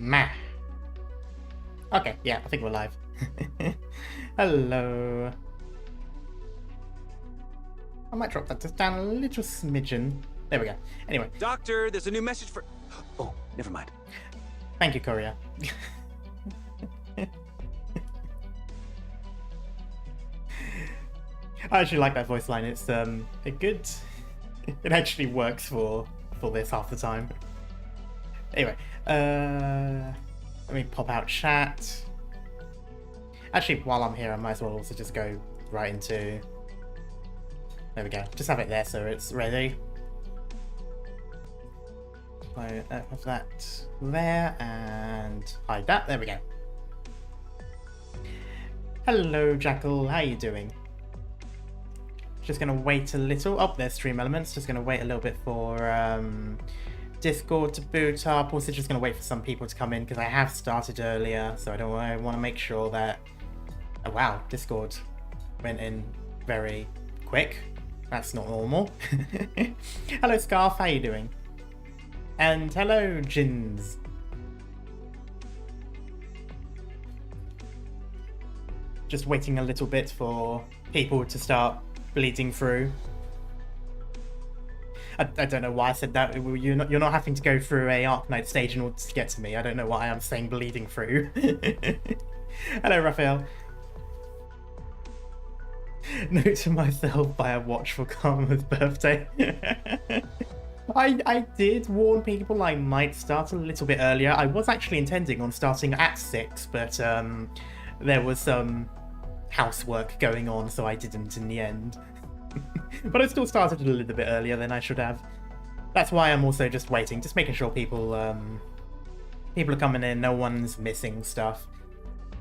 Meh. Okay, yeah, I think we're live. Hello. I might drop that just down a little smidgen. There we go. Anyway. Doctor, there's a new message for... Oh, never mind. Thank you, Courier. I actually like that voice line. It's a good... It actually works for this half the time. Anyway, let me pop out chat. Actually, while I'm here, I might as well also just go right into... There we go. Just have it there so it's ready. So have that there and hide that. There we go. Hello, Jackal. How you doing? Just going to wait a little. Oh, there's Stream Elements. Just going to wait a little bit for Discord to boot up. Also just going to wait for some people to come in because I have started earlier. So I want to make sure that... Oh, wow. Discord went in very quick. That's not normal. Hello, Scarf. How you doing? And hello, Jins. Just waiting a little bit for people to start bleeding through. I don't know why I said that. You're not having to go through a Arknight stage in order to get to me. I don't know why I'm saying bleeding through. Hello, Raphael. Note to myself, buy a watch for Karma's birthday. I did warn people I might start a little bit earlier. I was actually intending on starting at 6, but there was some housework going on, so I didn't in the end. But I still started a little bit earlier than I should have. That's why I'm also just waiting, just making sure people are coming in, no one's missing stuff.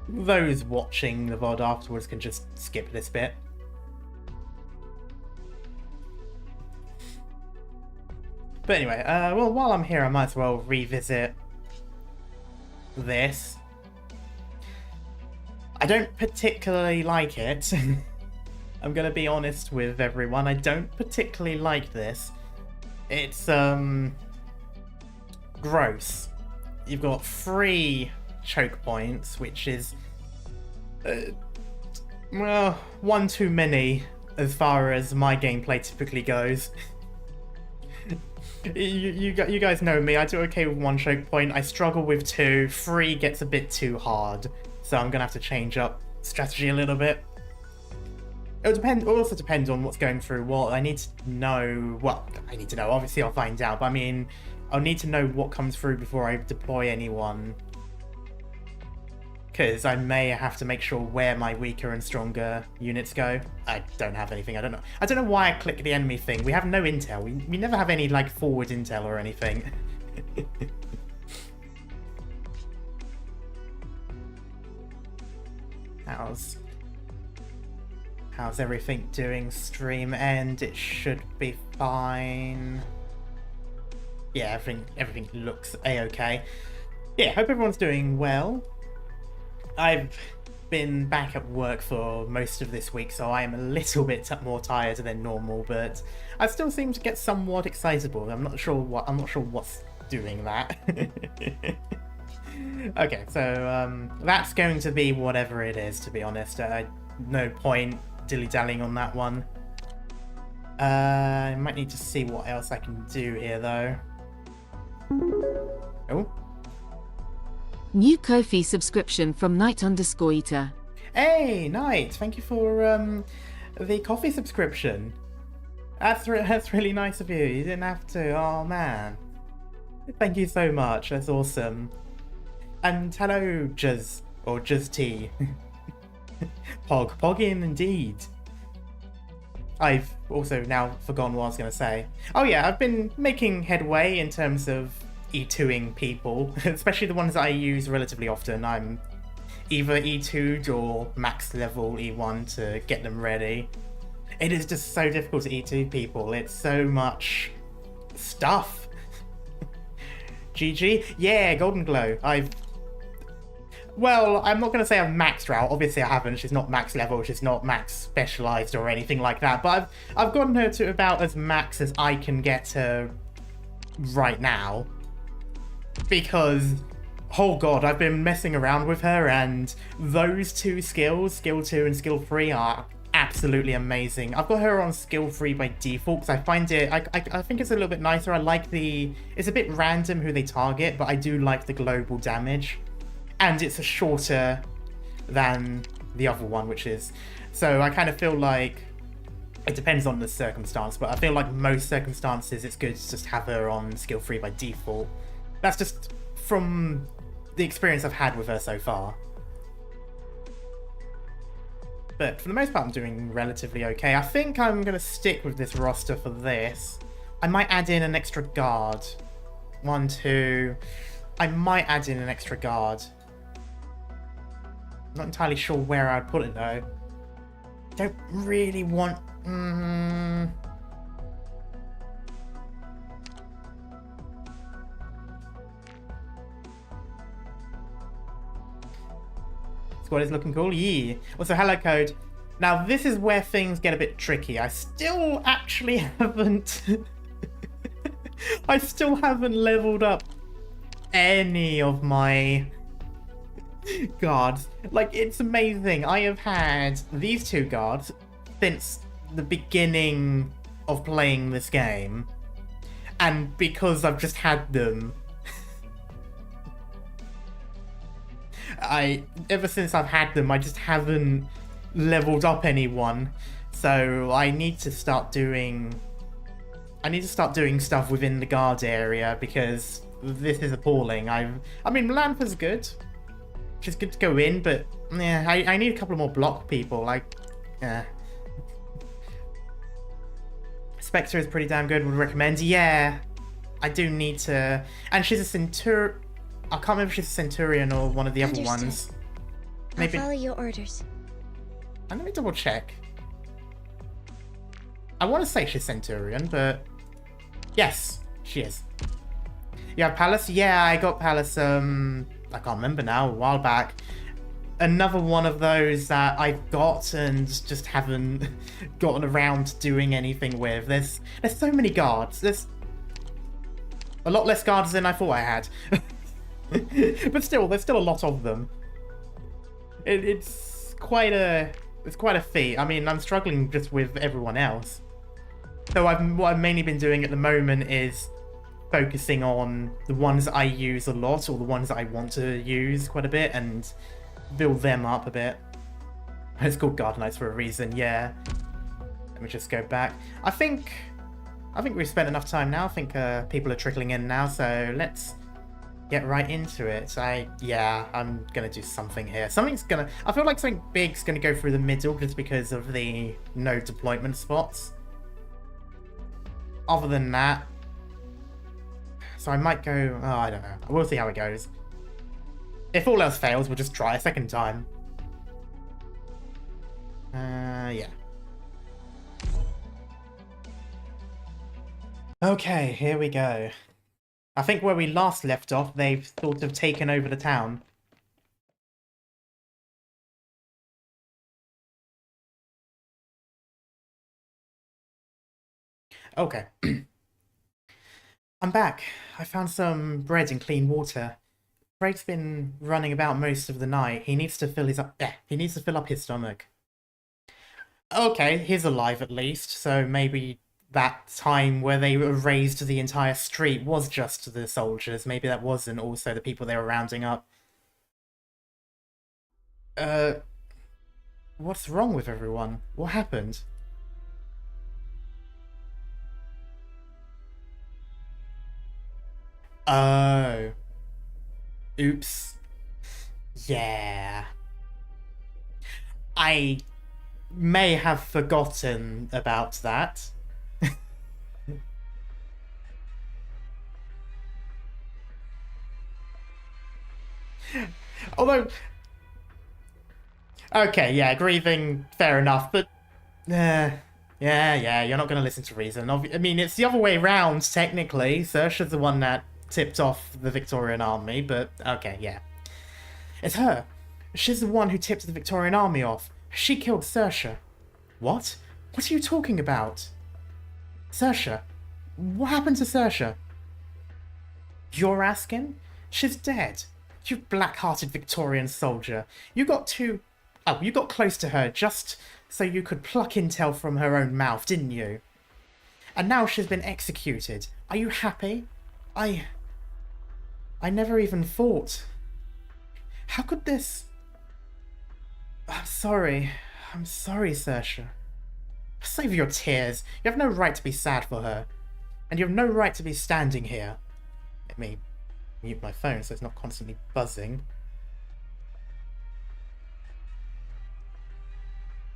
Those watching the VOD afterwards can just skip this bit. But anyway, well, while I'm here, I might as well revisit this. I don't particularly like it. I'm gonna be honest with everyone. I don't particularly like this. It's, gross. You've got 3 choke points, which is, well, one too many as far as my gameplay typically goes. You guys know me, I do okay with 1 choke point, I struggle with 2, 3 gets a bit too hard, so I'm gonna have to change up strategy a little bit. It also depends on what's going through what. I need to know, well, obviously I'll find out, but I mean, I'll need to know what comes through before I deploy anyone. Because I may have to make sure where my weaker and stronger units go. I don't have anything, I don't know why I click the enemy thing. We have no intel, we never have any, like, forward intel or anything. How's everything doing? Stream end, it should be fine. Yeah, everything looks a-okay. Yeah, hope everyone's doing well. I've been back at work for most of this week, so I am a little bit more tired than normal, but I still seem to get somewhat excitable. I'm not sure what's doing that. Okay, so that's going to be whatever it is, to be honest. No point dilly-dallying on that one. I might need to see what else I can do here, though. Oh. New Ko-fi subscription from Knight_Eater. Hey, Knight! Thank you for the coffee subscription. That's really nice of you. You didn't have to. Oh, man. Thank you so much. That's awesome. And hello, Juz, or Juz T. Poggin indeed. I've also now forgotten what I was going to say. Oh yeah, I've been making headway in terms of E2ing people, especially the ones that I use relatively often. I'm either E2'd or max level E1 to get them ready. It is just so difficult to E2 people. It's so much stuff. GG. Yeah, Golden Glow. Well, I'm not going to say I've maxed her out. Obviously I haven't. She's not max level. She's not max specialized or anything like that. But I've gotten her to about as max as I can get her right now. Because Oh god, I've been messing around with her, and those two skills, skill 2 and skill 3, are absolutely amazing. I've got her on skill 3 by default because I find it, I think it's a little bit nicer. I like it's a bit random who they target, but I do like the global damage. And it's a shorter than the other one, which is, so I kind of feel like, it depends on the circumstance, but I feel like most circumstances it's good to just have her on skill 3 by default. That's just from the experience I've had with her so far. But for the most part, I'm doing relatively okay. I think I'm going to stick with this roster for this. I might add in an extra guard. 1, 2. I might add in an extra guard. Not entirely sure where I'd put it though. Don't really want... Squad is looking cool, yeah. Also, hello Code. Now this is where things get a bit tricky. I still actually haven't... I still haven't leveled up any of my guards. Like, it's amazing. I have had these 2 guards since the beginning of playing this game. And because I've just had them, ever since I've had them, I just haven't leveled up anyone. So I need to start doing stuff within the guard area because this is appalling. I mean, Lantha's good. She's good to go in, but yeah, I need a couple more block people. Like, yeah. Spectre is pretty damn good. Would recommend. Yeah, I do need to. And she's a Centurion. I can't remember if she's a Centurion or one of the other ones. Maybe. I'll follow your orders. Let me double check. I want to say she's Centurion, but yes, she is. You have Palace? Yeah, I got Palace. I can't remember now. A while back. Another one of those that I've got and just haven't gotten around to doing anything with. There's so many guards. There's a lot less guards than I thought I had. But still, there's still a lot of them. It's quite a feat. I mean, I'm struggling just with everyone else. So what I've mainly been doing at the moment is focusing on the ones that I use a lot, or the ones that I want to use quite a bit, and build them up a bit. It's called Arknights for a reason, yeah. Let me just go back. I think we've spent enough time now. I think people are trickling in now, so let's get right into it. I'm gonna do something here. I feel like something big's gonna go through the middle just because of the no deployment spots. Other than that, so I might go, I don't know. We'll see how it goes. If all else fails, we'll just try a second time. Yeah. Okay, here we go. I think where we last left off, they've sort of taken over the town. Okay. I'm back. I found some bread and clean water. Craig's been running about most of the night. He needs to fill up his stomach. Okay, he's alive at least, so maybe that time where they erased the entire street was just the soldiers. Maybe that wasn't also the people they were rounding up. What's wrong with everyone? What happened? Oh. Oops. Yeah. I may have forgotten about that. Although... Okay, yeah, grieving, fair enough, but... yeah, you're not going to listen to reason. I mean, it's the other way around, technically. Saoirse's the one that tipped off the Victorian army, but okay, yeah. It's her. She's the one who tipped the Victorian army off. She killed Saoirse. What? What are you talking about? Saoirse? What happened to Saoirse? You're asking? She's dead. You black-hearted Victorian soldier. You got too... Oh, you got close to her just so you could pluck intel from her own mouth, didn't you? And now she's been executed. Are you happy? I never even thought. How could this... I'm sorry, Saoirse. Save your tears. You have no right to be sad for her. And you have no right to be standing here. Let me mute my phone so it's not constantly buzzing.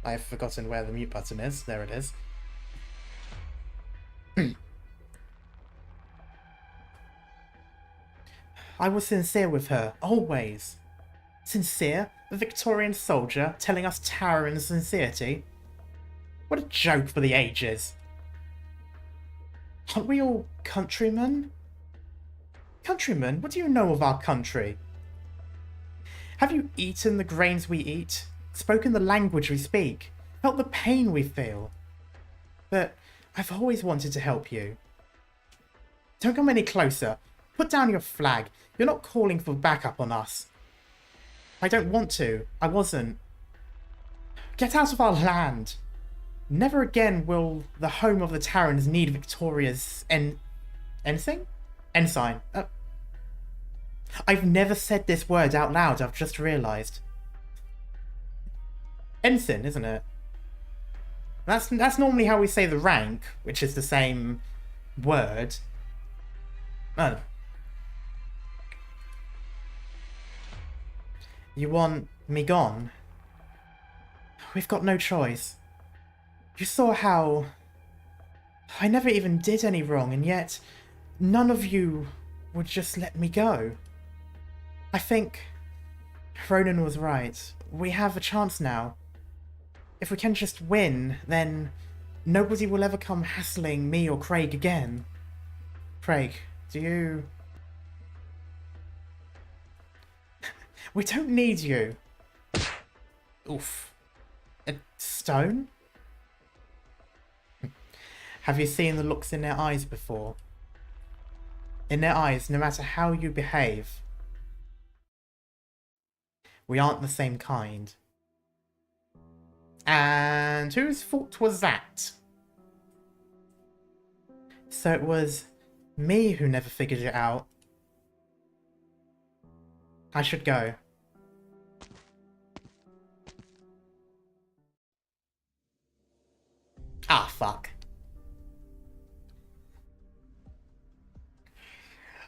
I've forgotten where the mute button is. There it is. I was sincere with her, always. Sincere? A Victorian soldier telling us towering sincerity? What a joke for the ages. Aren't we all countrymen? Countrymen? What do you know of our country? Have you eaten the grains we eat? Spoken the language we speak? Felt the pain we feel? But I've always wanted to help you. Don't come any closer. Put down your flag. You're not calling for backup on us. I don't want to. I wasn't. Get out of our land. Never again will the home of the Terrans need Victoria's ensign? Ensign. I've never said this word out loud, I've just realised. Ensign, isn't it? That's normally how we say the rank, which is the same word. Oh. You want me gone? We've got no choice. You saw how... I never even did any wrong, and yet none of you would just let me go. I think Ronan was right. We have a chance now. If we can just win, then nobody will ever come hassling me or Craig again. Craig, do you... We don't need you. Oof. A stone? Have you seen the looks in their eyes before? In their eyes, no matter how you behave, we aren't the same kind. And whose fault was that? So it was me who never figured it out. I should go. Ah, fuck.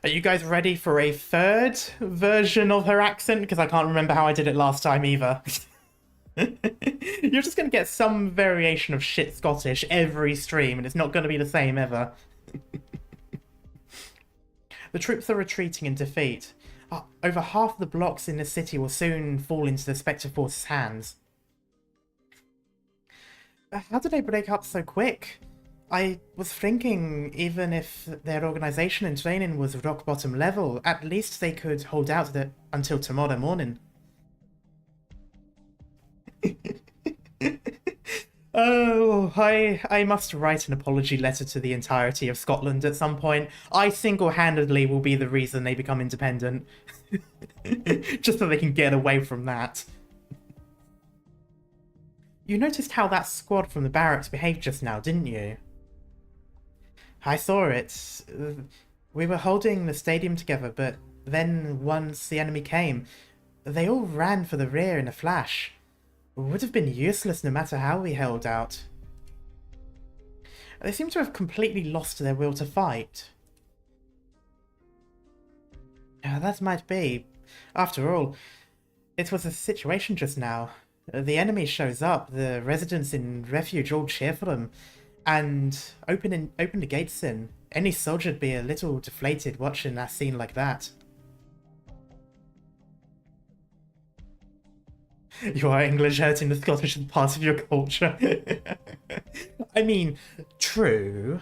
Are you guys ready for a third version of her accent? Because I can't remember how I did it last time either. You're just going to get some variation of shit Scottish every stream, and it's not going to be the same ever. The troops are retreating in defeat. Over half the blocks in the city will soon fall into the Spectre Force's hands. How did they break up so quick? I was thinking even if their organization and training was rock bottom level, at least they could hold out until tomorrow morning. Oh, I must write an apology letter to the entirety of Scotland at some point. I single-handedly will be the reason they become independent. Just so they can get away from that. You noticed how that squad from the barracks behaved just now, didn't you? I saw it. We were holding the stadium together, but then once the enemy came, they all ran for the rear in a flash. It would have been useless no matter how we held out. They seem to have completely lost their will to fight. That might be. After all, it was a situation just now. The enemy shows up, the residents in refuge all cheer for them, and open the gates in. Any soldier'd be a little deflated watching that scene like that. You are English hurting the Scottish as part of your culture. I mean, true.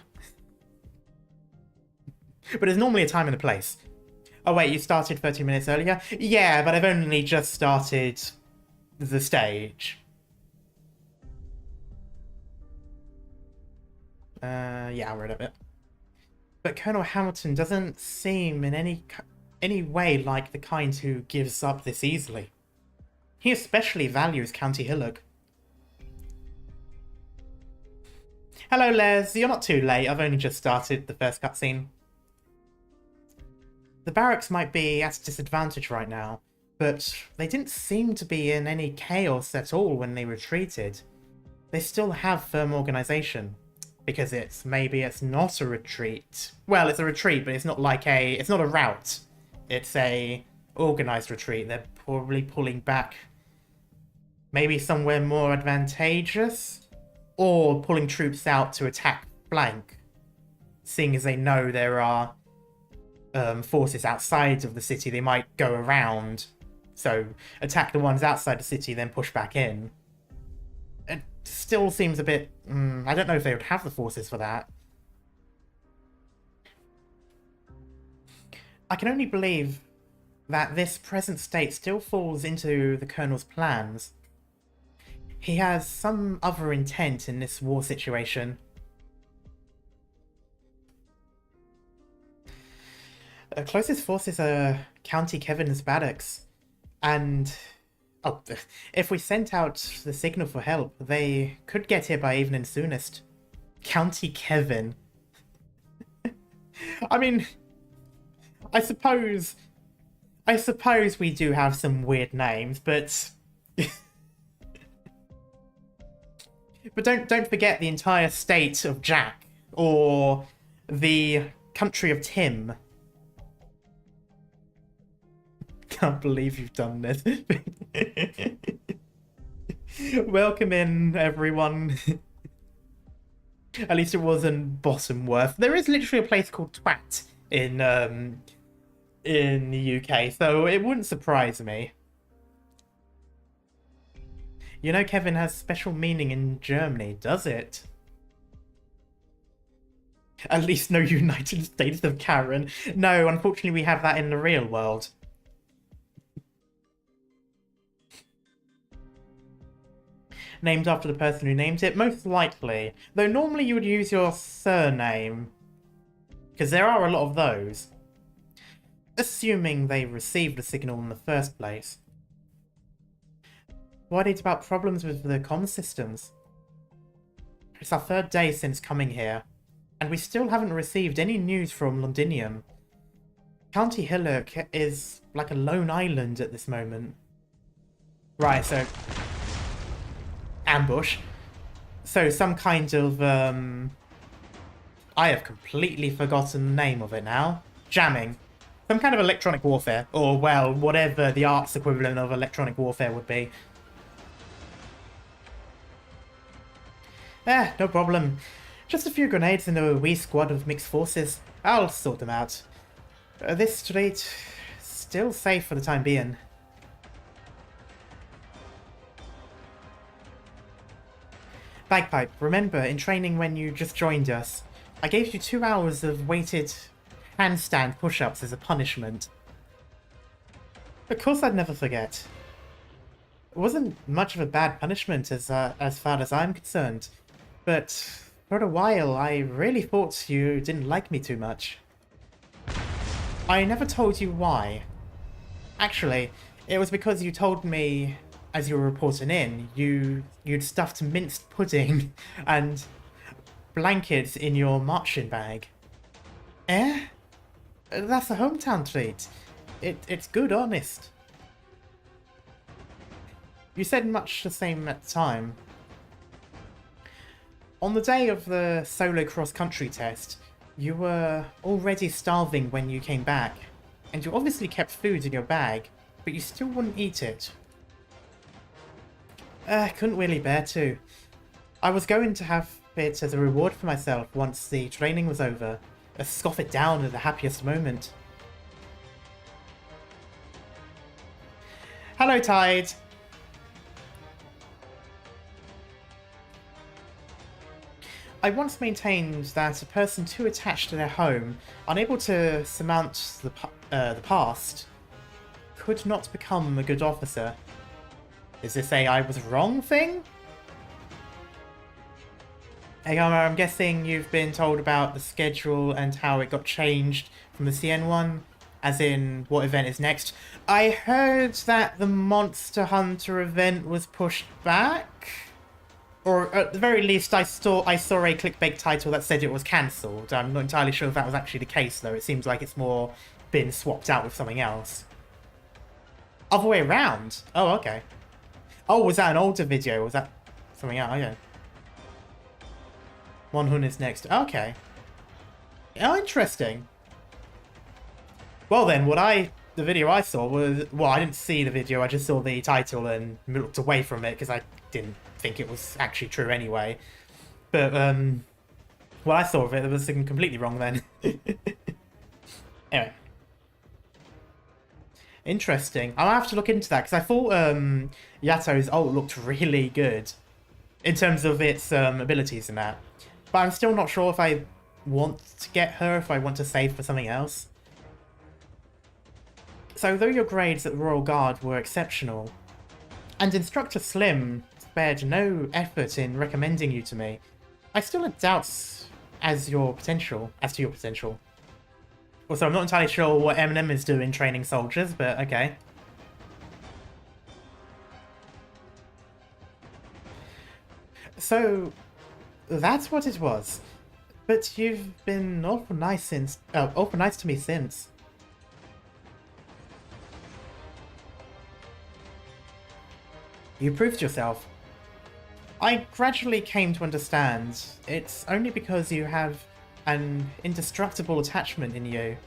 But there's normally a time and a place. Oh wait, you started 30 minutes earlier? Yeah, but I've only just started the stage. Yeah, I read a bit. But Colonel Hamilton doesn't seem in any way like the kind who gives up this easily. He especially values County Hillock. Hello, Les. You're not too late. I've only just started the first cutscene. The barracks might be at a disadvantage right now, but they didn't seem to be in any chaos at all when they retreated. They still have firm organization, because maybe it's not a retreat. Well, it's a retreat, but it's not a rout. It's a organized retreat. They're probably pulling back maybe somewhere more advantageous, or pulling troops out to attack flank, seeing as they know there are forces outside of the city. They might go around, so attack the ones outside the city, then push back in. It still seems a bit... I don't know if they would have the forces for that. I can only believe that this present state still falls into the Colonel's plans. He has some other intent in this war situation. Closest forces are County Kevin's barracks, and if we sent out the signal for help, they could get here by evening soonest. County Kevin. I mean, I suppose we do have some weird names, but but don't forget the entire state of Jack, or the country of Tim. Can't believe you've done this. Welcome in, everyone. At least it wasn't Bottomworth. There is literally a place called Twat in the UK, so it wouldn't surprise me. You know, Kevin has special meaning in Germany, does it? At least no United States of Karen. No, unfortunately we have that in the real world. Named after the person who named it? Most likely. Though normally you would use your surname, because there are a lot of those. Assuming they received the signal in the first place. Worried about problems with the comm systems. It's our third day since coming here, and we still haven't received any news from Londinium. County Hillock is like a lone island at this moment. Right, so... ambush. So some kind of, I have completely forgotten the name of it now. Jamming. Some kind of electronic warfare. Or, well, whatever the arts equivalent of electronic warfare would be. No problem. Just a few grenades and a wee squad of mixed forces. I'll sort them out. This street, still safe for the time being. Bagpipe, remember, in training when you just joined us, I gave you 2 hours of weighted handstand push-ups as a punishment. Of course I'd never forget. It wasn't much of a bad punishment as far as I'm concerned, but for a while I really thought you didn't like me too much. I never told you why. Actually, it was because you told me as you were reporting in, you'd stuffed minced pudding and blankets in your marching bag. Eh? That's a hometown treat. It's good, honest. You said much the same at the time. On the day of the solo cross-country test, you were already starving when you came back, and you obviously kept food in your bag, but you still wouldn't eat it. Couldn't really bear to. I was going to have it as a reward for myself once the training was over. Scoff it down at the happiest moment. Hello, Tide! I once maintained that a person too attached to their home, unable to surmount the past, could not become a good officer. Is this a I was wrong thing? Hey, I'm guessing you've been told about the schedule and how it got changed from the CN one. As in, what event is next? I heard that the Monster Hunter event was pushed back. Or at the very least, I saw a clickbait title that said it was cancelled. I'm not entirely sure if that was actually the case, though. It seems like it's more been swapped out with something else. Other way around? Oh, okay. Oh, was that an older video? Was that something else? Okay. Monhun is next. Okay. Oh, interesting. Well then, the video I saw was... Well, I didn't see the video, I just saw the title and looked away from it because I didn't think it was actually true anyway. But, what I saw of it, there was something completely wrong then. Anyway. Interesting. I'll have to look into that, because I thought Yato's ult looked really good in terms of its abilities and that. But I'm still not sure if I want to get her, if I want to save for something else. So though your grades at the Royal Guard were exceptional, and Instructor Slim spared no effort in recommending you to me, I still had doubts as to your potential. Also, I'm not entirely sure what Eminem is doing training soldiers, but okay. So, that's what it was. But you've been awful nice to me since. You proved yourself. I gradually came to understand it's only because you have an indestructible attachment in you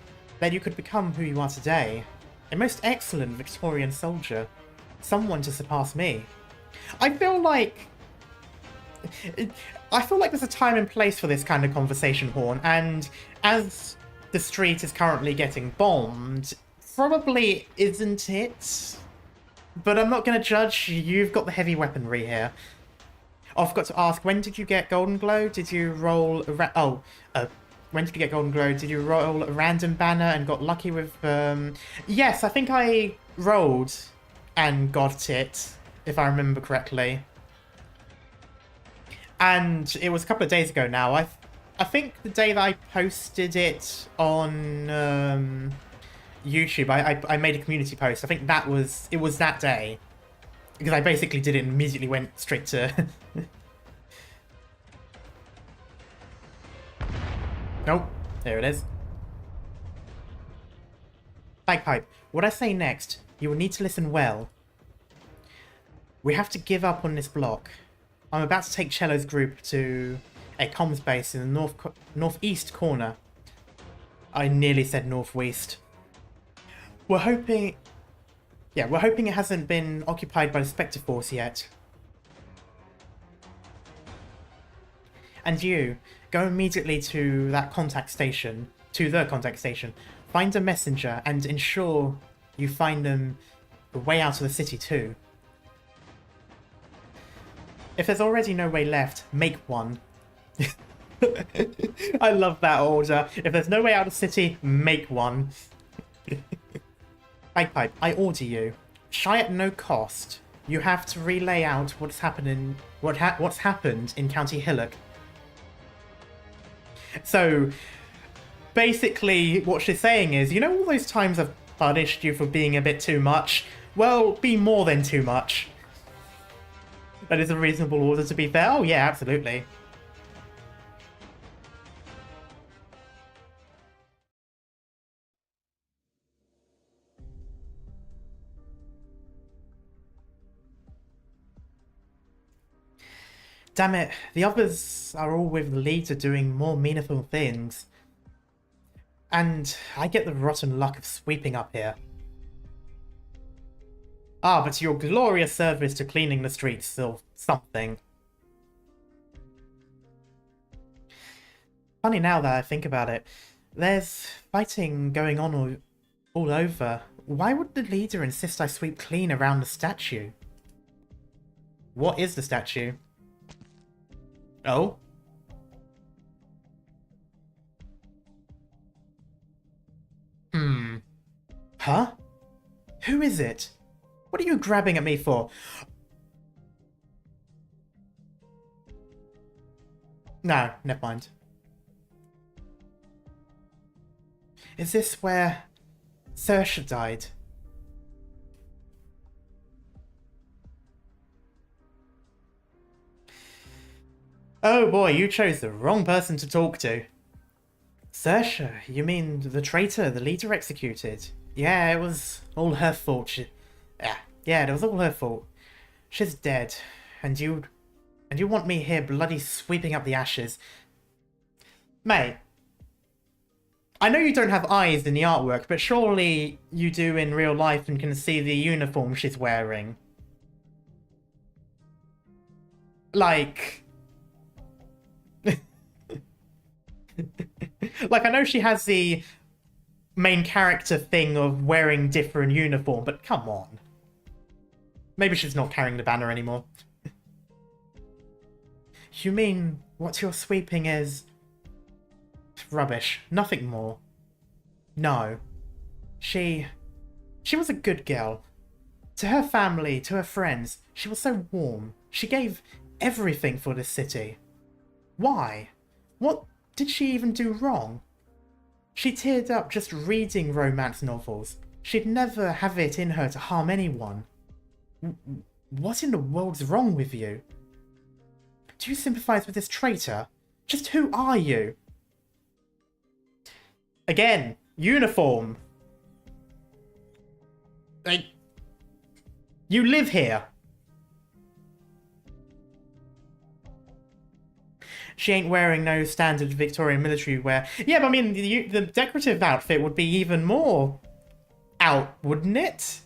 that you could become who you are today. A most excellent Victorian soldier. Someone to surpass me. I feel like there's a time and place for this kind of conversation, Horn, and as the street is currently getting bombed, probably isn't it? But I'm not going to judge. You've got the heavy weaponry here. Oh, I forgot to ask, when did you get Golden Glow? Did you roll when did you get Golden Glow? Did you roll a random banner and got lucky with... Yes, I think I rolled and got it, if I remember correctly. And it was a couple of days ago now. I think the day that I posted it on YouTube, I made a community post. I think it was that day. Because I basically did it and immediately went straight to... Nope, there it is. Bagpipe, what I say next, you will need to listen well. We have to give up on this block. I'm about to take Cello's group to a comms base in the northeast corner. I nearly said northwest. We're hoping it hasn't been occupied by the Spectre Force yet. And you, go immediately to the contact station, find a messenger and ensure you find them the way out of the city too. If there's already no way left, make one. I love that order. If there's no way out of the city, make one. Bagpipe, I order you. Shy at no cost. You have to relay out what's happened in County Hillock. So, basically, what she's saying is, you know all those times I've punished you for being a bit too much? Well, be more than too much. That is a reasonable order, to be fair. Oh yeah, absolutely. Damn it, the others are all with the leader doing more meaningful things. And I get the rotten luck of sweeping up here. Ah, but your glorious service to cleaning the streets or something. Funny now that I think about it, there's fighting going on all over. Why would the leader insist I sweep clean around the statue? What is the statue? Oh? Huh? Who is it? What are you grabbing at me for? No, never mind. Is this where Saoirse died. Oh boy, you chose the wrong person to talk to. Saoirse, you mean the traitor, the leader executed? Yeah, it was all her fault. Yeah, it was all her fault. She's dead, and you want me here bloody sweeping up the ashes. Mate, I know you don't have eyes in the artwork, but surely you do in real life and can see the uniform she's wearing. Like... like, I know she has the main character thing of wearing different uniform, but come on. Maybe she's not carrying the banner anymore. You mean what you're sweeping is... rubbish. Nothing more. No. She was a good girl. To her family, to her friends, she was so warm. She gave everything for this city. Why? What did she even do wrong? She teared up just reading romance novels. She'd never have it in her to harm anyone. What in the world's wrong with you? Do you sympathize with this traitor? Just who are you? Again, uniform. Like, you live here. She ain't wearing no standard Victorian military wear. Yeah, but I mean, the decorative outfit would be even more out, wouldn't it?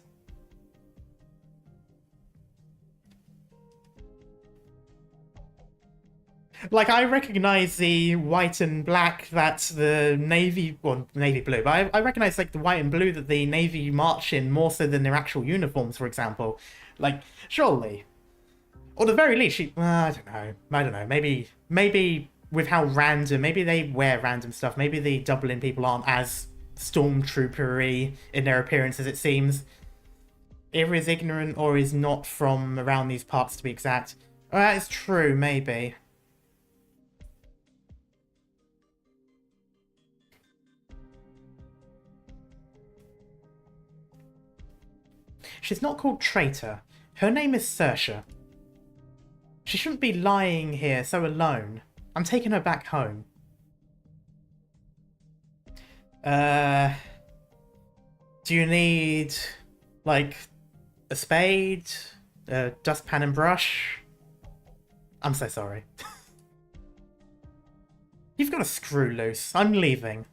Like, I recognize the white and black that the navy, well, navy blue, but I recognize, like, the white and blue that the navy march in more so than their actual uniforms, for example. Like, surely. Or at the very least, I don't know. Maybe with how random, maybe they wear random stuff. Maybe the Dublin people aren't as stormtrooper-y in their appearance as it seems. Either is ignorant or is not from around these parts, to be exact. That is true, maybe. She's not called traitor. Her name is Saoirse. She shouldn't be lying here so alone. I'm taking her back home. Do you need, like, a spade? A dustpan and brush? I'm so sorry. You've got a screw loose. I'm leaving.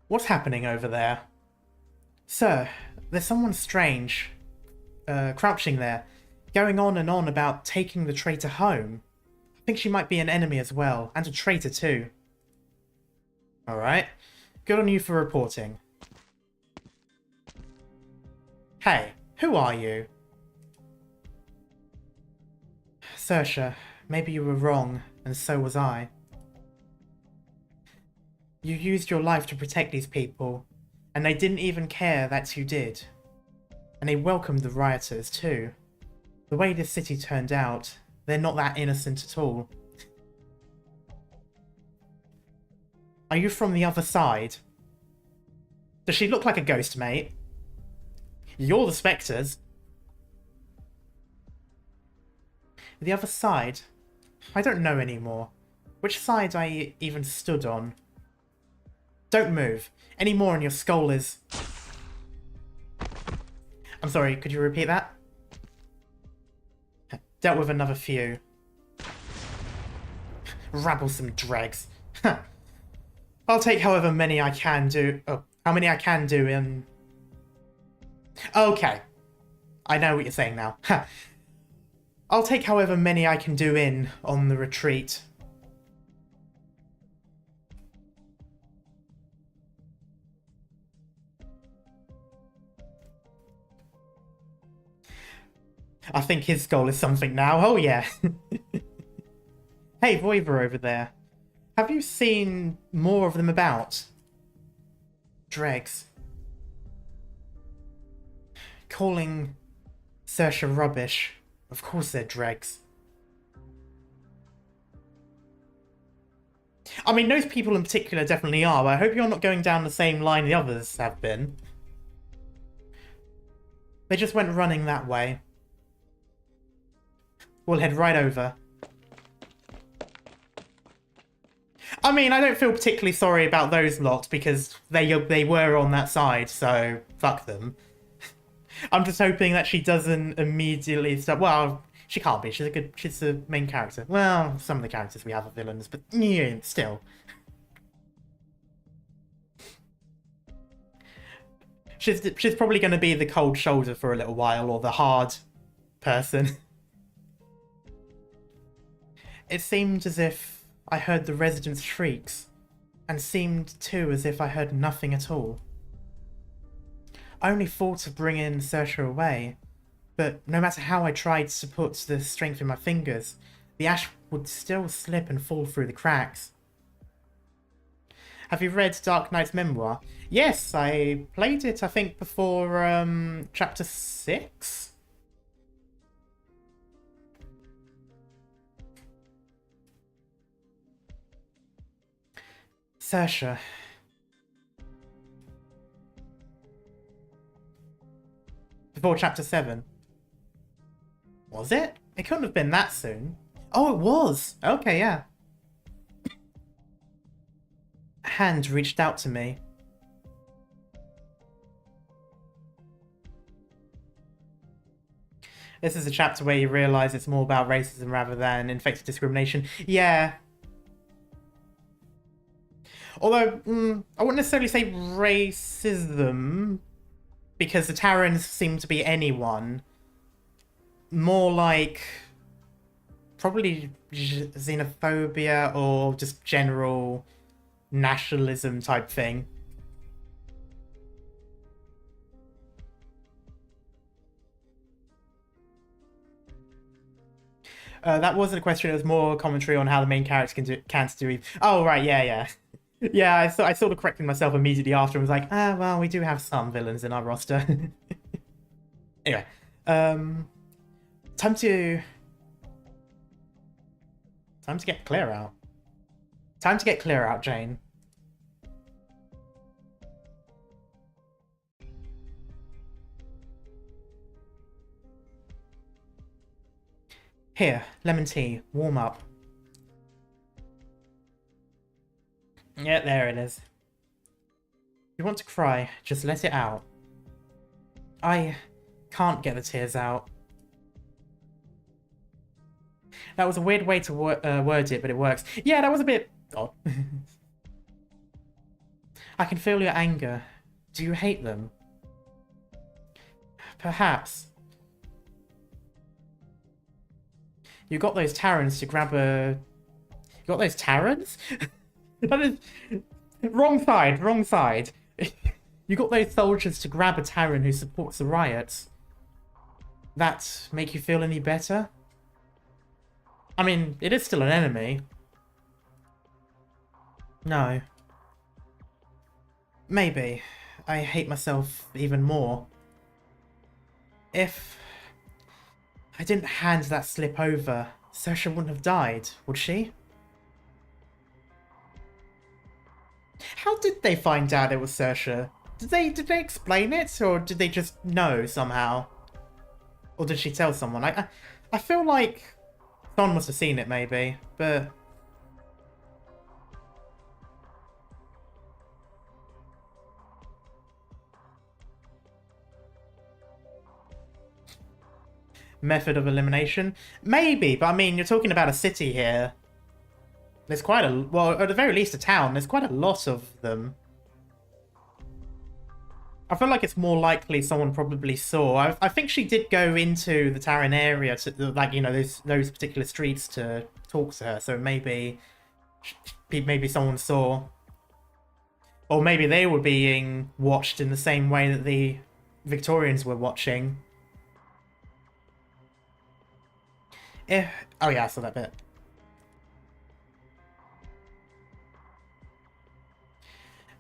What's happening over there? Sir, there's someone strange, crouching there, going on and on about taking the traitor home. I think she might be an enemy as well, and a traitor too. Alright, good on you for reporting. Hey, who are you? Saoirse, maybe you were wrong, and so was I. You used your life to protect these people, and they didn't even care that you did. And they welcomed the rioters too. The way this city turned out, they're not that innocent at all. Are you from the other side? Does she look like a ghost, mate? You're the spectres. The other side? I don't know anymore. Which side I even stood on? Don't move. Any more and your skull is... I'm sorry, could you repeat that? Dealt with another few. Rabblesome dregs. I'll take however many I can do... Oh, how many I can do in... Okay. I know what you're saying now. I'll take however many I can do in on the retreat. I think his goal is something now. Oh, yeah. Hey, Voiver over there. Have you seen more of them about? Dregs. Calling Saoirse rubbish. Of course they're dregs. I mean, those people in particular definitely are, but I hope you're not going down the same line the others have been. They just went running that way. We'll head right over. I mean, I don't feel particularly sorry about those lot because they were on that side, so fuck them. I'm just hoping that she doesn't immediately start. Well, she can't be. She's the main character. Well, some of the characters we have are villains, but yeah, still. She's probably going to be the cold shoulder for a little while, or the hard person. It seemed as if I heard the residents' shrieks, and seemed too as if I heard nothing at all. I only thought of bringing Saoirse away, but no matter how I tried to put the strength in my fingers, the ash would still slip and fall through the cracks. Have you read Arknights' memoir? Yes, I played it, I think, before chapter 6? Saoirse. Before chapter 7. Was it? It couldn't have been that soon. Oh, it was! Okay, yeah. A hand reached out to me. This is a chapter where you realise it's more about racism rather than infected discrimination. Yeah. Although, I wouldn't necessarily say racism, because the Terrans seem to be anyone. More like probably xenophobia or just general nationalism type thing. That wasn't a question, it was more commentary on how the main character can't do. Oh, right, yeah. Yeah, I sort of corrected myself immediately after and was like, well, we do have some villains in our roster. Anyway, time to get clear out. Time to get clear out, Jane. Here, lemon tea, warm up. Yeah, there it is. If you want to cry, just let it out. I can't get the tears out. That was a weird way to word it, but it works. Yeah, that was a bit odd. I can feel your anger. Do you hate them? Perhaps. You got those Terrans to grab a... You got those Terrans? That is... Wrong side. You got those soldiers to grab a Terran who supports the riots. That make you feel any better? I mean, it is still an enemy. No. Maybe. I hate myself even more. If I didn't hand that slip over, Saoirse wouldn't have died, would she? How did they find out it was Saoirse? Did they explain it, or did they just know somehow? Or did she tell someone? I feel like someone must have seen it, maybe, but... Method of elimination? Maybe, but I mean, you're talking about a city here. There's quite a... Well, at the very least a town. There's quite a lot of them. I feel like it's more likely someone probably saw. I think she did go into the Terran area to, like, you know, those particular streets to talk to her. So maybe someone saw, or maybe they were being watched in the same way that the Victorians were watching. Oh yeah, I saw that bit.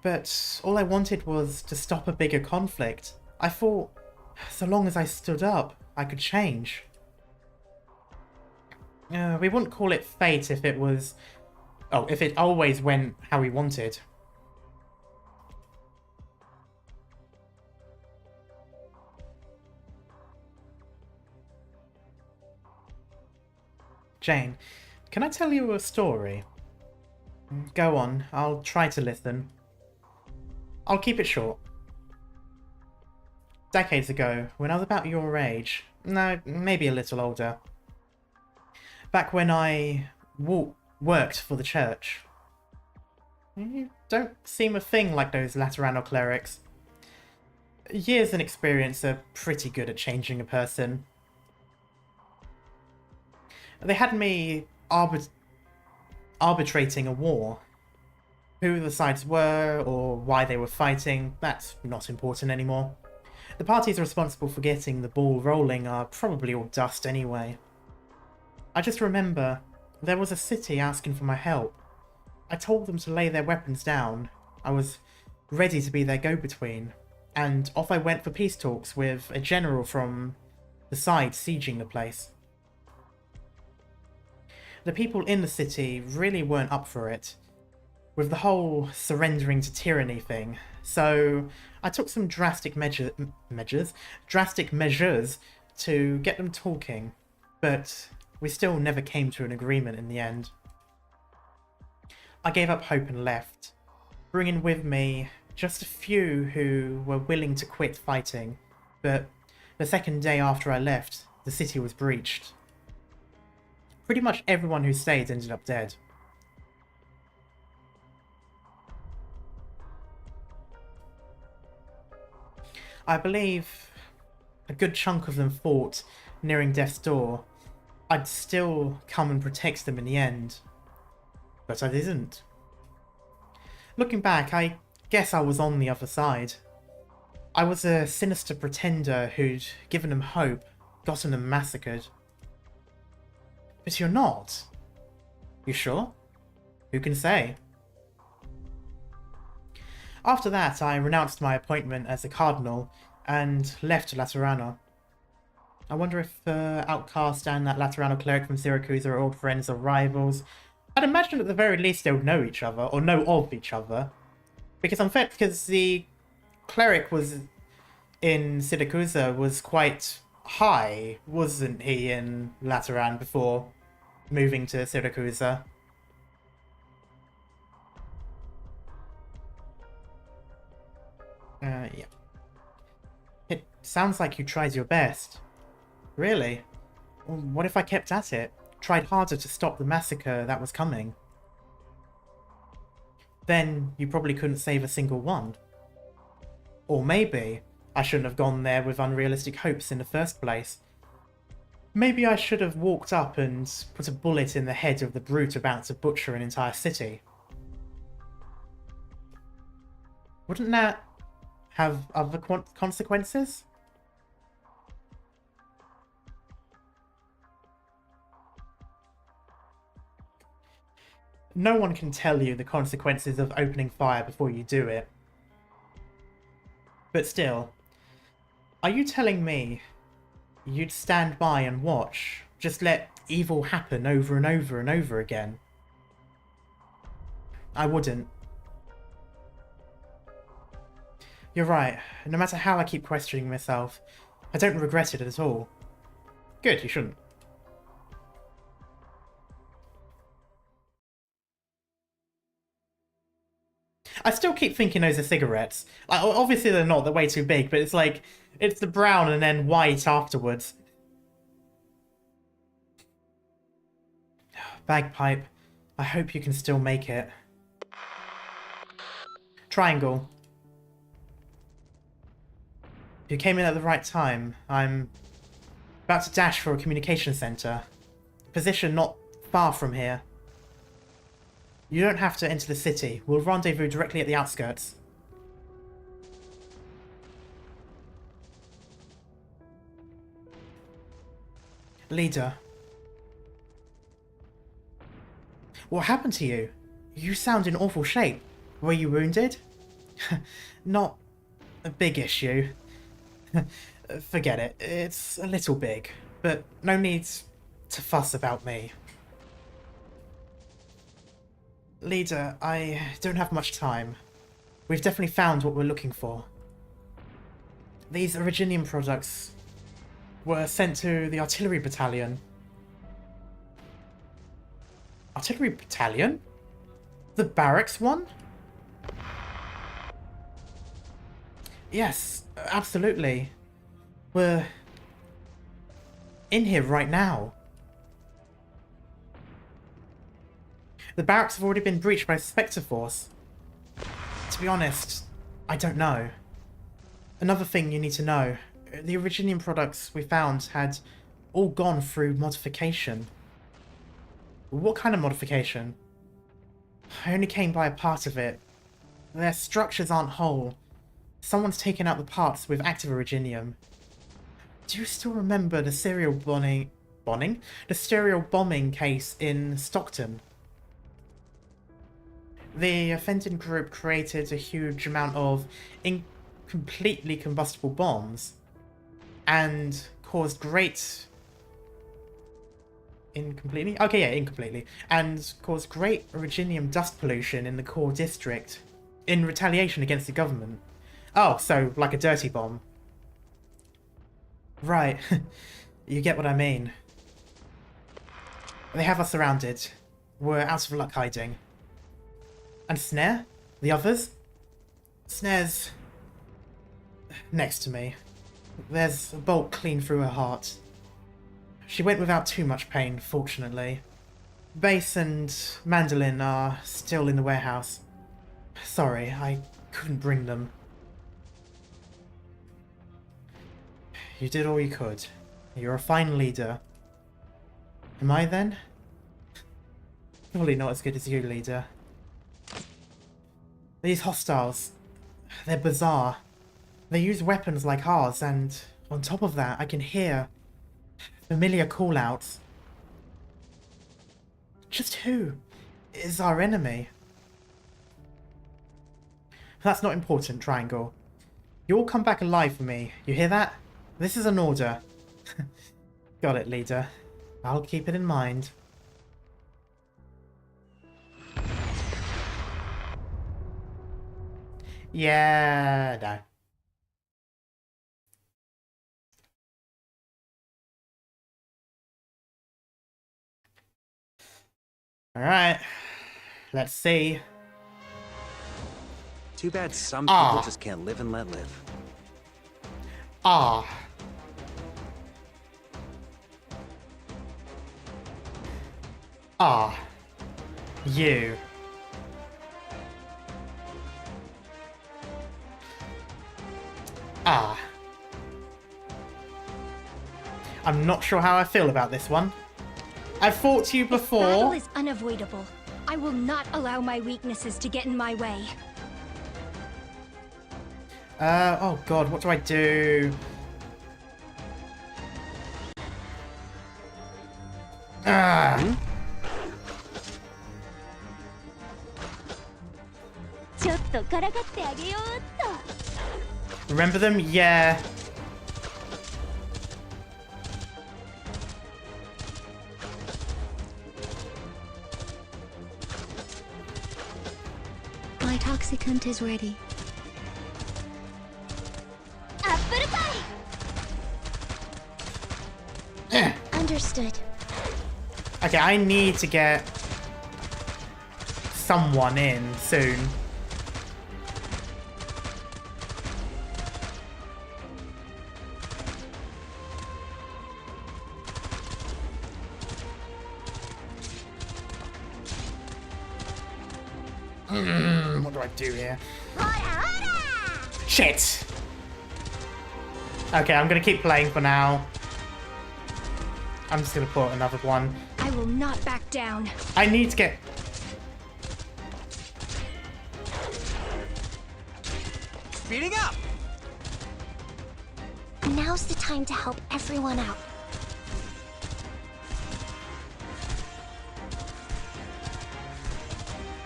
But all I wanted was to stop a bigger conflict. I thought, so long as I stood up, I could change. We wouldn't call it fate if it was... Oh, if it always went how we wanted. Jane, can I tell you a story? Go on, I'll try to listen. I'll keep it short. Decades ago, when I was about your age, no, maybe a little older, back when I worked for the church. You don't seem a thing like those Lateranal clerics. Years and experience are pretty good at changing a person. They had me arbitrating a war. Who the sides were, or why they were fighting, that's not important anymore. The parties responsible for getting the ball rolling are probably all dust anyway. I just remember there was a city asking for my help. I told them to lay their weapons down. I was ready to be their go-between, and off I went for peace talks with a general from the side sieging the place. The people in the city really weren't up for it, with the whole surrendering to tyranny thing, so I took some drastic measures to get them talking, but we still never came to an agreement in the end. I gave up hope and left, bringing with me just a few who were willing to quit fighting, but the second day after I left, the city was breached. Pretty much everyone who stayed ended up dead. I believe a good chunk of them fought nearing death's door. I'd still come and protect them in the end, but I didn't. Looking back, I guess I was on the other side. I was a sinister pretender who'd given them hope, gotten them massacred. But you're not. You sure? Who can say? After that, I renounced my appointment as a cardinal and left Laterano. I wonder if Outcast and that Laterano cleric from Syracuse are old friends or rivals. I'd imagine at the very least they would know each other, or know of each other. Because the cleric was in Syracuse was quite high, wasn't he, in Lateran before moving to Syracuse? Yeah. It sounds like you tried your best. Really? Well, what if I kept at it? Tried harder to stop the massacre that was coming? Then you probably couldn't save a single one. Or maybe I shouldn't have gone there with unrealistic hopes in the first place. Maybe I should have walked up and put a bullet in the head of the brute about to butcher an entire city. Wouldn't that have other consequences? No one can tell you the consequences of opening fire before you do it. But still, are you telling me you'd stand by and watch, just let evil happen over and over and over again? I wouldn't. You're right. No matter how I keep questioning myself, I don't regret it at all. Good, you shouldn't. I still keep thinking those are cigarettes. Like, obviously they're not, they're way too big, but it's like, it's the brown and then white afterwards. Bagpipe, I hope you can still make it. Triangle. You came in at the right time. I'm about to dash for a communication center. Position not far from here. You don't have to enter the city. We'll rendezvous directly at the outskirts. Leader. What happened to you? You sound in awful shape. Were you wounded? Not a big issue. Forget it. It's a little big, but no need to fuss about me. Leader, I don't have much time. We've definitely found what we're looking for. These Originium products were sent to the artillery battalion. Artillery battalion? The barracks one? Yes, absolutely. We're in here right now. The barracks have already been breached by Spectre Force. To be honest, I don't know. Another thing you need to know, the Originium products we found had all gone through modification. What kind of modification? I only came by a part of it. Their structures aren't whole. Someone's taken out the parts with active Originium. Do you still remember the serial bombing? The serial bombing case in Stockton? The offending group created a huge amount of incompletely combustible bombs and caused great... Incompletely, and caused great Originium dust pollution in the core district in retaliation against the government. Oh, so like a dirty bomb. Right. You get what I mean. They have us surrounded. We're out of luck hiding. And Snare? The others? Snare's next to me. There's a bolt clean through her heart. She went without too much pain, fortunately. Bass and Mandolin are still in the warehouse. Sorry, I couldn't bring them. You did all you could. You're a fine leader. Am I then? Probably not as good as you, leader. These hostiles, they're bizarre. They use weapons like ours, and on top of that, I can hear familiar call-outs. Just who is our enemy? That's not important, Triangle. You'll come back alive for me, you hear that? This is an order. Got it, leader. I'll keep it in mind. Yeah, no. Alright. Let's see. Too bad some people just can't live and let live. Ah. You. I'm not sure how I feel about this one. I've fought to you before. This battle is unavoidable. I will not allow my weaknesses to get in my way. Oh god, what do I do? Remember them? Yeah. My toxicant is ready. Apple pie! Understood. Okay, I need to get someone in soon. What do I do here? Shit! Okay, I'm gonna keep playing for now. I'm just gonna put another one. I will not back down. I need to get... Speeding up! Now's the time to help everyone out.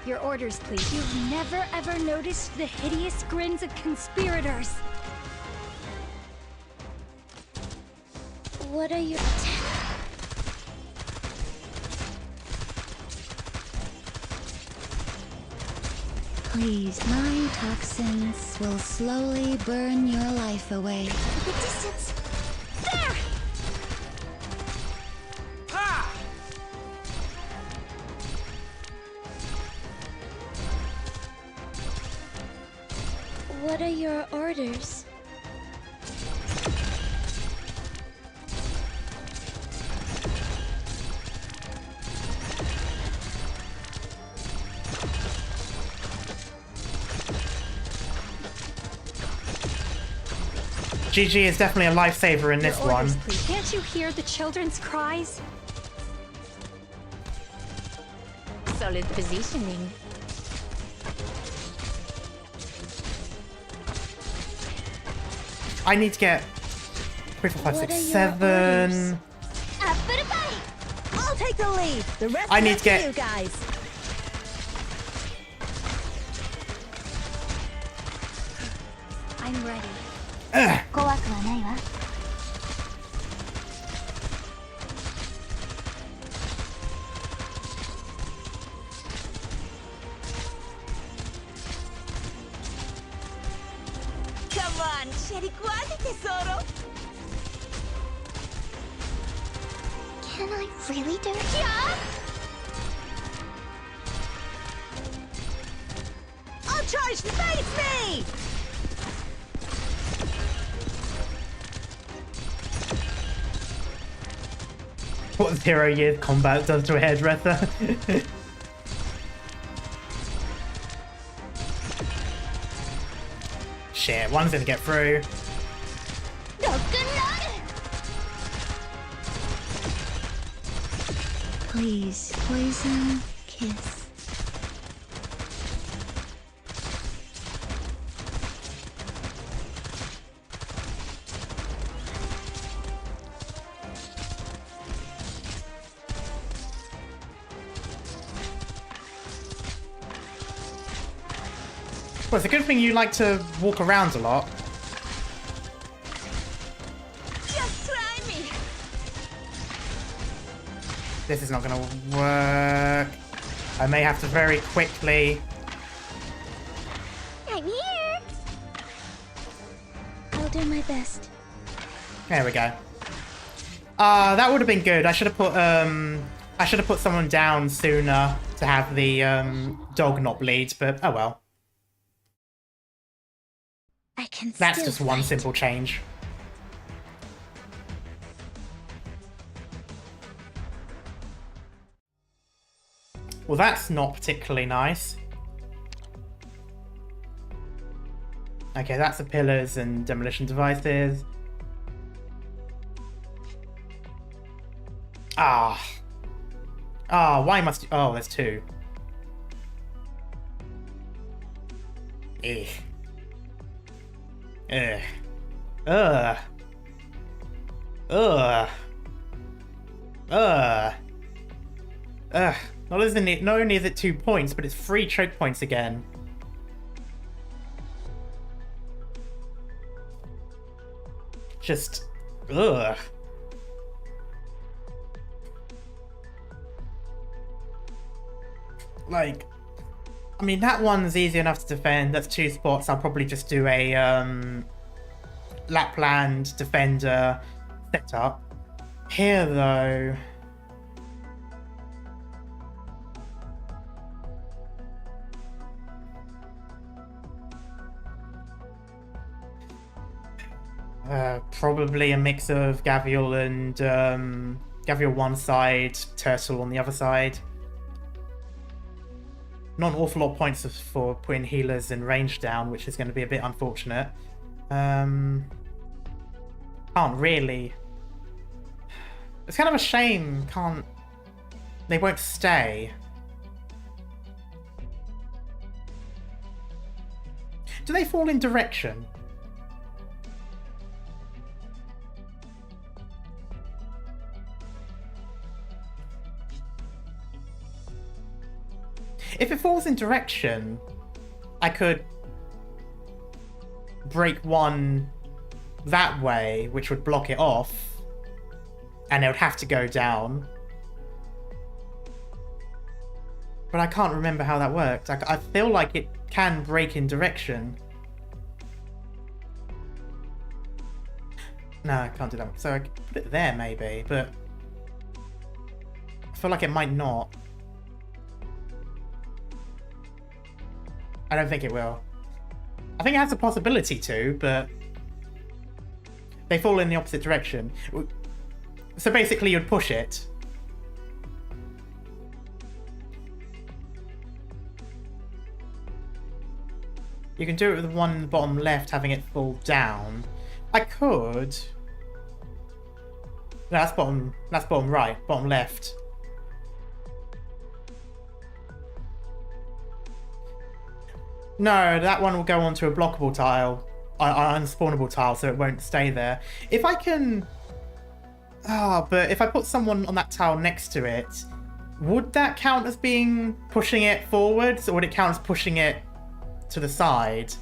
Your orders, please. You've never ever noticed the hideous grins of conspirators. What are you... Please, my toxins will slowly burn your life away. The distance. There! Ha! What are your orders? GG is definitely a lifesaver in this Your orders, one. please. Can't you hear the children's cries? Solid positioning. I need to get 3, 4, 5, 6, 7. I'll take the lead. The rest I need is to get- you guys. I'm ready. Ugh. 怖くはないわ。 Come on, scegli quasi tesoro. Can I really do it? Yeah. I'll charge. Face me. What 0 years combat does to a hairdresser. Shit, one's gonna get through. Please, poison kiss. Well, it's a good thing you like to walk around a lot. Just try me. This is not gonna work. I may have to very quickly... I'm here. I'll do my best. There we go. That would have been good. I should have put someone down sooner to have the dog not bleed, but oh well. I can That's still just one fight. simple change. Well, that's not particularly nice. Okay, that's the pillars and demolition devices. Ah. Ah, why must you... Oh, there's 2. Ugh. Ugh. Ugh. Ugh. Ugh. Ugh. Not only is it 2 points, but it's 3 choke points again. Just... Ugh. Like... I mean, that one's easy enough to defend. That's 2 spots. I'll probably just do a Lapland defender setup. Here, though... Probably a mix of Gavial and Gavial one side, Turtle on the other side. Not an awful lot of points for putting healers and range down, which is going to be a bit unfortunate. Can't really. It's kind of a shame. Can't. They won't stay. Do they fall in direction? If it falls in direction, I could break one that way, which would block it off. and it would have to go down. But I can't remember how that worked. I feel like it can break in direction. No, I can't do that. So I can put it there maybe, but I feel like it might not. I don't think it will. I think it has a possibility to, but they fall in the opposite direction. So basically you'd push it. You can do it with the one in the bottom left, having it fall down. I could. No, that's bottom right, bottom left. No, that one will go onto a blockable tile, an unspawnable tile, so it won't stay there. If I can... but if I put someone on that tile next to it, would that count as being pushing it forwards, or would it count as pushing it to the side?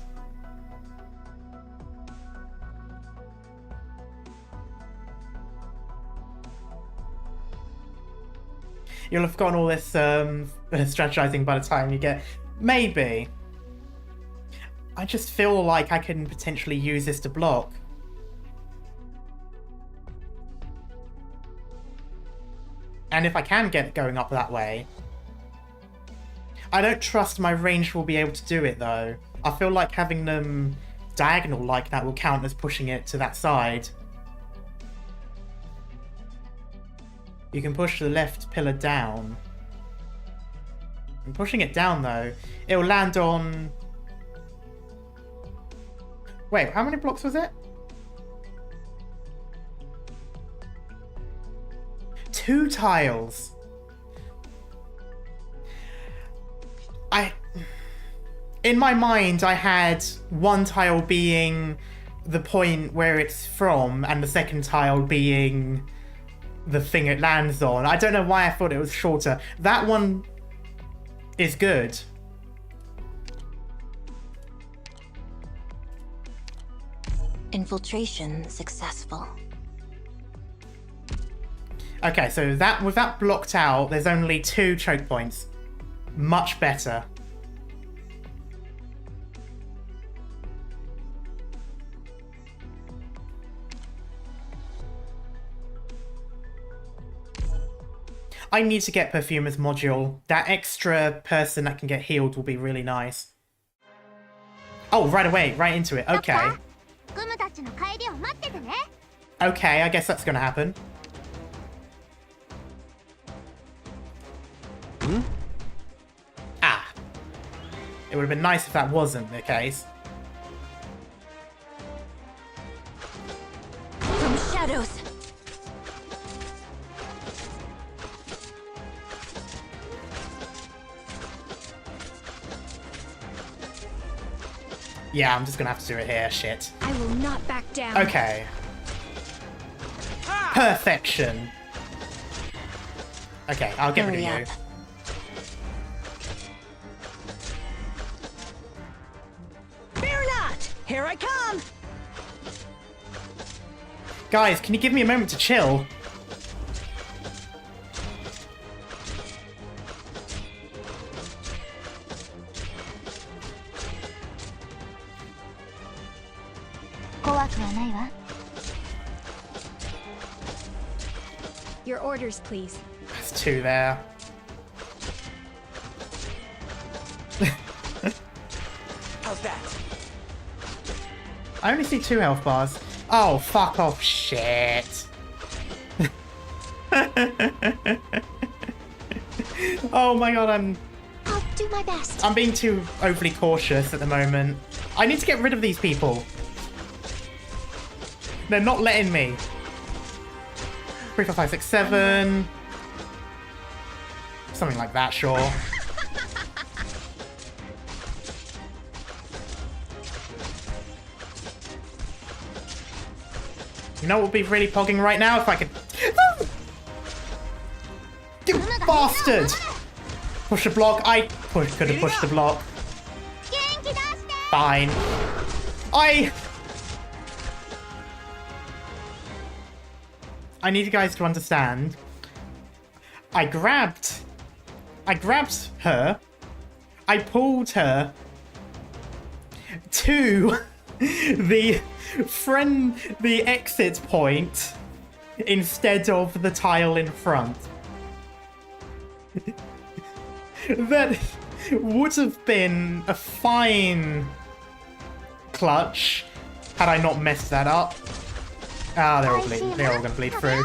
You'll have gotten all this strategizing by the time you get... Maybe. I just feel like I can potentially use this to block. And if I can get it going up that way... I don't trust my range will be able to do it though. I feel like having them diagonal like that will count as pushing it to that side. You can push the left pillar down. I'm pushing it down though. It will land on... Wait, how many blocks was it? 2 tiles. In my mind, I had one tile being the point where it's from, and the second tile being the thing it lands on. I don't know why I thought it was shorter. That one is good. Infiltration successful. Okay, so that with that blocked out, there's only 2 choke points. Much better. I need to get Perfumer's module. That extra person that can get healed will be really nice. Oh, right away, right into it. Okay. Okay, I guess that's gonna happen. Ah. It would have been nice if that wasn't the case. From shadows. Yeah, I'm just gonna have to do it here. Shit. I will not back down. Okay. Perfection. Okay, I'll get rid of you. Fear not! Here I come! Guys, can you give me a moment to chill? Your orders, please. There's 2 there. How's that? I only see 2 health bars. Oh, fuck off, shit. Oh my god, I'll do my best. I'm being too overly cautious at the moment. I need to get rid of these people. They're not letting me. 3, 4, 5, 6, 7. Something like that, sure. You know what would be really pogging right now if I could... You bastard! Push the block. I could have pushed the block. Fine. I need you guys to understand. I grabbed her. I pulled her to the exit point instead of the tile in front. That would have been a fine clutch had I not messed that up. Ah, they're all gonna bleed through.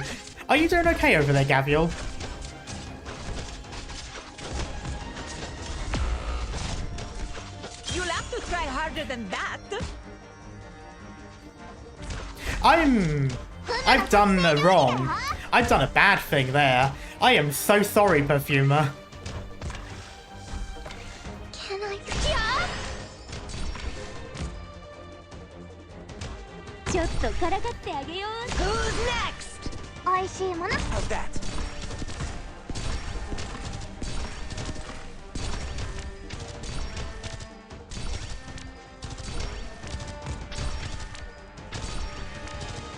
Are you doing okay over there, Gavial? You'll have to try harder than that. I've done wrong. I've done a bad thing there. I am so sorry, Perfumer. Can I? Who's next? おいしいもの How's that?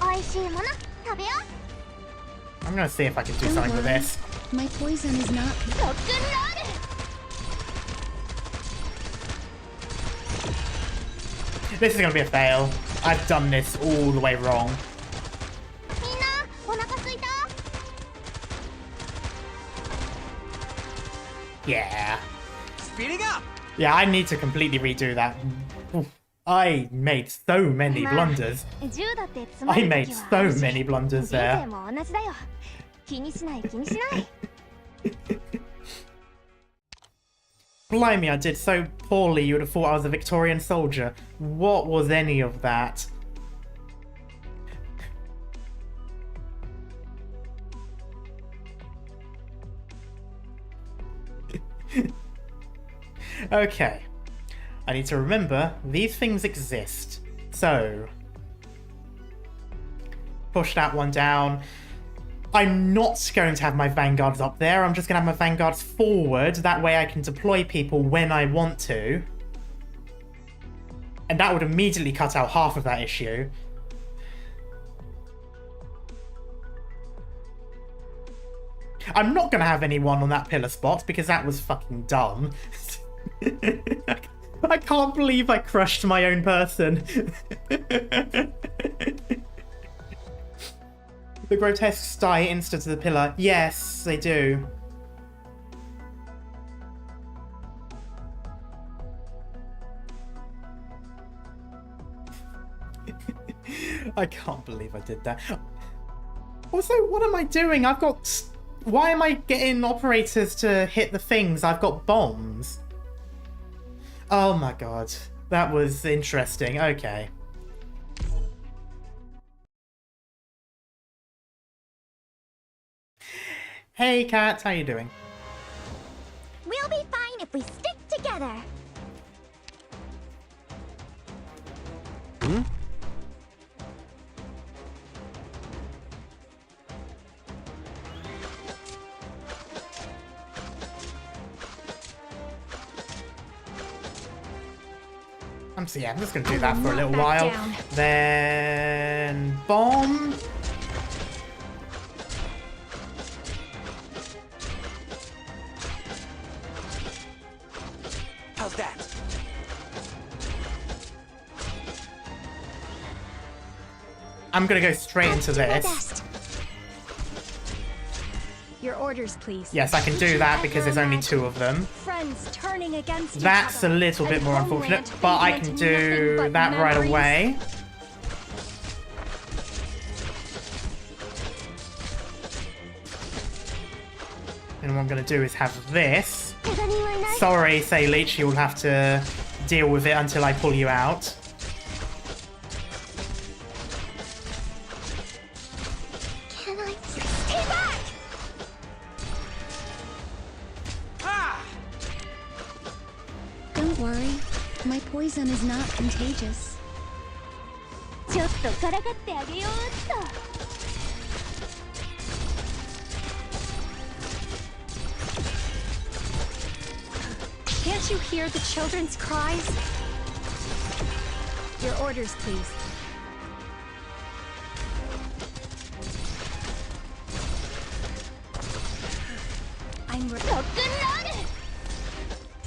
おいしいもの食べよ I'm gonna see if I can do something with this. My poison is not. う。ロックンロール This is gonna be a fail. I've done this all the way wrong. みんなお腹すいた Yeah. Speeding up! Yeah, I need to completely redo that. Oof. I made so many blunders. 銃だってつまる I 時 made は so あるし many blunders 人生 there. も同じだよ気にしない気にしない Blimey, I did so poorly you would have thought I was a Victorian soldier. What was any of that? Okay. I need to remember these things exist. So, push that one down. I'm not going to have my vanguards up there. I'm just going to have my vanguards forward. That way I can deploy people when I want to. And that would immediately cut out half of that issue. I'm not going to have anyone on that pillar spot because that was fucking dumb. I can't believe I crushed my own person. The grotesques die instant to the pillar. Yes, they do. I can't believe I did that. Also, what am I doing? I've got... Why am I getting operators to hit the things? I've got bombs. Oh my god. That was interesting. Okay. Hey, Kat. How you doing? We'll be fine if we stick together. I'm just gonna do that for a not little back while. down. Then bomb. How's that? I'm gonna go straight into Do my this. best. Your orders, please. Yes, I can do that because there's only two of them. Friends turning against That's each a other. little bit And more homeland unfortunate, but I leaving can it nothing do but that right memories. away. And what I'm going to do is have this. 怪我人はいない Sorry, Say Leech, you'll have to deal with it until I pull you out. Can I? Stay back! Ah! Don't worry. My poison is not contagious. ちょっとからかってあげようっと Can't you hear the children's cries? Your orders, please. I'm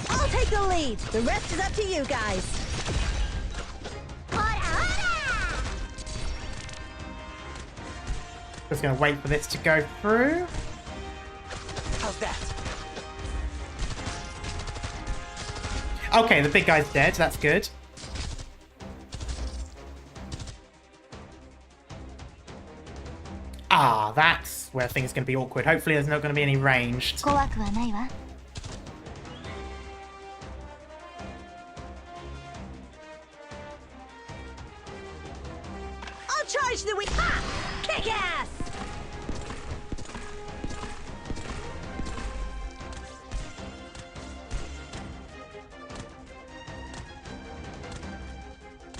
I'll take the lead. The rest is up to you guys. Just gonna wait for this to go through. How's that? Okay, the big guy's dead. That's good. Ah, that's where things are going to be awkward. Hopefully there's not going to be any ranged. 怖くはないわ。I'll charge the weak. Ha! Kick ass!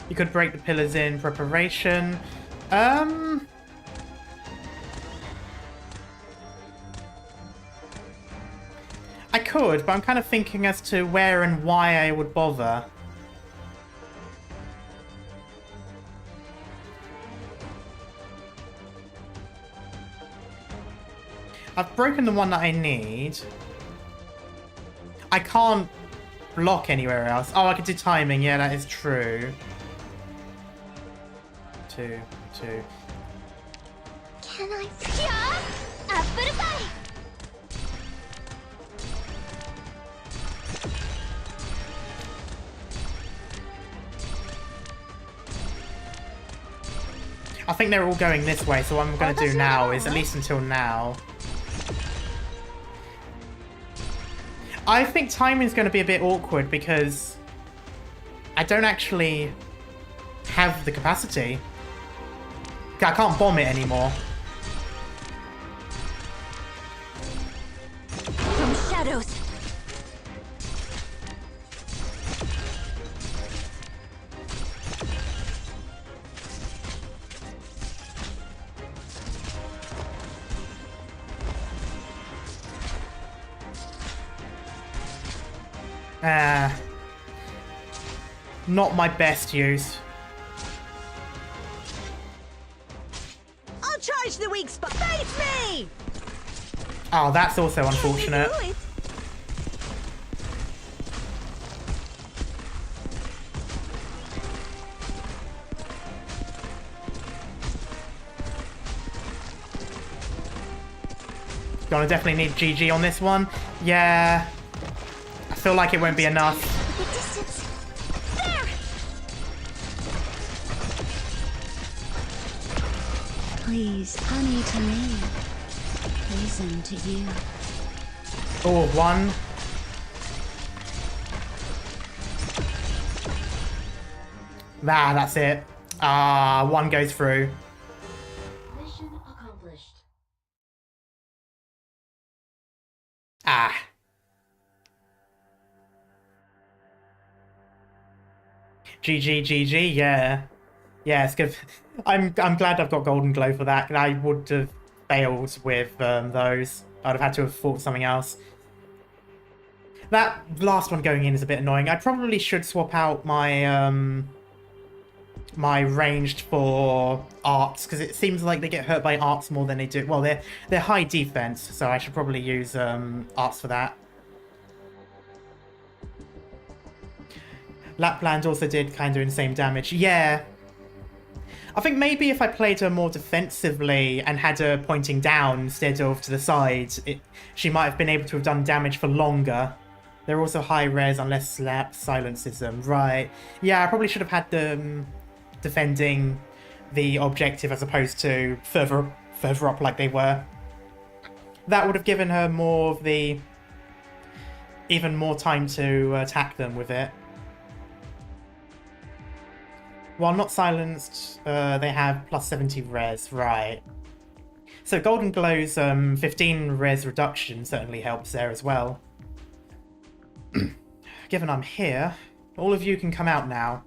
You could break the pillars in preparation. I could, but I'm kind of thinking as to where and why I would bother. I've broken the one that I need. I can't block anywhere else. Oh, I could do timing. Yeah, that is true. 2, 2. Can I? Apple pie. I think they're all going this way, so what I'm going to do now is, at least until now... I think timing's going to be a bit awkward because I don't actually have the capacity. I can't bomb it anymore. From shadows. Not my best use. I'll charge the weak spot. Face me! Oh, that's also unfortunate. Do it. Gonna definitely need GG on this one. Yeah. I feel like it won't be enough. The distance. There. Please, honey to me. Poison to you. Oh, one. Ah, that's it. Ah, one goes through. Mission accomplished. Ah. GG, GG, yeah. Yeah, it's good. I'm glad I've got Golden Glow for that. I would have failed with those. I'd have had to have fought something else. That last one going in is a bit annoying. I probably should swap out my my ranged for arts, because it seems like they get hurt by arts more than they do. Well, they're high defense, so I should probably use arts for that. Lapland also did kind of insane damage. Yeah. I think maybe if I played her more defensively and had her pointing down instead of to the side, she might have been able to have done damage for longer. They're also high res unless Slap silences them. Right. Yeah, I probably should have had them defending the objective as opposed to further up like they were. That would have given her more of the... even more time to attack them with it. While not silenced, they have plus 70 res, right. So Golden Glow's 15 res reduction certainly helps there as well. Given I'm here, all of you can come out now.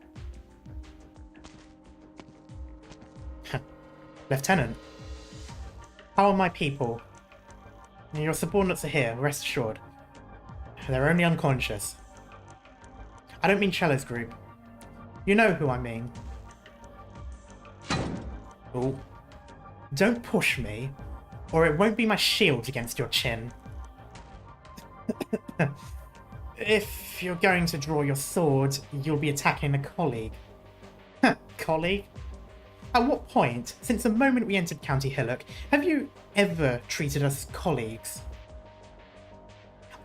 Lieutenant, how are my people? Your subordinates are here, rest assured. They're only unconscious. I don't mean Cello's group. You know who I mean. Oh. Don't push me, or it won't be my shield against your chin. If you're going to draw your sword, you'll be attacking a colleague. Colleague? At what point, since the moment we entered County Hillock, have you ever treated us as colleagues?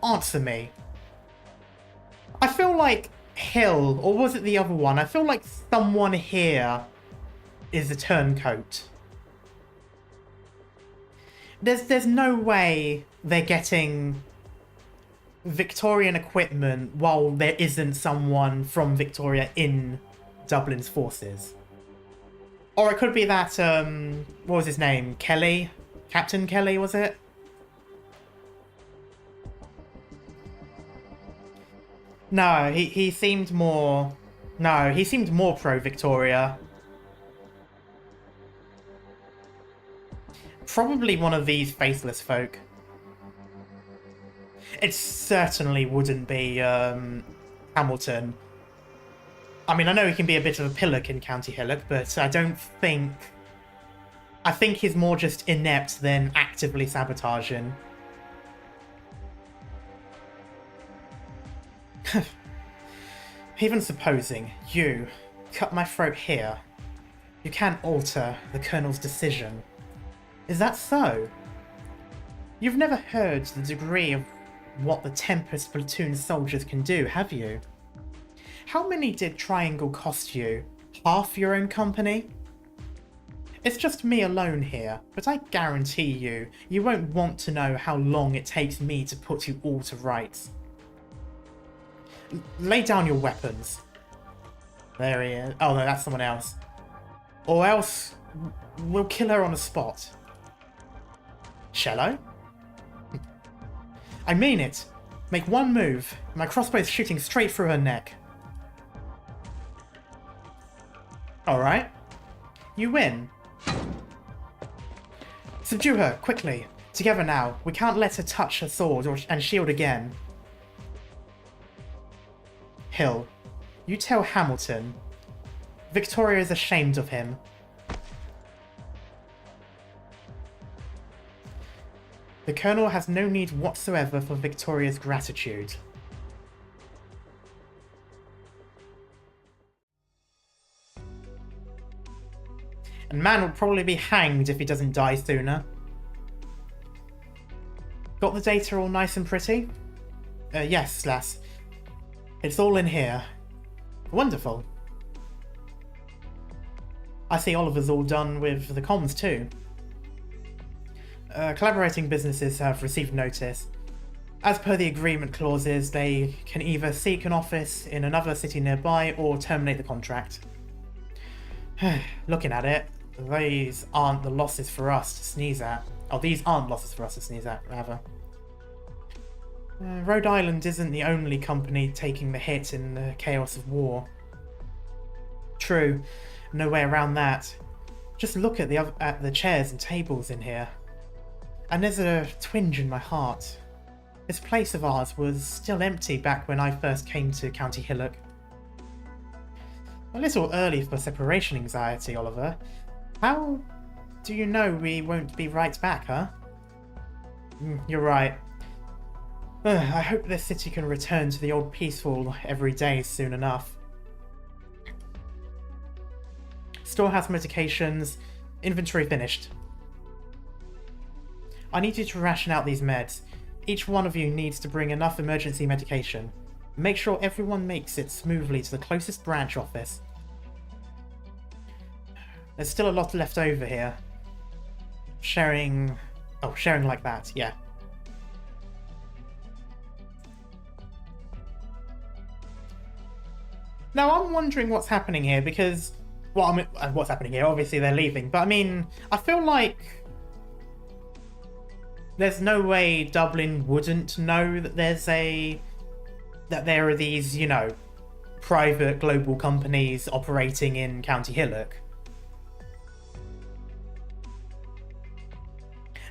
Answer me. I feel like Hill, or was it the other one? I feel like someone here is a turncoat. There's no way they're getting Victorian equipment while there isn't someone from Victoria in Dublin's forces. Or it could be that, what was his name? Kelly? Captain Kelly, was it? No, he seemed more... No, he seemed more pro-Victoria. Probably one of these faceless folk. It certainly wouldn't be Hamilton. I mean, I know he can be a bit of a pillock in County Hillock, but I don't think... I think he's more just inept than actively sabotaging. Even supposing you cut my throat here, you can't alter the Colonel's decision. Is that so? You've never heard the degree of what the Tempest platoon soldiers can do, have you? How many did Triangle cost you? Half your own company? It's just me alone here, but I guarantee you, you won't want to know how long it takes me to put you all to rights. Lay down your weapons. There he is. Oh no, that's someone else. Or else, we'll kill her on the spot. Shallow? I mean it. Make one move. My crossbow's shooting straight through her neck. Alright. You win. Subdue her, quickly. Together now. We can't let her touch her sword and shield again. Hill, you tell Hamilton. Victoria is ashamed of him. The Colonel has no need whatsoever for Victoria's gratitude. And man will probably be hanged if he doesn't die sooner. Got the data all nice and pretty? Yes, lass. It's all in here. Wonderful. I see Oliver's all done with the comms too. Collaborating businesses have received notice. As per the agreement clauses, they can either seek an office in another city nearby or terminate the contract. Looking at it, these aren't the losses for us to sneeze at. Oh, these aren't losses for us to sneeze at, rather. Rhode Island isn't the only company taking the hit in the chaos of war. True, no way around that. Just look at the chairs and tables in here. And there's a twinge in my heart. This place of ours was still empty back when I first came to County Hillock. A little early for separation anxiety, Oliver. How do you know we won't be right back, huh? You're right. I hope this city can return to the old peaceful every day soon enough. Storehouse medications, inventory finished. I need you to ration out these meds. Each one of you needs to bring enough emergency medication. Make sure everyone makes it smoothly to the closest branch office. There's still a lot left over here. Sharing like that, yeah. Now I'm wondering what's happening here because, well, I mean, what's happening here? Obviously they're leaving, but I mean, I feel like there's no way Dublin wouldn't know that that there are these, you know, private global companies operating in County Hillock.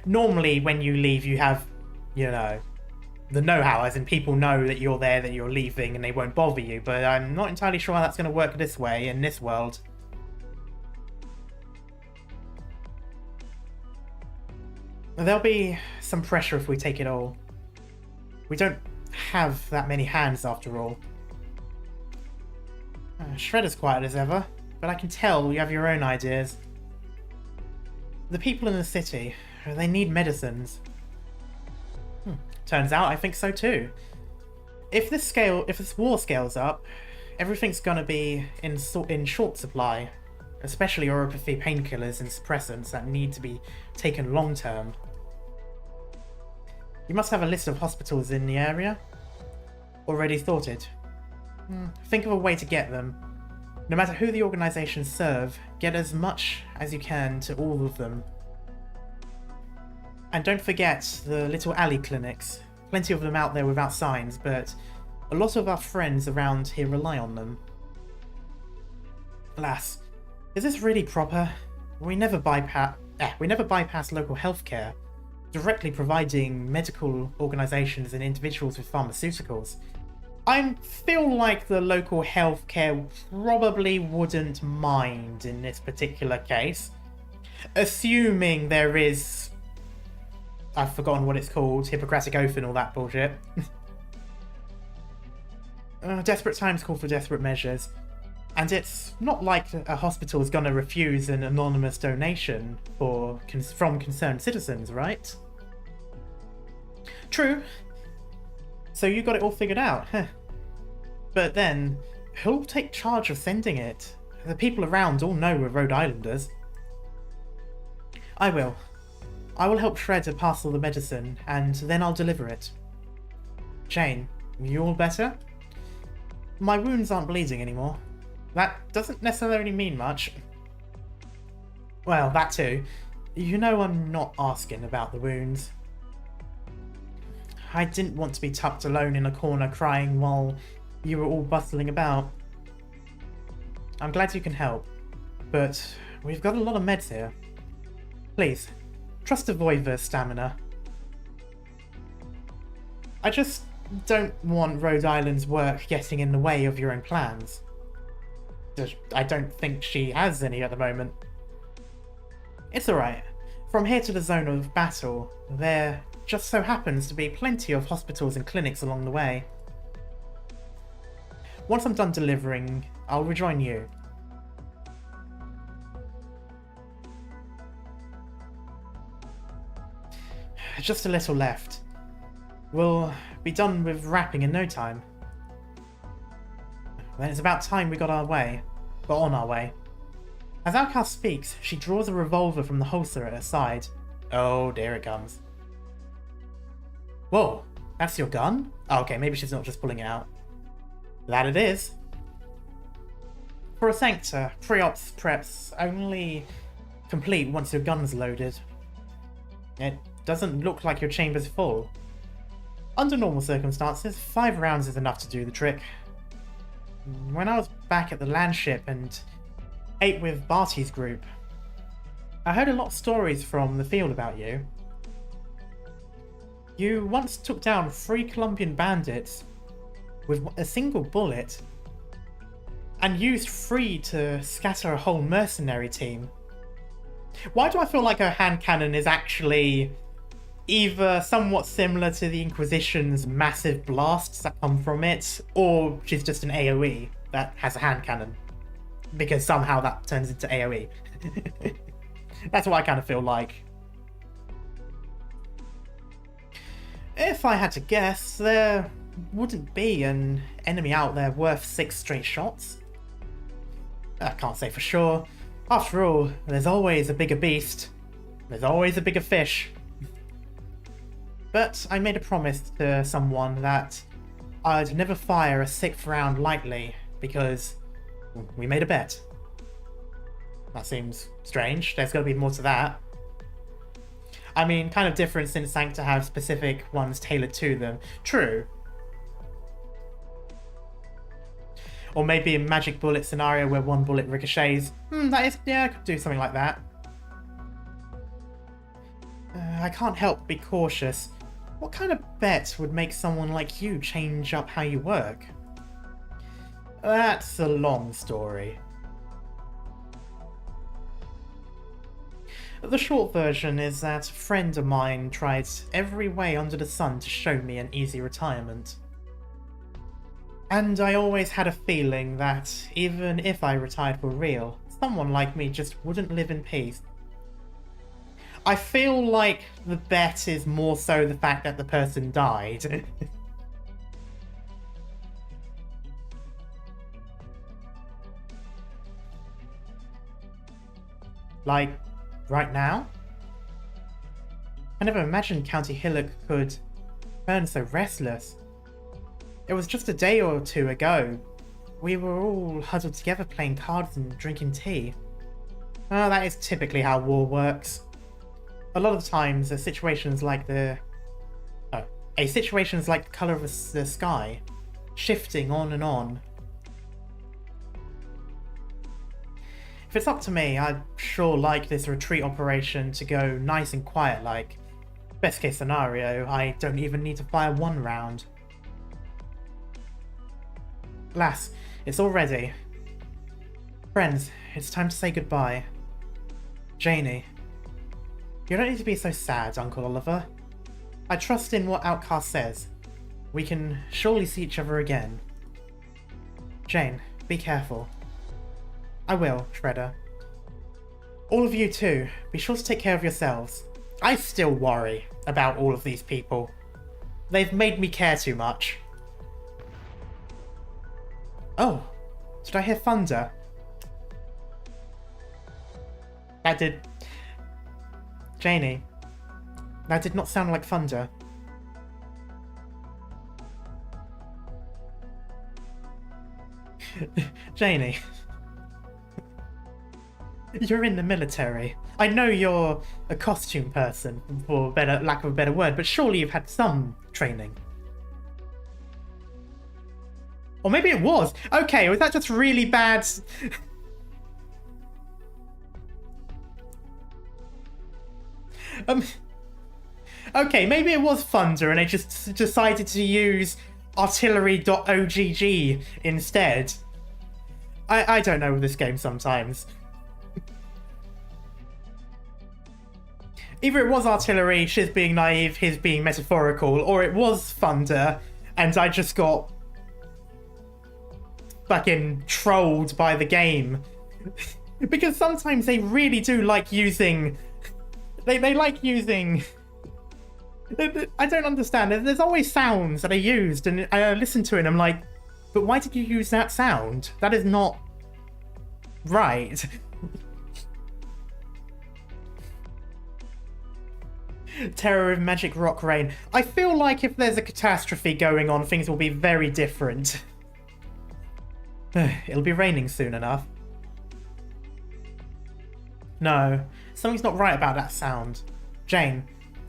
Normally when you leave you have, you know, the know-how, as in people know that you're there, that you're leaving, and they won't bother you, but I'm not entirely sure how that's going to work this way, in this world. There'll be some pressure if we take it all. We don't have that many hands after all. Shredder's quiet as ever, but I can tell you have your own ideas. The people in the city, they need medicines. Turns out I think so too. If this war scales up, everything's gonna be in short supply, especially neuropathy painkillers and suppressants that need to be taken long term. You must have a list of hospitals in the area already sorted. Think of a way to get them. No matter who the organizations serve, get as much as you can to all of them. And don't forget the little alley clinics. Plenty of them out there without signs, but a lot of our friends around here rely on them. Alas, is this really proper? We never bypass local healthcare, directly providing medical organizations and individuals with pharmaceuticals. I feel like the local healthcare probably wouldn't mind in this particular case. Assuming there is... I've forgotten what it's called, Hippocratic Oath and all that bullshit. Desperate times call for desperate measures. And it's not like a hospital is going to refuse an anonymous donation from concerned citizens, right? True. So you got it all figured out, huh? But then, who'll take charge of sending it? The people around all know we're Rhode Islanders. I will. I will help Shredder parcel the medicine, and then I'll deliver it. Jane, you all better? My wounds aren't bleeding anymore. That doesn't necessarily mean much. Well, that too. You know I'm not asking about the wounds. I didn't want to be tucked alone in a corner crying while you were all bustling about. I'm glad you can help, but we've got a lot of meds here. Please, trust the Voiver's stamina. I just don't want Rhode Island's work getting in the way of your own plans. I don't think she has any at the moment. It's alright. From here to the zone of battle, there just so happens to be plenty of hospitals and clinics along the way. Once I'm done delivering, I'll rejoin you. Just a little left. We'll be done with wrapping in no time. Then it's about time we got on our way. As Outcast speaks, she draws a revolver from the holster at her side. Oh, there it comes. Whoa, that's your gun? Oh, okay, maybe she's not just pulling it out. That it is. For a Sancta, pre-ops preps only complete once your gun's loaded. It doesn't look like your chamber's full. Under normal circumstances, 5 rounds is enough to do the trick. When I was back at the landship and ate with Barty's group, I heard a lot of stories from the field about you. You once took down 3 Colombian bandits with a single bullet, and used 3 to scatter a whole mercenary team. Why do I feel like her hand cannon is actually either somewhat similar to the Inquisition's massive blasts that come from it, or she's just an AoE that has a hand cannon? Because somehow that turns into AoE. That's what I kind of feel like. If I had to guess, there wouldn't be an enemy out there worth 6 straight shots. I can't say for sure. After all, there's always a bigger beast. There's always a bigger fish. But I made a promise to someone that I'd never fire a 6th round lightly, because we made a bet. That seems strange. There's got to be more to that. I mean, kind of different since Sancta have specific ones tailored to them. True. Or maybe a magic bullet scenario where 1 bullet ricochets. That is, yeah, I could do something like that. I can't help but be cautious. What kind of bet would make someone like you change up how you work? That's a long story. The short version is that a friend of mine tried every way under the sun to show me an easy retirement. And I always had a feeling that even if I retired for real, someone like me just wouldn't live in peace. I feel like the bet is more so the fact that the person died. Like, right now? I never imagined County Hillock could burn so restless. It was just a day or two ago. We were all huddled together playing cards and drinking tea. Oh, that is typically how war works. A lot of times, situations like the colour of the sky, shifting on and on. If it's up to me, I'd sure like this retreat operation to go nice and quiet like. Best case scenario, I don't even need to fire one round. Lass, it's all ready. Friends, it's time to say goodbye. Janie. You don't need to be so sad, Uncle Oliver. I trust in what Outcast says. We can surely see each other again. Jane, be careful. I will, Shredder. All of you too, be sure to take care of yourselves. I still worry about all of these people. They've made me care too much. Oh, did I hear thunder? That did... Janie, that did not sound like thunder. Janie. You're in the military. I know you're a costume person, for lack of a better word, but surely you've had some training. Or maybe it was. Okay, was that just really bad? Okay, maybe it was thunder and they just decided to use artillery.ogg instead. I don't know with this game sometimes. Either it was artillery, she's being naive, his being metaphorical, or it was thunder, and I just got fucking trolled by the game. Because sometimes they really do like using... They like using... I don't understand. There's always sounds that are used, and I listen to it and I'm like, but why did you use that sound? That is not right. Terror of Magic Rock Rain. I feel like if there's a catastrophe going on, things will be very different. It'll be raining soon enough. No, something's not right about that sound. Jane,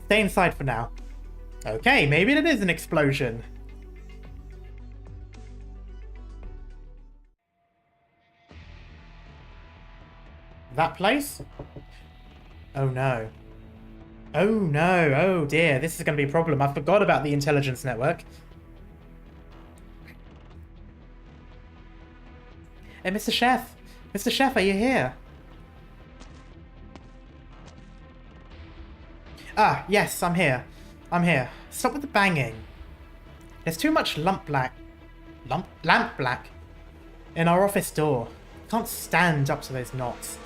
stay inside for now. Okay, maybe it is an explosion. That place? Oh no. Oh no, oh dear, this is going to be a problem. I forgot about the intelligence network. Hey, Mr. Chef! Mr. Chef, are you here? Ah, yes, I'm here. I'm here. Stop with the banging. There's too much lamp black in our office door. Can't stand up to those knocks.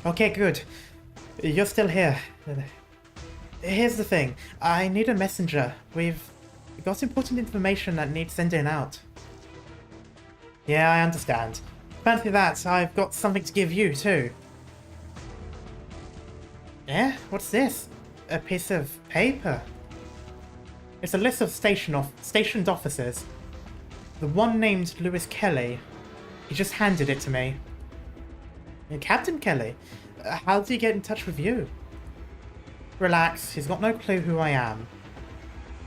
Okay, good. You're still here. Here's the thing. I need a messenger. We've got important information that needs sending out. Yeah, I understand. Fancy that, I've got something to give you, too. Yeah? What's this? A piece of paper. It's a list of stationed officers. The one named Lewis Kelly. He just handed it to me. Captain Kelly? How did he get in touch with you? Relax, he's got no clue who I am.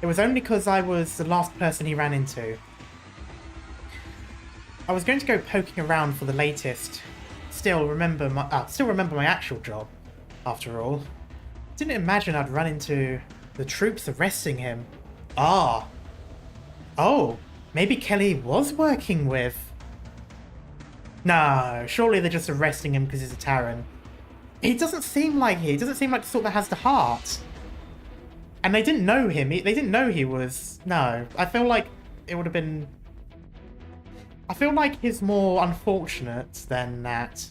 It was only because I was the last person he ran into. I was going to go poking around for the latest. Still remember my actual job, after all. Didn't imagine I'd run into the troops arresting him. Ah. Oh, maybe Kelly was working with... No, surely they're just arresting him because he's a Terran. He doesn't seem like he doesn't seem like the sort that has the heart. And they didn't know him. They didn't know he was... No, I feel like it would have been... I feel like he's more unfortunate than that.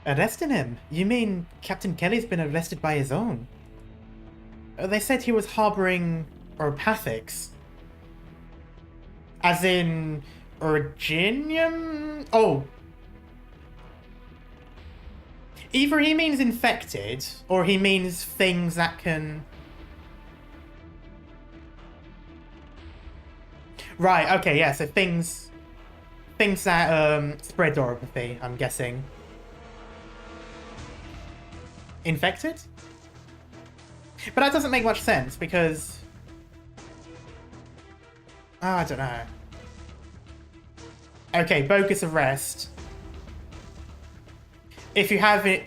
Arresting him? You mean Captain Kelly's been arrested by his own? They said he was harboring oropathics. As in... Originium? Oh. Either he means infected, or he means things that can... Right, okay, yeah, so things that spread oropathy, I'm guessing. Infected? But that doesn't make much sense, because... Oh, I don't know. Okay, bogus arrest. If you have it...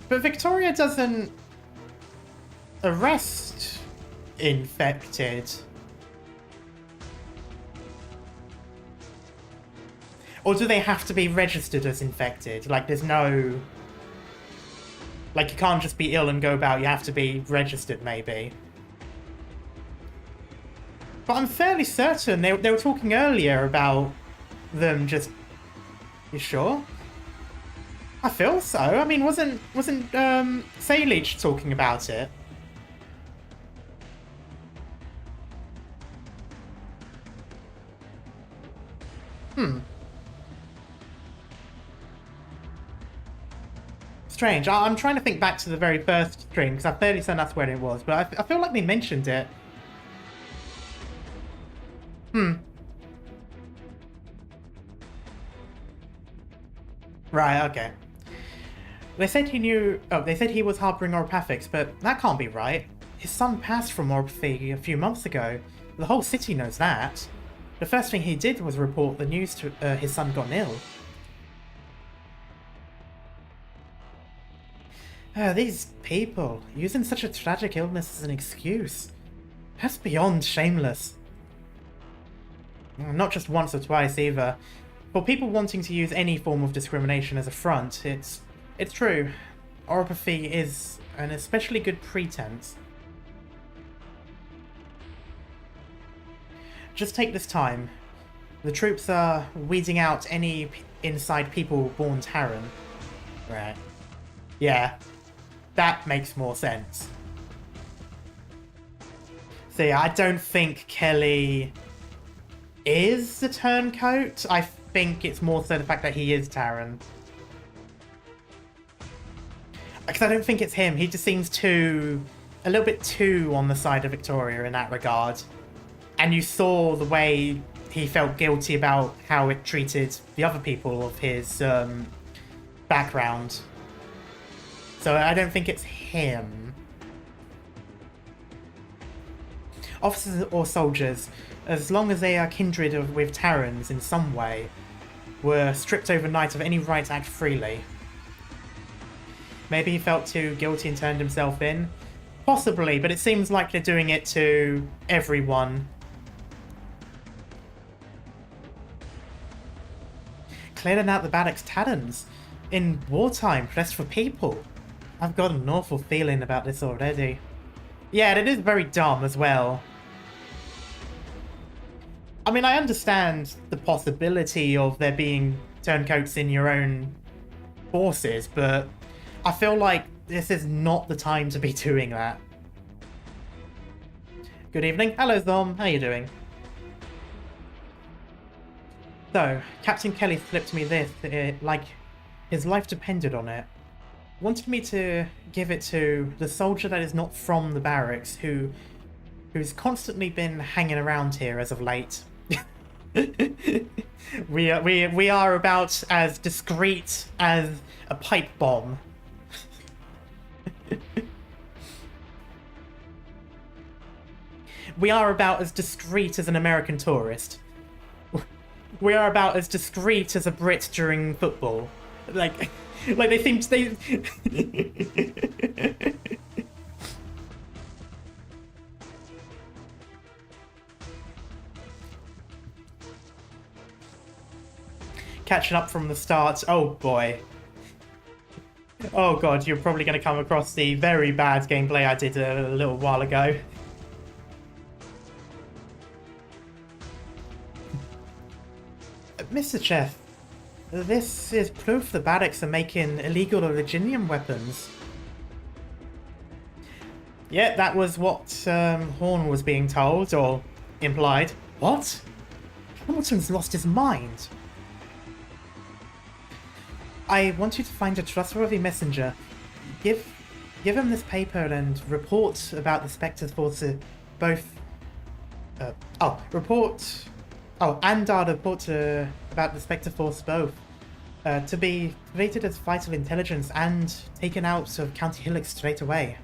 But Victoria doesn't arrest infected. Or do they have to be registered as infected? Like, there's no... Like, you can't just be ill and go about, you have to be registered, maybe. But I'm fairly certain they were talking earlier about them just... You sure? I feel so. I mean, wasn't Saleach talking about it? Strange. I'm trying to think back to the very first stream, because I'm fairly certain that's where it was, but I feel like they mentioned it. Right, okay. They said he knew... Oh, they said he was harboring oropathics, but that can't be right. His son passed from oropathy a few months ago. The whole city knows that. The first thing he did was report the news to his son gotten ill. These people, using such a tragic illness as an excuse. That's beyond shameless. Not just once or twice either. For people wanting to use any form of discrimination as a front, it's true. Oropathy is an especially good pretense. Just take this time. The troops are weeding out any inside people born Terran. Right. Yeah. That makes more sense. So yeah, I don't think Kelly is the turncoat. I think it's more so the fact that he is Terran. Because I don't think it's him. He just seems a little bit too on the side of Victoria in that regard. And you saw the way he felt guilty about how it treated the other people of his background. So I don't think it's him. Officers or soldiers, as long as they are kindred with Terrans in some way, were stripped overnight of any right to act freely. Maybe he felt too guilty and turned himself in? Possibly, but it seems like they're doing it to everyone. Clearing out the barracks Terrans in wartime, pressed for people. I've got an awful feeling about this already. Yeah, and it is very dumb as well. I mean, I understand the possibility of there being turncoats in your own forces, but I feel like this is not the time to be doing that. Good evening. Hello, Zom. How you doing? So, Captain Kelly flipped me this, like his life depended on it. Wanted me to give it to the soldier that is not from the barracks, who's constantly been hanging around here as of late. we are about as discreet as a pipe bomb. We are about as discreet as an American tourist. We are about as discreet as a Brit during football. Like they seem to... They... Catching up from the start. Oh boy. Oh god, you're probably going to come across the very bad gameplay I did a little while ago. Mr. Chef, this is proof the barracks are making illegal originium weapons. Yeah, that was what Horn was being told, or implied. What? Hamilton's lost his mind. I want you to find a trustworthy messenger. Give him this paper and report about the Spectre Force both... report about the Spectre Force both. To be rated as vital intelligence and taken out of County Hillock straight away.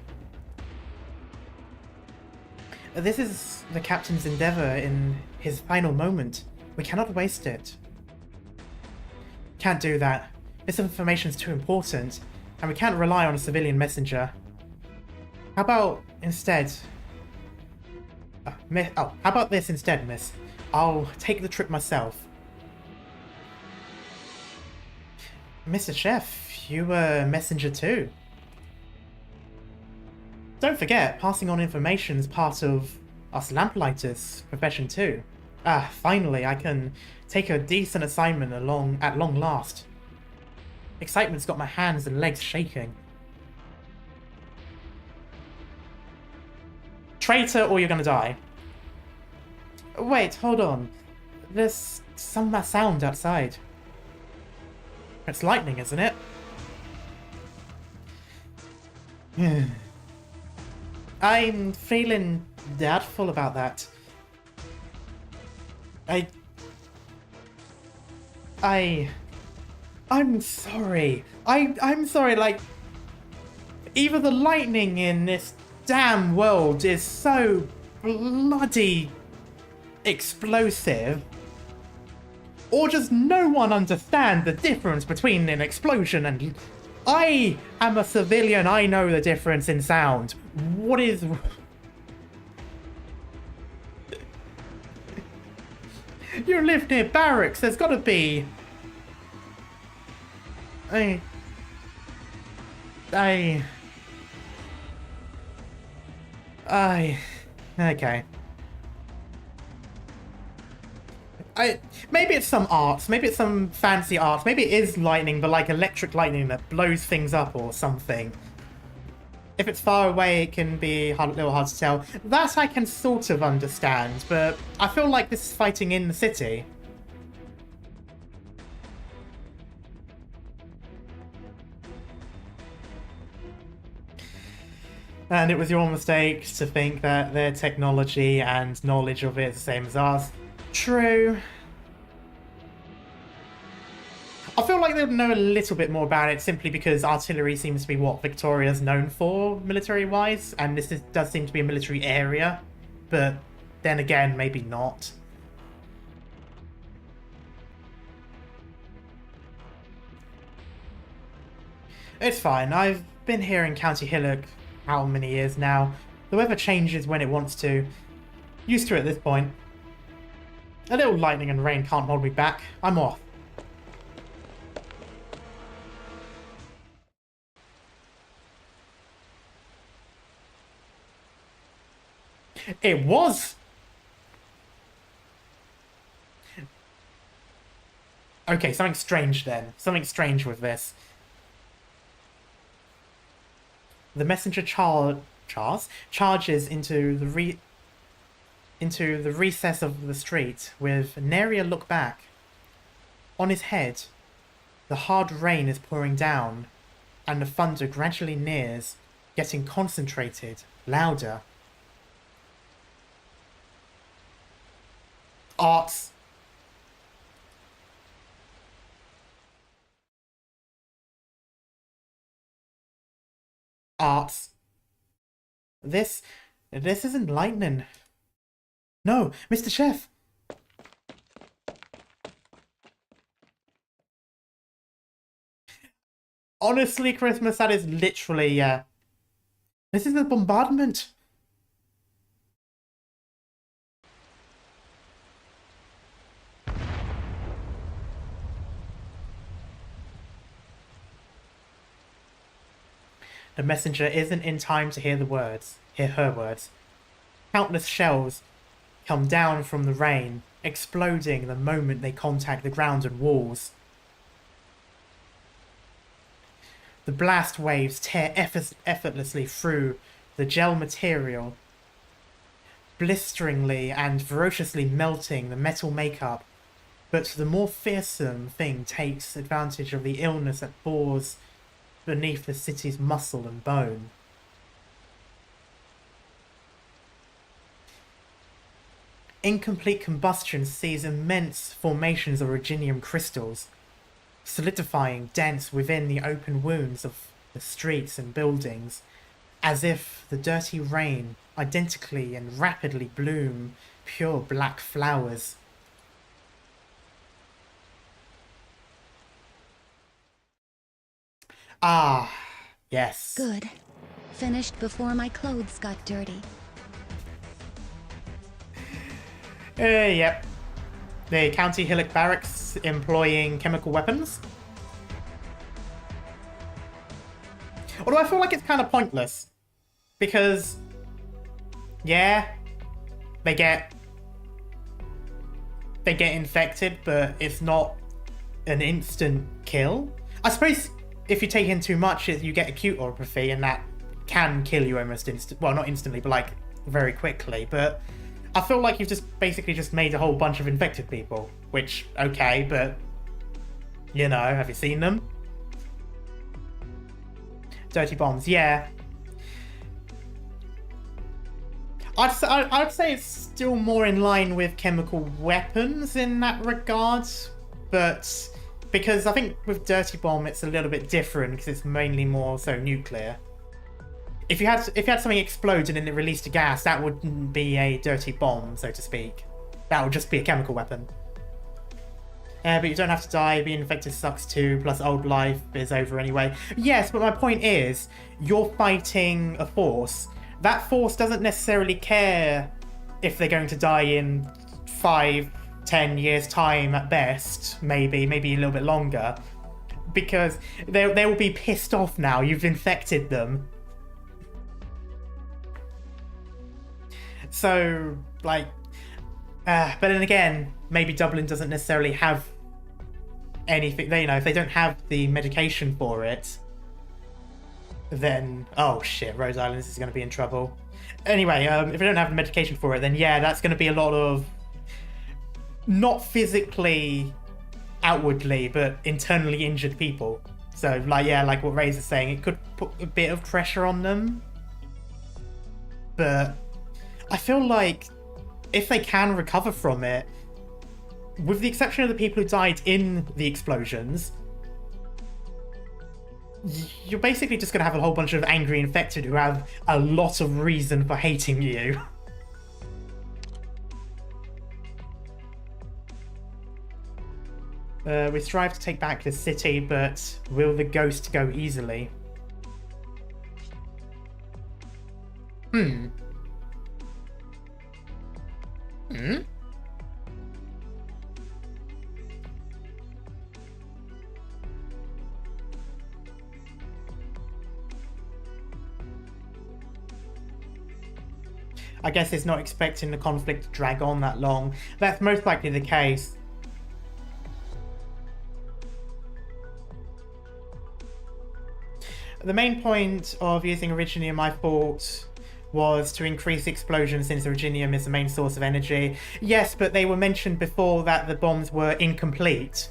This is the Captain's endeavour in his final moment. We cannot waste it. Can't do that. This information's too important, and we can't rely on a civilian messenger. How about instead... how about this instead, miss? I'll take the trip myself. Mr. Chef, you were a messenger too. Don't forget, passing on information is part of us lamplighters' profession too. Finally, I can take a decent assignment at long last. Excitement's got my hands and legs shaking. Traitor, or you're gonna die. Wait, hold on. There's some sound outside. It's lightning, isn't it? I'm feeling doubtful about that. I'm sorry. I'm sorry, like... Either the lightning in this damn world is so bloody explosive, or just no one understands the difference between an explosion and... I am a civilian, I know the difference in sound. What is... You live near barracks, there's gotta be... Okay. Maybe it's some arts, maybe it's some fancy arts, maybe it is lightning, but like electric lightning that blows things up or something. If it's far away, it can be a little hard to tell. That I can sort of understand, but I feel like this is fighting in the city. And it was your mistake to think that their technology and knowledge of it is the same as ours. True. I feel like they would know a little bit more about it simply because artillery seems to be what Victoria's known for, military-wise, and does seem to be a military area, but then again, maybe not. It's fine. I've been here in County Hillock how many years now? The weather changes when it wants to. Used to it at this point. A little lightning and rain can't hold me back. I'm off. It was! Okay, something strange then. Something strange with this. The messenger charges into the recess of the street with nary a look back. On his head, the hard rain is pouring down, and the thunder gradually nears, getting concentrated, louder. Arts. Arts. This isn't lightning. No, Mr. Chef. Honestly, Christmas, that is literally, this is a bombardment. The messenger isn't in time to hear her words. Countless shells come down from the rain, exploding the moment they contact the ground and walls. The blast waves tear effortlessly through the gel material, blisteringly and ferociously melting the metal makeup. But the more fearsome thing takes advantage of the illness that bores beneath the city's muscle and bone. Incomplete combustion sees immense formations of rhenium crystals, solidifying dense within the open wounds of the streets and buildings, as if the dirty rain identically and rapidly bloom pure black flowers. Ah, yes. Good. Finished before my clothes got dirty. Yep. The County Hillock Barracks employing chemical weapons. Although I feel like it's kind of pointless. Because, yeah, they get infected, but it's not an instant kill. I suppose if you take in too much, you get acute neuropathy, and that can kill you almost well, not instantly, but like very quickly. But I feel like you've just basically just made a whole bunch of infected people, which, okay, but you know, have you seen them? Dirty bombs, yeah. I'd say it's still more in line with chemical weapons in that regard, but because I think with dirty bomb it's a little bit different because it's mainly more so nuclear. If you had something explode and then it released a gas, that wouldn't be a dirty bomb, so to speak. That would just be a chemical weapon. But you don't have to die, being infected sucks too, plus old life is over anyway. Yes, but my point is, you're fighting a force. That force doesn't necessarily care if they're going to die in 5-10 years time at best, maybe a little bit longer. Because they will be pissed off now, you've infected them. So, like, but then again, maybe Dublin doesn't necessarily have anything, you know, if they don't have the medication for it, then, oh shit, Rhode Island is going to be in trouble. Anyway, if they don't have the medication for it, then yeah, that's going to be a lot of, not physically, outwardly, but internally injured people. So, like, yeah, like what Ray's is saying, it could put a bit of pressure on them. But I feel like if they can recover from it, with the exception of the people who died in the explosions, you're basically just going to have a whole bunch of angry infected who have a lot of reason for hating you. We strive to take back the city, but will the ghost go easily? Hmm. I guess it's not expecting the conflict to drag on that long. That's most likely the case. The main point of using Originium, I thought, was to increase explosion since Originium is the main source of energy. Yes, but they were mentioned before that the bombs were incomplete,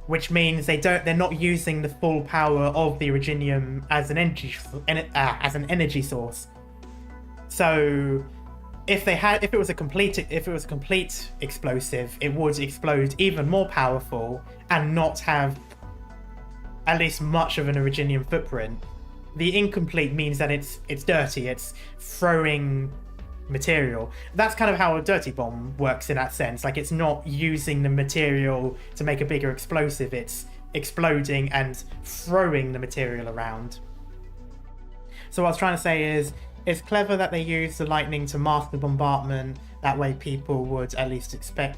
which means they're not using the full power of the Originium as an energy source. So if it was a complete explosive, it would explode even more powerful and not have at least much of an Originium footprint. The incomplete means that it's dirty, it's throwing material. That's kind of how a dirty bomb works in that sense. Like, it's not using the material to make a bigger explosive, it's exploding and throwing the material around. So what I was trying to say is, it's clever that they use the lightning to mask the bombardment. That way people would least expect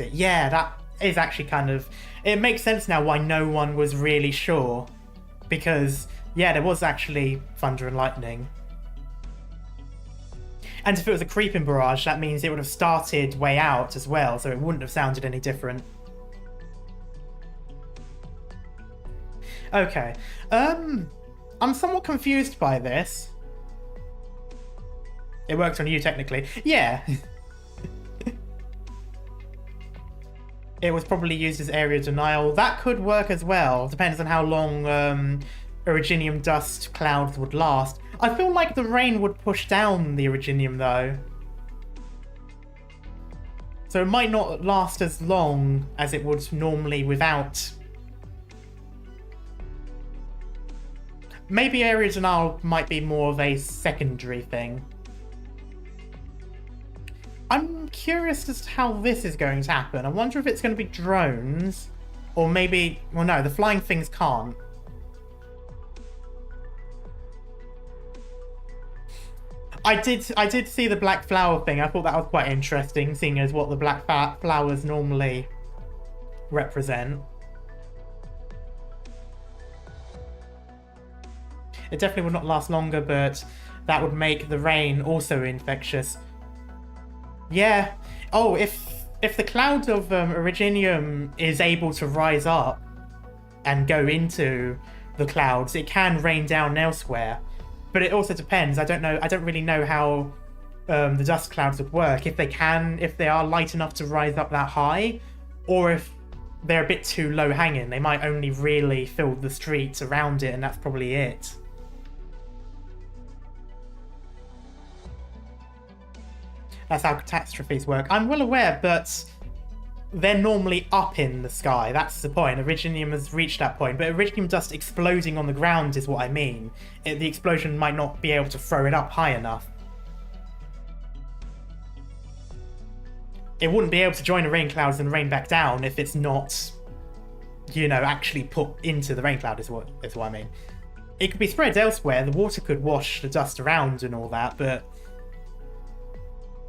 it. Yeah, that is actually kind of... It makes sense now why no one was really sure. Because, yeah, there was actually thunder and lightning. And if it was a creeping barrage, that means it would have started way out as well, so it wouldn't have sounded any different. Okay. I'm somewhat confused by this. It works on you, technically. Yeah. It was probably used as area denial. That could work as well. Depends on how long Originium dust clouds would last. I feel like the rain would push down the Originium, though. So it might not last as long as it would normally without. Maybe area denial might be more of a secondary thing. I'm curious as to how this is going to happen. I wonder if it's going to be drones, or maybe... Well, no, the flying things can't. I did see the black flower thing. I thought that was quite interesting, seeing as what the black flowers normally represent. It definitely would not last longer, but that would make the rain also infectious. Yeah. Oh, if the cloud of Originium is able to rise up and go into the clouds, it can rain down elsewhere. But it also depends. I don't know. I don't really know how the dust clouds would work. If they are light enough to rise up that high, or if they're a bit too low hanging, they might only really fill the streets around it, and that's probably it. That's how catastrophes work. I'm well aware, but they're normally up in the sky. That's the point. Originium has reached that point, but Originium dust exploding on the ground is what I mean. The explosion might not be able to throw it up high enough. It wouldn't be able to join the rain clouds and rain back down if it's not, you know, actually put into the rain cloud is what I mean. It could be spread elsewhere. The water could wash the dust around and all that, but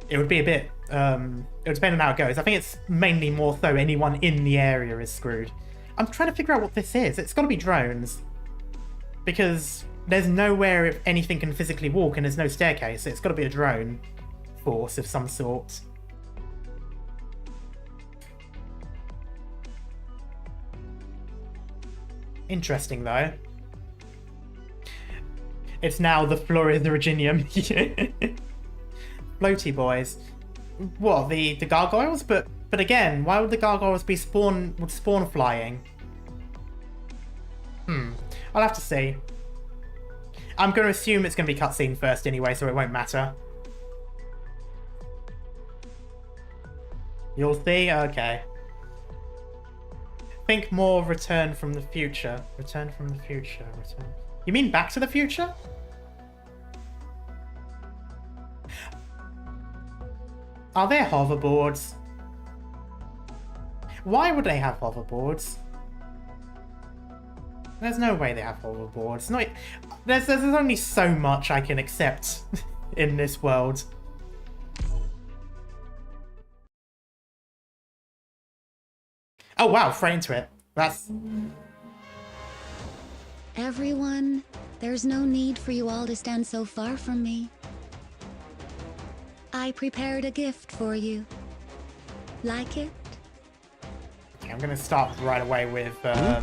it would be a bit... it would depend on how it goes. I think it's mainly more so anyone in the area is screwed. I'm trying to figure out what this is. It's got to be drones. Because there's nowhere if anything can physically walk and there's no staircase. So it's got to be a drone force of some sort. Interesting, though. It's now the Flora Originium. Floaty boys. What, the gargoyles? But again, why would the gargoyles be spawn flying? I'll have to see. I'm going to assume it's going to be cutscene first anyway, so it won't matter. You'll see? Okay. Think more Return from the Future. Return from the Future. Return. You mean Back to the Future? Are there hoverboards? Why would they have hoverboards? There's no way they have hoverboards. No, there's only so much I can accept in this world. Oh wow, straight into it. That's... Everyone, there's no need for you all to stand so far from me. I prepared a gift for you. Like it? Okay, I'm gonna start right away with I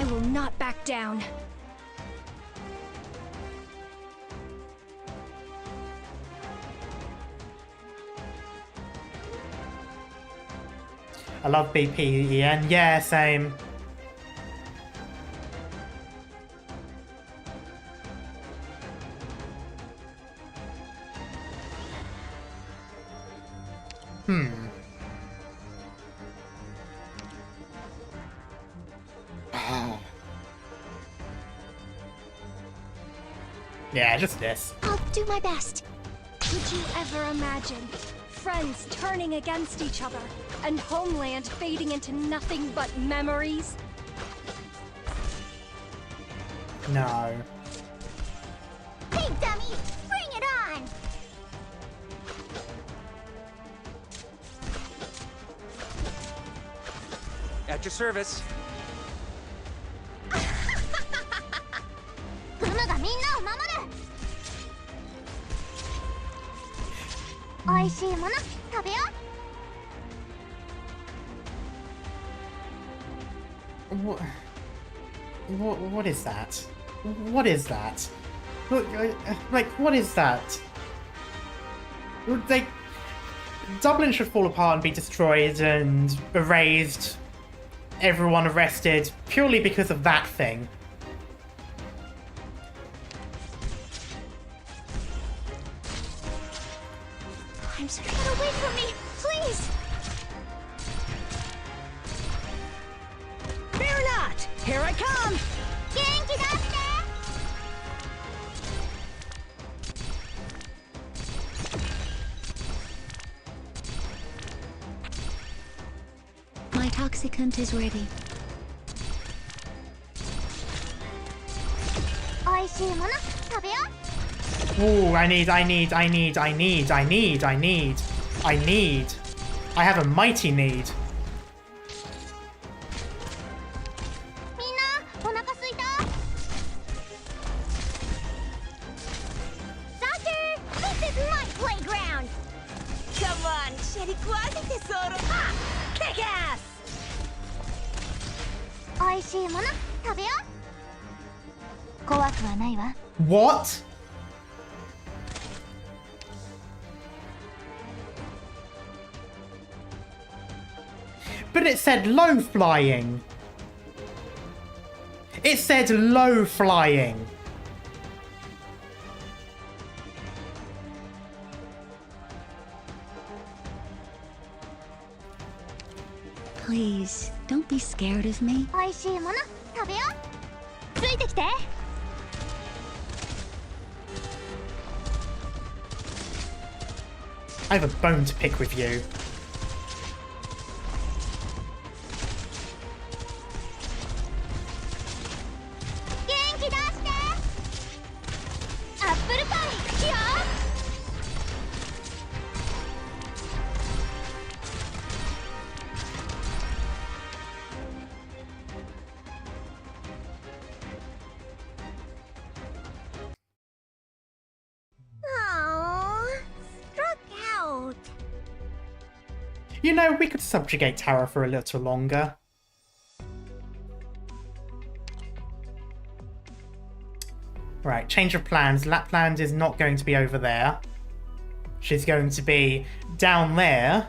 will not back down. I love BPEN. Yeah, same. Yeah, just this. I'll do my best. Could you ever imagine friends turning against each other, and homeland fading into nothing but memories? No. Hey, dummy! Bring it on! At your service. グムがみんなを守る。美味しいもの食べよう。 What is that? What is that? Like, what is that? Like, Dublin should fall apart and be destroyed and erased. Everyone arrested purely because of that thing. I'm sorry. Get away from me, please! Fear not! Here I come! 元気出して! My toxicant is ready. 美味しいもの食べよう。 Ooh, I need. I have a mighty need. みんなお腹すいた? Doctor, this is my playground. Come on, シェリ食わせてソロ。はっ Kick ass! 美味しいもの食べよう。怖くはないわ。 What? But it said low flying. It said low flying. Please, don't be scared of me. 美味しいもの食べよう。ついてきて。I have a bone to pick with you. 元気出して。アップルパイよ。You know, we could subjugate Tara for a little longer. Right, change of plans. Lapland is not going to be over there. She's going to be down there.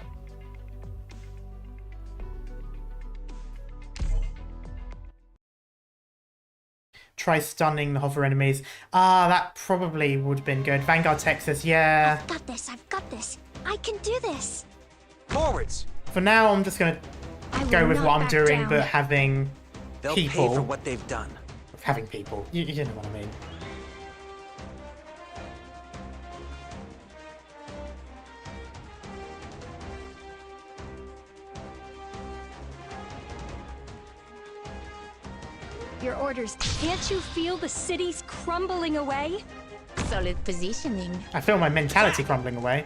Try stunning the hover enemies. Ah, that probably would have been good. Vanguard Texas, yeah. I've got this. I've got this. I can do this. Forwards. For now, I'm just going I to will go with not what I'm back doing, down. but having They'll people. pay for what they've done. Having people. You know what I mean. Your orders. Can't you feel the cities crumbling away? Solid positioning. I feel my mentality crumbling away.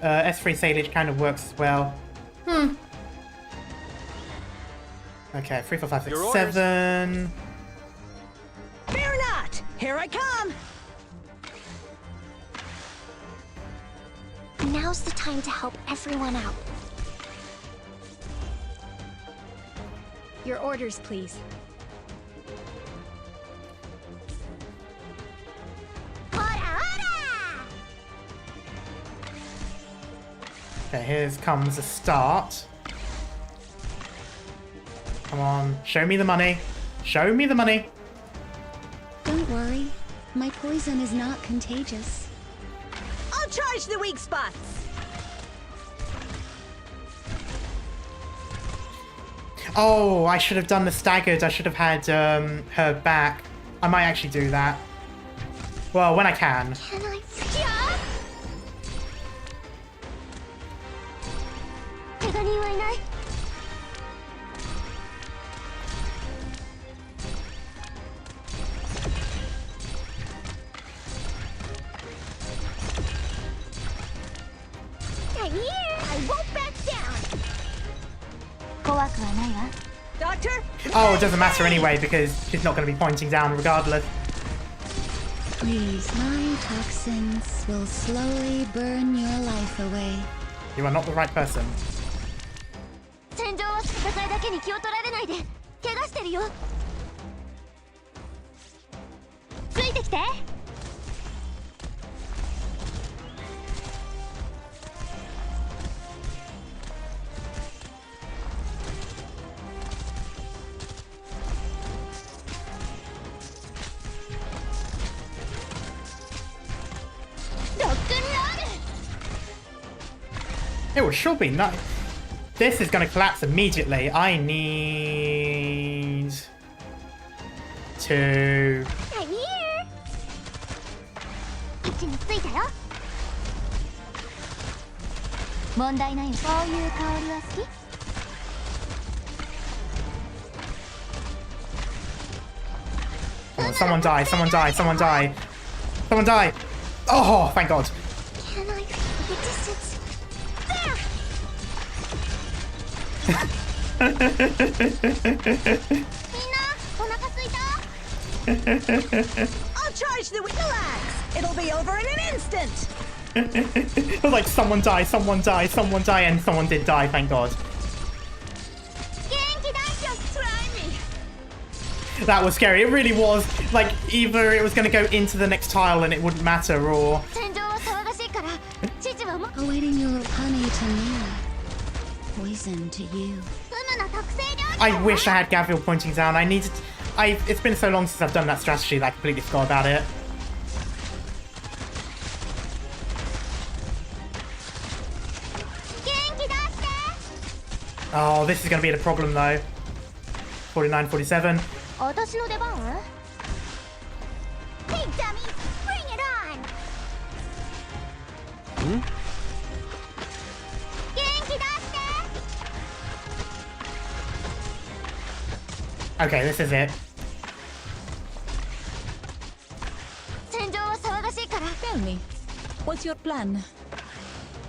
S3 Saliage kind of works as well. Okay, 3, 4, 5, 6, Your orders. 7. Fear not! Here I come! Now's the time to help everyone out. Your orders, please. Okay, here comes a start. Come on, show me the money. Show me the money. Don't worry. My poison is not contagious. I'll charge the weak spots! Oh, I should have done the staggered. I should have had her back. I might actually do that. Well, when I can. Can I? 怪我人はいない。I'm here. I won't back down. 怖くはないわ。 Doctor? Oh, it doesn't matter anyway because she's not going to be pointing down regardless. Please, my toxins will slowly burn your life away. You are not the right person. 戦場は戦いだけに気を取られないで。怪我してるよ。ついてきて。ロックンロール。 It will sure be nice. This is going to collapse immediately. I need to... I'm here. 位置についたよ。問題ないよ。こういう香りは好き？ Oh, someone die, someone die, someone die. Someone die. Oh, thank God. Can I feel the distance? There! みんな、お腹すいた？ I'll charge the relax. It'll be over in an instant. It was like someone die, someone die, someone die, and someone did die, thank God. 元気だ。 Just try me. That was scary. It really was. Like, either it was going to go into the next tile and it wouldn't matter, or... 戦場は騒がしいから、父はもう Awaiting your honey to me, poison to you. 無の特製料理。 I wish I had Gavril pointing down. I needed... It's been so long since I've done that strategy that I completely forgot about it. 元気出して。 Oh, this is going to be the problem, though. 49, 47. 私の出番は？ Hey dummy, bring it on. 元気出して。 Okay, this is it. 戦場は騒がしいから。 Tell me, what's your plan?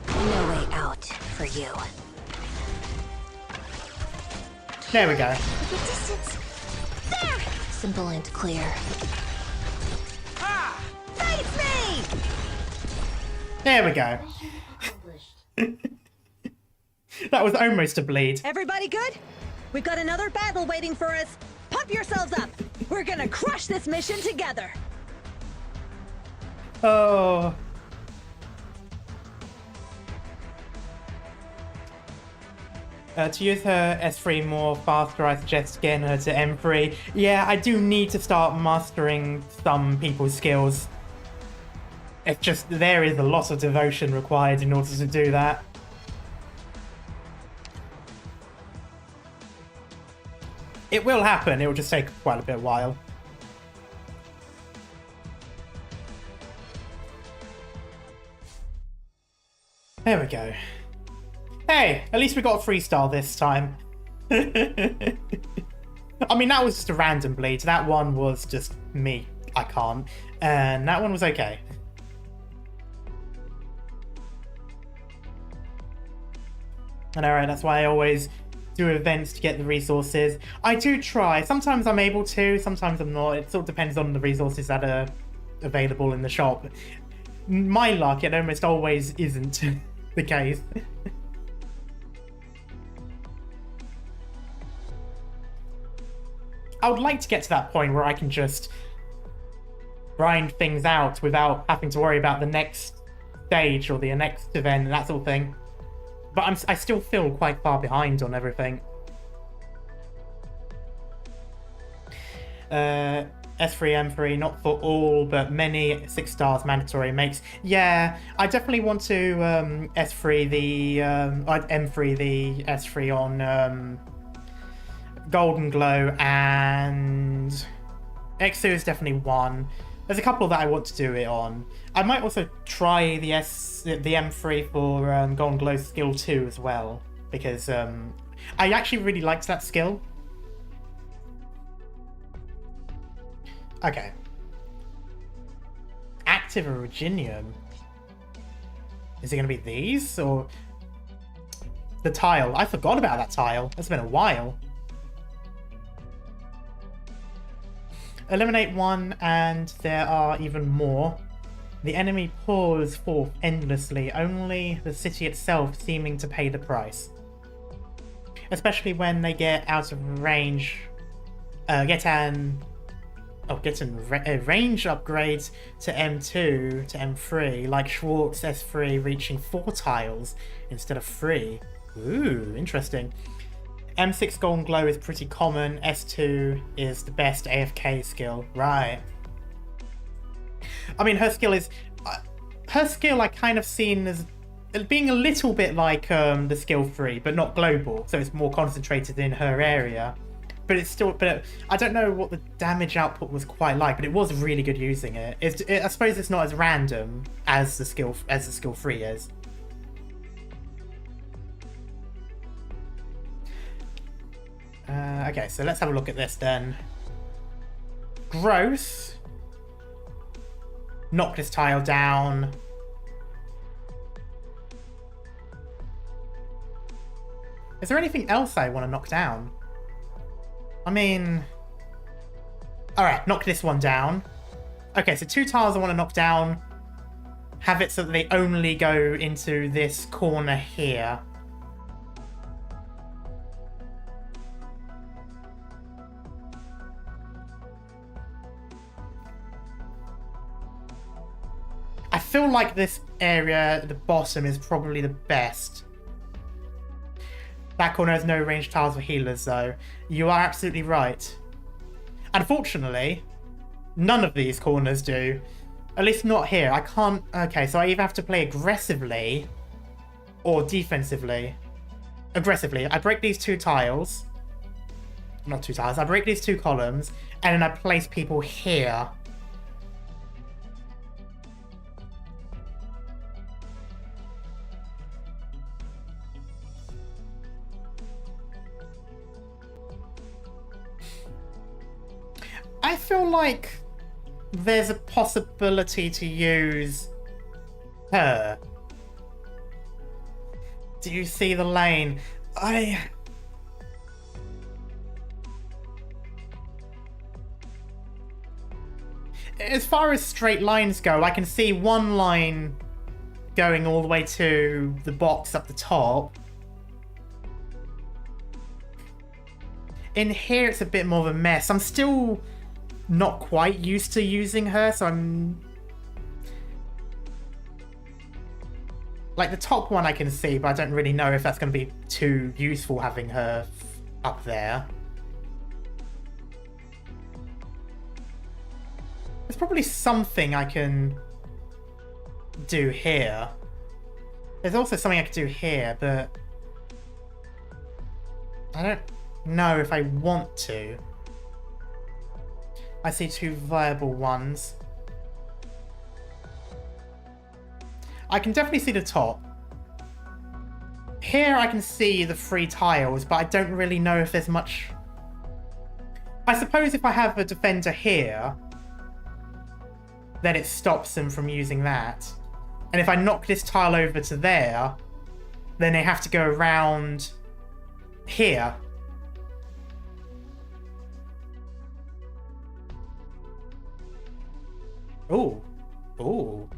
No way out for you. There we go. The distance. There. Simple and clear. Ah! Face me! There we go. That was almost a bleed. Everybody good? We've got another battle waiting for us. Pump yourselves up. We're gonna crush this mission together. Oh. To use her S3 more faster, I suggest getting her to M3. Yeah, I do need to start mastering some people's skills. It's just, there is a lot of devotion required in order to do that. It will happen, it will just take quite a bit of while. There we go. Hey, at least we got a freestyle this time. I mean, that was just a random bleed. That one was just me. I can't. And that one was okay. And alright, that's why I always do events to get the resources. I do try. Sometimes I'm able to, sometimes I'm not. It sort of depends on the resources that are available in the shop. My luck, it almost always isn't the case. I would like to get to that point where I can just grind things out without having to worry about the next stage or the next event and that sort of thing. But I still feel quite far behind on everything. S3, M3, not for all, but many 6 stars mandatory makes. Yeah, I definitely want to S3 the M3 the S3 on Golden Glow, and X2 is definitely one. There's a couple that I want to do it on. I might also try the M3 for Golden Glow Skill 2 as well. because I actually really liked that skill. Okay. Active Originium. Is it going to be these, or the tile? I forgot about that tile. It's been a while. Eliminate one, and there are even more. The enemy pours forth endlessly, only the city itself seeming to pay the price. Especially when they get out of range, get range upgrades to M2 to M3, like Schwartz S3 reaching 4 tiles instead of 3. Ooh, interesting. M6 Golden Glow is pretty common, S2 is the best AFK skill, right. I mean, her skill I kind of seen as being a little bit like the skill 3, but not global, so it's more concentrated in her area. But it's still, I don't know what the damage output was quite like, but it was really good using it. I suppose it's not as random as the skill 3 is. Okay, so let's have a look at this then. Gross. Knock this tile down. Is there anything else I want to knock down? I mean... Alright, knock this one down. Okay, so 2 tiles I want to knock down. Have it so that they only go into this corner here. I feel like this area at the bottom is probably the best. That corner has no range tiles for healers, though. You are absolutely right. Unfortunately, none of these corners do. At least not here. I can't... Okay, so I either have to play aggressively or defensively. Aggressively. I break these 2 tiles. Not 2 tiles. I break these 2 columns, and then I place people here. I feel like there's a possibility to use her. Do you see the lane? As far as straight lines go, I can see one line going all the way to the box up the top. In here, it's a bit more of a mess. I'm still not quite used to using her, so I'm... Like, the top one I can see, but I don't really know if that's going to be too useful having her up there. There's probably something I can do here. There's also something I could do here, but I don't know if I want to. I see 2 viable ones. I can definitely see the top. Here I can see the 3 tiles, but I don't really know if there's much... I suppose if I have a defender here, then it stops them from using that. And if I knock this tile over to there, then they have to go around here. Ooh. Ooh.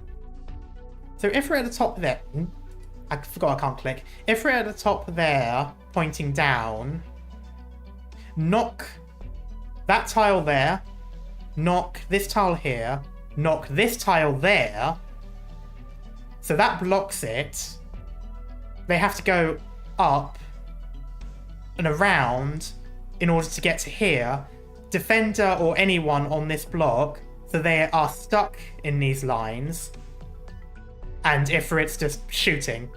So if we're at the top there... I forgot I can't click. If we're at the top there, pointing down, knock that tile there, knock this tile here, knock this tile there, so that blocks it. They have to go up and around in order to get to here. Defender or anyone on this block, so they are stuck in these lines. And Ifrit's just shooting.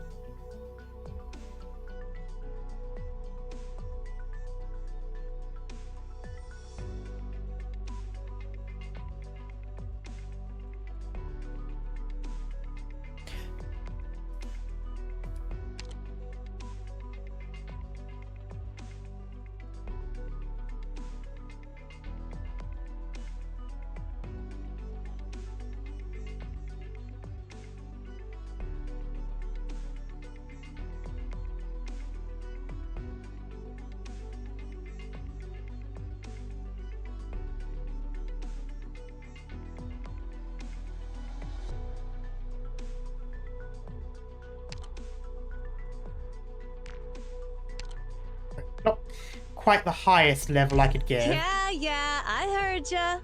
quite the highest level I could give. Yeah, I heard ya.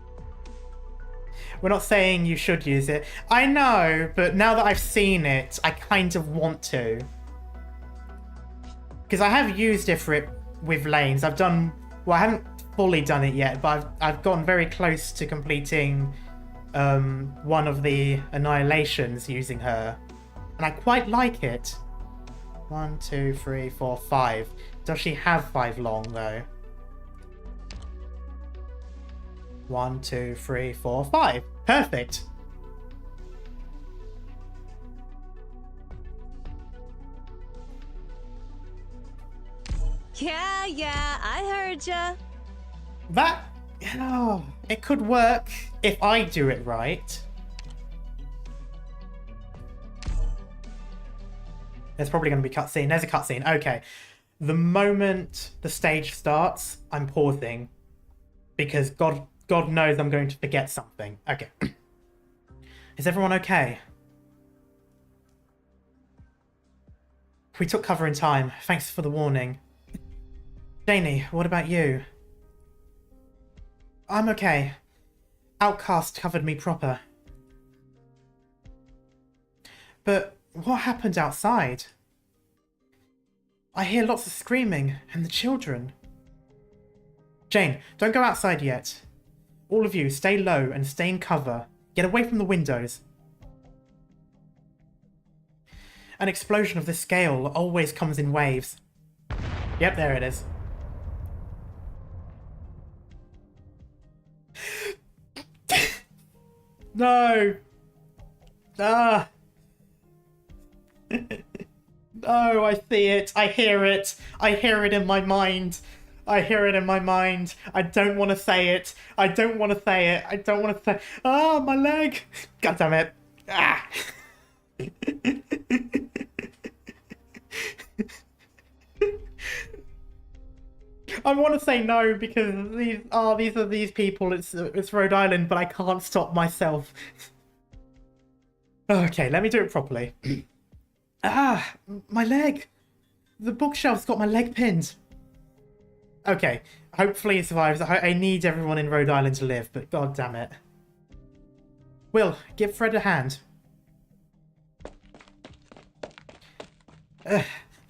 We're not saying you should use it. I know, but now that I've seen it, I kind of want to. Because I have used it with lanes. I've done... Well, I haven't fully done it yet, but I've gotten very close to completing one of the annihilations using her. And I quite like it. 1, 2, 3, 4, 5. Does she have 5 long, though? 1, 2, 3, 4, 5. Perfect. Yeah, I heard ya. That... Oh, it could work if I do it right. There's probably going to be a cutscene. There's a cutscene. Okay. The moment the stage starts, I'm pausing. Because God knows I'm going to forget something. Okay. Is everyone okay? We took cover in time. Thanks for the warning. Janie, what about you? I'm okay. Outcast covered me proper. But what happened outside? I hear lots of screaming and the children. Jane, don't go outside yet. All of you, stay low and stay in cover. Get away from the windows. An explosion of this scale always comes in waves. Yep, there it is. No! Ah! No, I see it. I hear it. I hear it in my mind. I hear it in my mind. I don't want to say it. I don't want to say it. I don't want to say... Ah, my leg! God damn it. Ah! I want to say no because these are these people. It's Rhode Island, but I can't stop myself. Okay, let me do it properly. Ah, my leg. The bookshelf's got my leg pinned. Okay, hopefully it survives. I need everyone in Rhode Island to live, but god damn it. Will, give Fred a hand.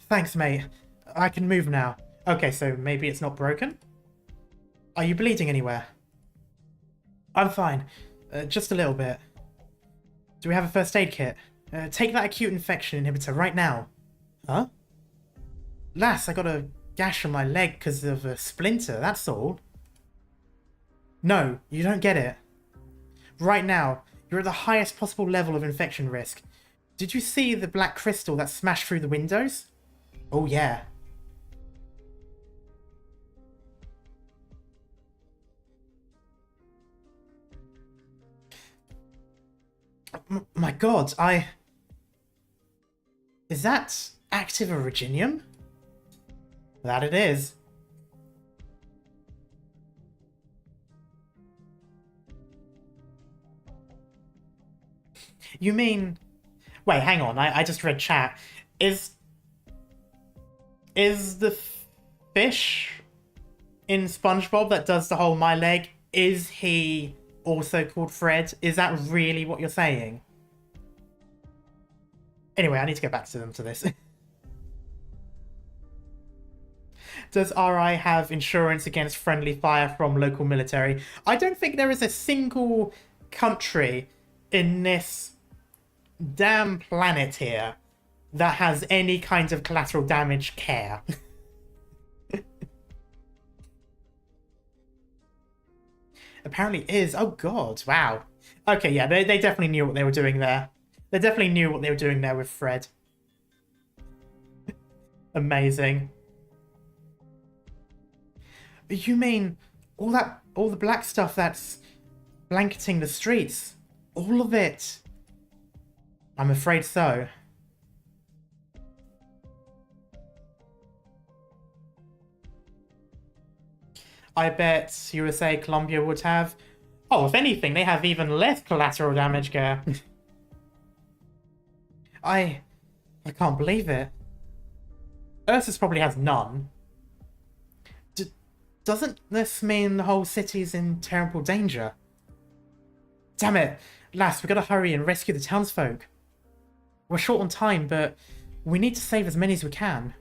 Thanks, mate. I can move now. Okay, so maybe it's not broken? Are you bleeding anywhere? I'm fine. Just a little bit. Do we have a first aid kit? Take that acute infection inhibitor right now. Huh? Lass, I got a gash on my leg because of a splinter, that's all. No, you don't get it. Right now, you're at the highest possible level of infection risk. Did you see the black crystal that smashed through the windows? Oh yeah. My god, Is that active originium? That it is. You mean... Wait, hang on, I just read chat. Is the fish in SpongeBob that does the whole my leg, is he also called Fred? Is that really what you're saying? Anyway, I need to go back to them to this. Does RI have insurance against friendly fire from local military? I don't think there is a single country in this damn planet here that has any kind of collateral damage care. Apparently it is. Oh god, wow. Okay, yeah, they definitely knew what they were doing there. They definitely knew what they were doing there with Fred. Amazing. You mean all the black stuff that's blanketing the streets? All of it? I'm afraid so. I bet USA Colombia would have... Oh, if anything, they have even less collateral damage care. I can't believe it. Ursus probably has none. Doesn't this mean the whole city's in terrible danger? Damn it! Lass, we gotta hurry and rescue the townsfolk. We're short on time, but we need to save as many as we can.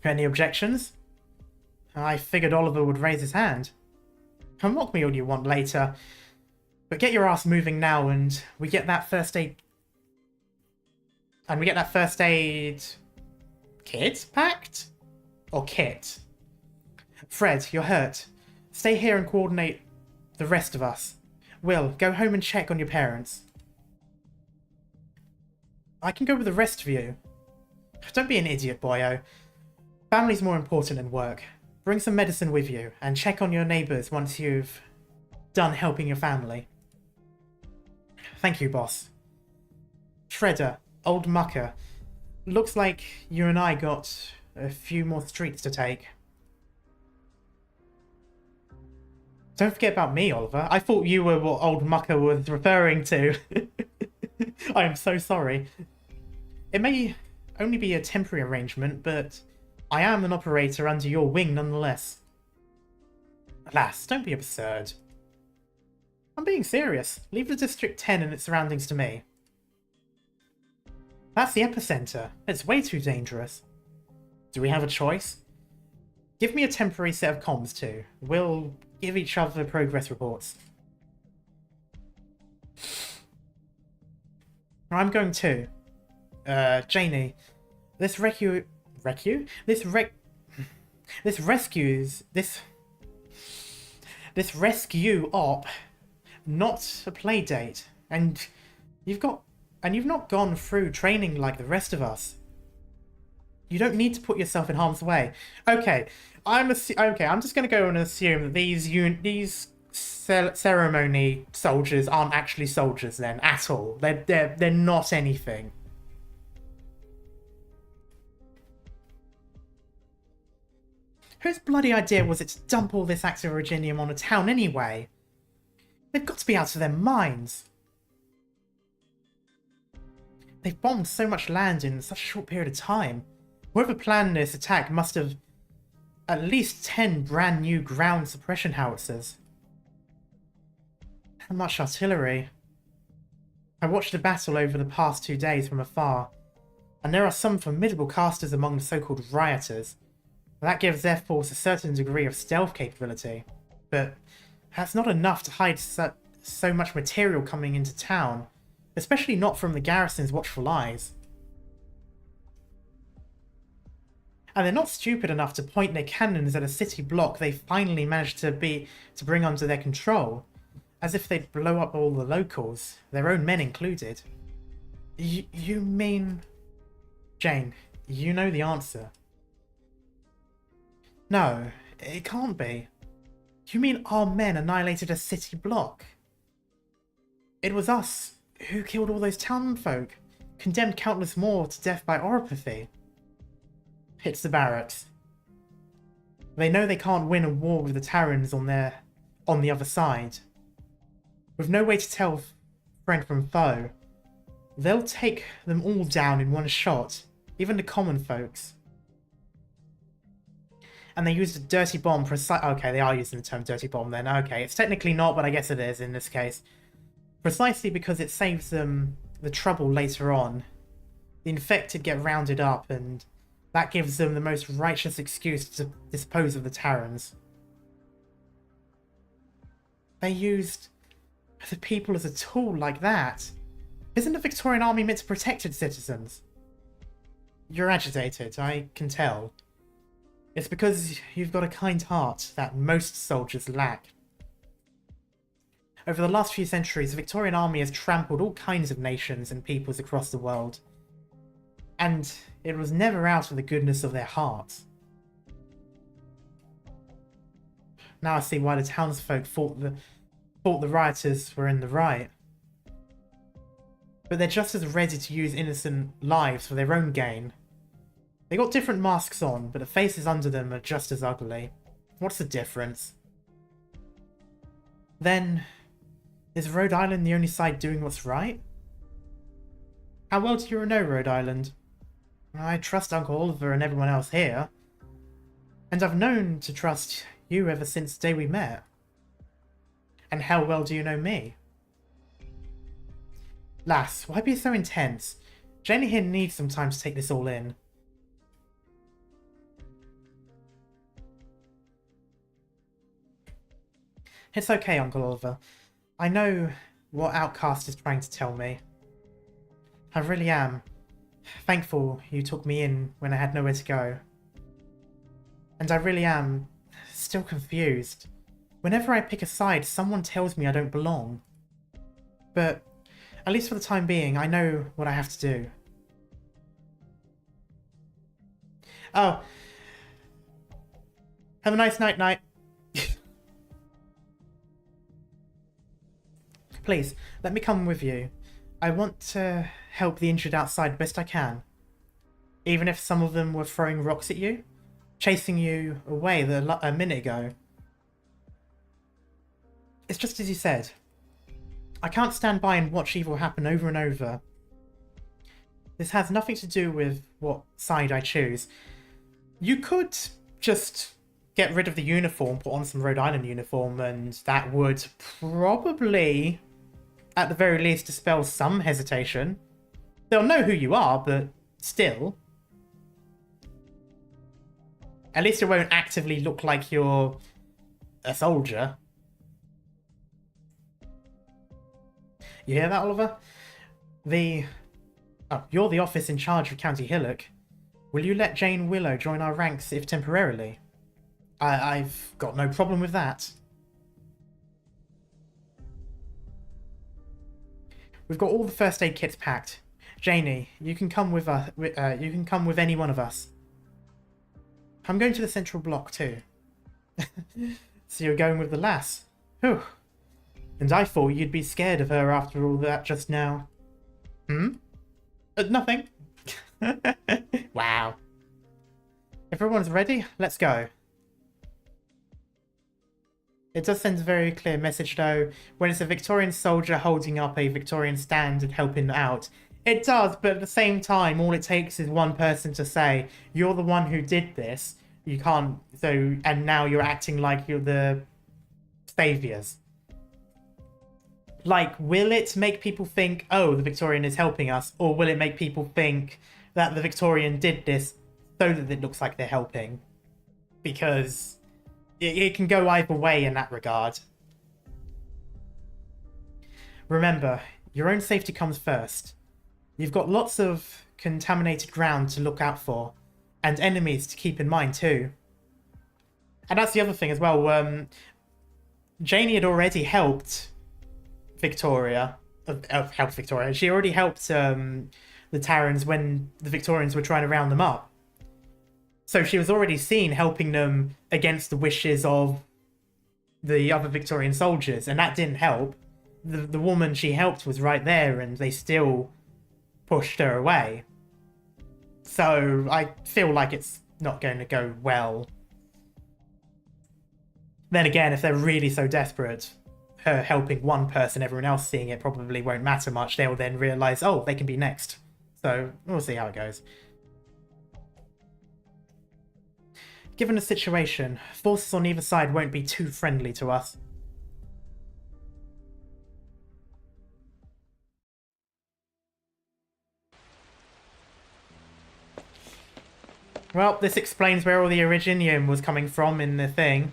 Any objections? I figured Oliver would raise his hand. Mock me all you want later, but get your ass moving now and we get that first aid... And we get that first aid... kit packed? Or kit? Fred, you're hurt. Stay here and coordinate the rest of us. Will, go home and check on your parents. I can go with the rest of you. Don't be an idiot, boyo. Family's more important than work. Bring some medicine with you, and check on your neighbours once you've done helping your family. Thank you, boss. Shredder, old mucker. Looks like you and I got a few more streets to take. Don't forget about me, Oliver. I thought you were what old mucker was referring to. I am so sorry. It may only be a temporary arrangement, but I am an operator under your wing nonetheless. Alas, don't be absurd. I'm being serious. Leave the District 10 and its surroundings to me. That's the epicenter. It's way too dangerous. Do we have a choice? Give me a temporary set of comms too. We'll give each other progress reports. I'm going too. Janie, this rescue op, not a play date, and you've not gone through training like the rest of us. You don't need to put yourself in harm's way. Okay, I'm just gonna go and assume that these ceremony soldiers aren't actually soldiers then at all. They're not anything. Whose bloody idea was it to dump all this active originium on a town anyway? They've got to be out of their minds. They've bombed so much land in such a short period of time. Whoever planned this attack must have at least 10 brand new ground suppression howitzers. How much artillery? I watched the battle over the past 2 days from afar, and there are some formidable casters among the so-called rioters. That gives their force a certain degree of stealth capability, but that's not enough to hide so much material coming into town, especially not from the garrison's watchful eyes. And they're not stupid enough to point their cannons at a city block they finally managed to bring under their control, as if they'd blow up all the locals, their own men included. You mean... Jane, you know the answer. No, it can't be. You mean our men annihilated a city block? It was us who killed all those townfolk, condemned countless more to death by oropathy. It's the barracks. They know they can't win a war with the Terrans on the other side. With no way to tell friend from foe, they'll take them all down in one shot, even the common folks. And they used a dirty bomb okay, they are using the term dirty bomb then. Okay, it's technically not, but I guess it is in this case. Precisely because it saves them the trouble later on. The infected get rounded up, and that gives them the most righteous excuse to dispose of the Terrans. They used the people as a tool like that. Isn't the Victorian army meant to protect its citizens? You're agitated, I can tell. It's because you've got a kind heart that most soldiers lack. Over the last few centuries, the Victorian army has trampled all kinds of nations and peoples across the world. And it was never out of the goodness of their hearts. Now I see why the townsfolk thought the rioters were in the right. But they're just as ready to use innocent lives for their own gain. They got different masks on, but the faces under them are just as ugly. What's the difference? Then, is Rhode Island the only side doing what's right? How well do you know Rhode Island? I trust Uncle Oliver and everyone else here. And I've known to trust you ever since the day we met. And how well do you know me? Lass, why be so intense? Jenny here needs some time to take this all in. It's okay, Uncle Oliver. I know what Outcast is trying to tell me. I really am thankful you took me in when I had nowhere to go. And I really am still confused. Whenever I pick a side, someone tells me I don't belong. But at least for the time being, I know what I have to do. Oh. Have a nice night. Please, let me come with you. I want to help the injured outside best I can. Even if some of them were throwing rocks at you, chasing you away a minute ago. It's just as you said. I can't stand by and watch evil happen over and over. This has nothing to do with what side I choose. You could just get rid of the uniform, put on some Rhode Island uniform, and that would probably, at the very least, dispel some hesitation. They'll know who you are, but still. At least it won't actively look like you're a soldier. You hear that, Oliver? You're the office in charge of County Hillock. Will you let Jane Willow join our ranks, if temporarily? I've got no problem with that. We've got all the first aid kits packed. Janie, you can come with us. You can come with any one of us. I'm going to the central block too. So you're going with the lass? Whew. And I thought you'd be scared of her after all that just now. Nothing. Wow. Everyone's ready? Let's go. It does send a very clear message though, when it's a Victorian soldier holding up a Victorian stand and helping out. It does, but at the same time, all it takes is one person to say, you're the one who did this. You can't, and now you're acting like you're the saviors. Like, will it make people think, oh, the Victorian is helping us? Or will it make people think that the Victorian did this so that it looks like they're helping? Because it can go either way in that regard. Remember, your own safety comes first. You've got lots of contaminated ground to look out for, and enemies to keep in mind too. And that's the other thing as well. Janie had already helped Victoria. She already helped the Terrans when the Victorians were trying to round them up. So she was already seen helping them against the wishes of the other Victorian soldiers, and that didn't help. The woman she helped was right there, and they still pushed her away. So I feel like it's not going to go well. Then again, if they're really so desperate, her helping one person, everyone else seeing it probably won't matter much. They'll then realise, oh, they can be next. So we'll see how it goes. Given the situation, forces on either side won't be too friendly to us. Well, this explains where all the Originium was coming from in the thing.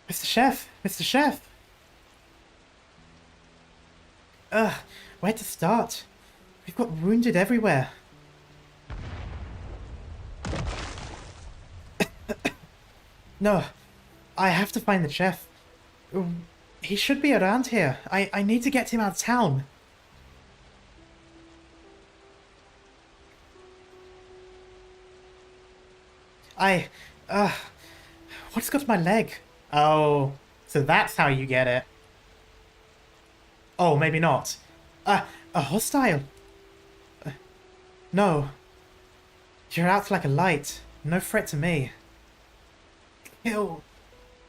Mr. Chef! Mr. Chef! Where to start? We've got wounded everywhere. No, I have to find the chef. He should be around here. I need to get him out of town. What's got my leg? Oh, so that's how you get it. Oh, maybe not. A hostile. No. You're out like a light. No threat to me. Kill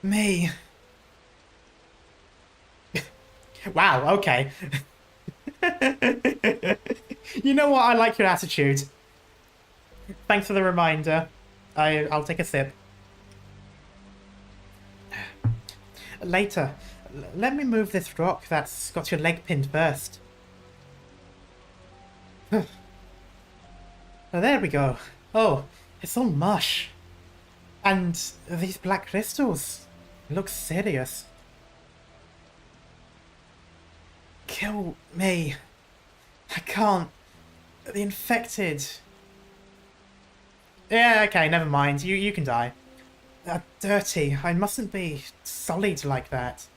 me. Wow, okay. You know what? I like your attitude. Thanks for the reminder. I'll take a sip. later. Let me move this rock that's got your leg pinned first. Oh, there we go. Oh, it's all mush. And these black crystals look serious. Kill me. I can't. The infected. Yeah, okay, never mind. You can die. Dirty. I mustn't be sullied like that.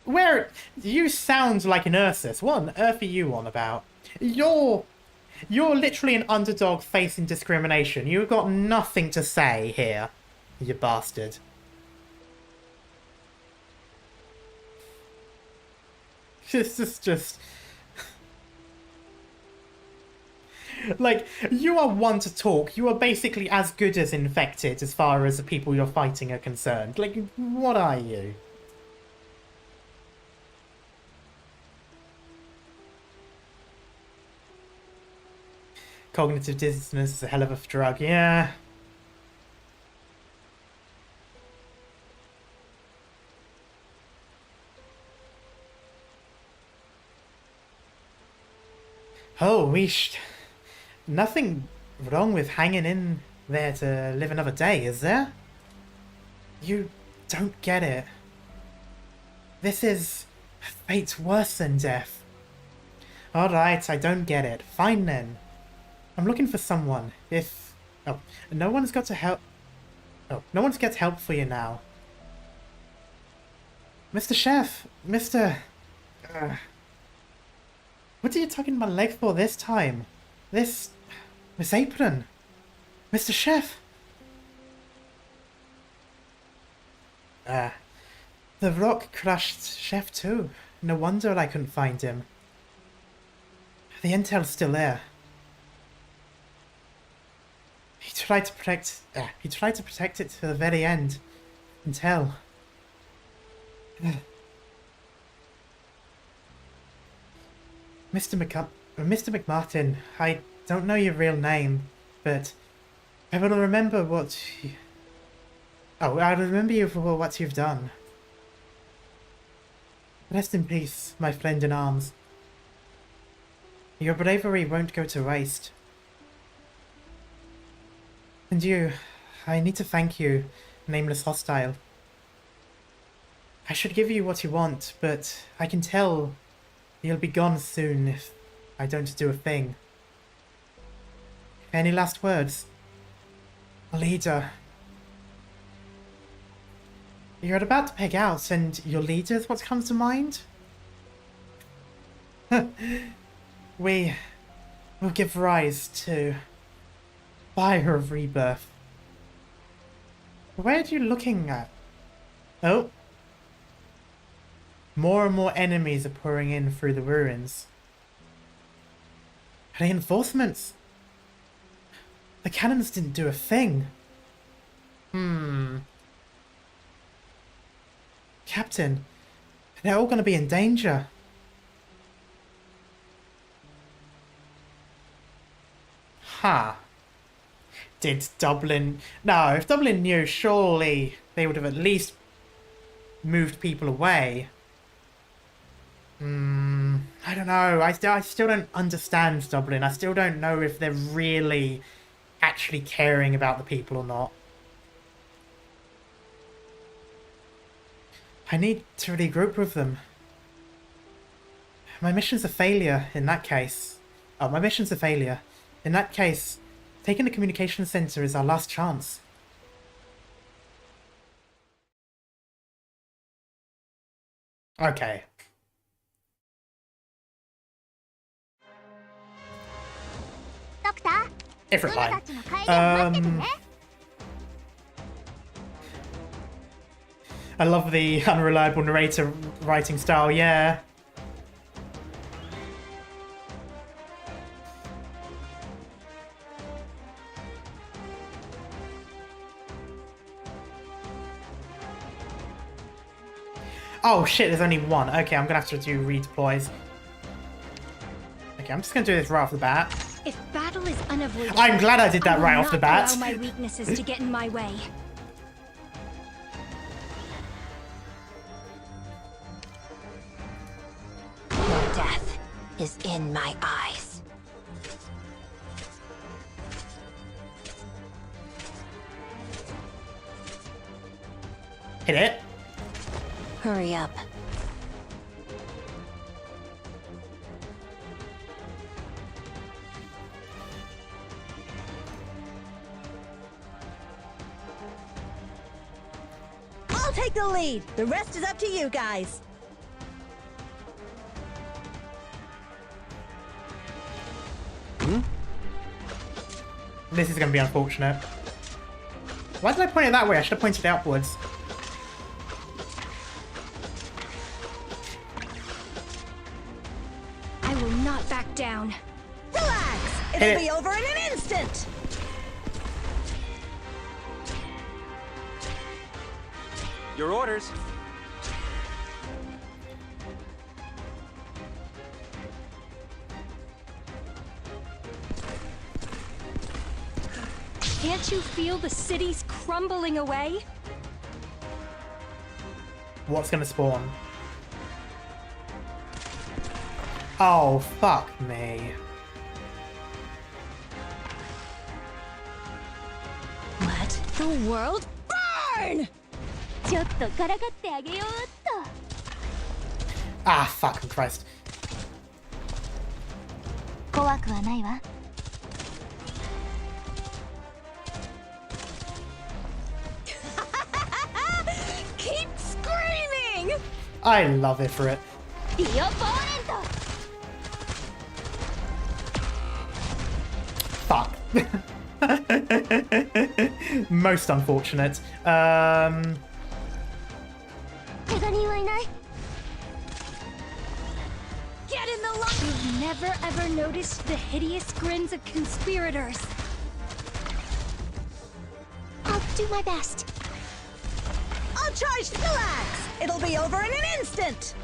Where? You sound like an Ursus. What on earth are you on about? You're literally an underdog facing discrimination. You've got nothing to say here, you bastard. This is just... Like, you are one to talk. You are basically as good as infected as far as the people you're fighting are concerned. Like, what are you? Cognitive dissonance is a hell of a drug, yeah. Oh, nothing wrong with hanging in there to live another day, is there? You don't get it. This is a fate worse than death. Alright, I don't get it. Fine then. I'm looking for someone. If... Oh, no one's got to help... Oh, no one's got help for you now. Mr. Chef! Mr... What are you tugging my leg for this time? This apron. Mr. Chef. The rock crushed Chef too. No wonder I couldn't find him. The intel's still there. He tried to protect it to the very end. Until... Mr. McMartin, I don't know your real name, but I will remember what you... Oh, I'll remember you for what you've done. Rest in peace, my friend in arms. Your bravery won't go to waste. And you, I need to thank you, nameless hostile. I should give you what you want, but I can tell you'll be gone soon if I don't do a thing. Any last words? Leader. You're about to peg out, and your leader is what comes to mind? We will give rise to Fire of Rebirth. Where are you looking at? Oh. More and more enemies are pouring in through the ruins. Reinforcements? The cannons didn't do a thing. Captain, they're all going to be in danger. Huh. Did Dublin... No, if Dublin knew, surely they would have at least moved people away. I don't know. I still don't understand Dublin. I still don't know if they're really actually caring about the people or not. I need to regroup with them. My mission's a failure in that case. Oh, my mission's a failure. In that case, taking the communication center is our last chance. Okay. Different line. I love the unreliable narrator writing style, yeah. Oh shit, there's only one. Okay, I'm gonna have to do redeploys. Okay, I'm just gonna do this right off the bat. If battle is unavoidable, I'm glad I did that right off the bat. Allow my weaknesses to get in my way. is in my eyes. Hit it. Hurry up. I'll take the lead. The rest is up to you guys. This is going to be unfortunate. Why did I point it that way? I should have pointed it upwards. I will not back down. Relax. Hit It'll it. be over in an instant. Your orders. Can't you feel the cities crumbling away? What's going to spawn? Oh, fuck me. Let the world burn! ちょっとからかってあげようっと。 Ah, fucking Christ. 怖くはないわ。 Keep screaming! I love it for it. ディオポーレント。 Fuck. Most unfortunate. 怪我人はいない。 Get in the line! You've never ever noticed the hideous grins of conspirators. I'll do my best. I'll charge. Relax. It'll be over in an instant.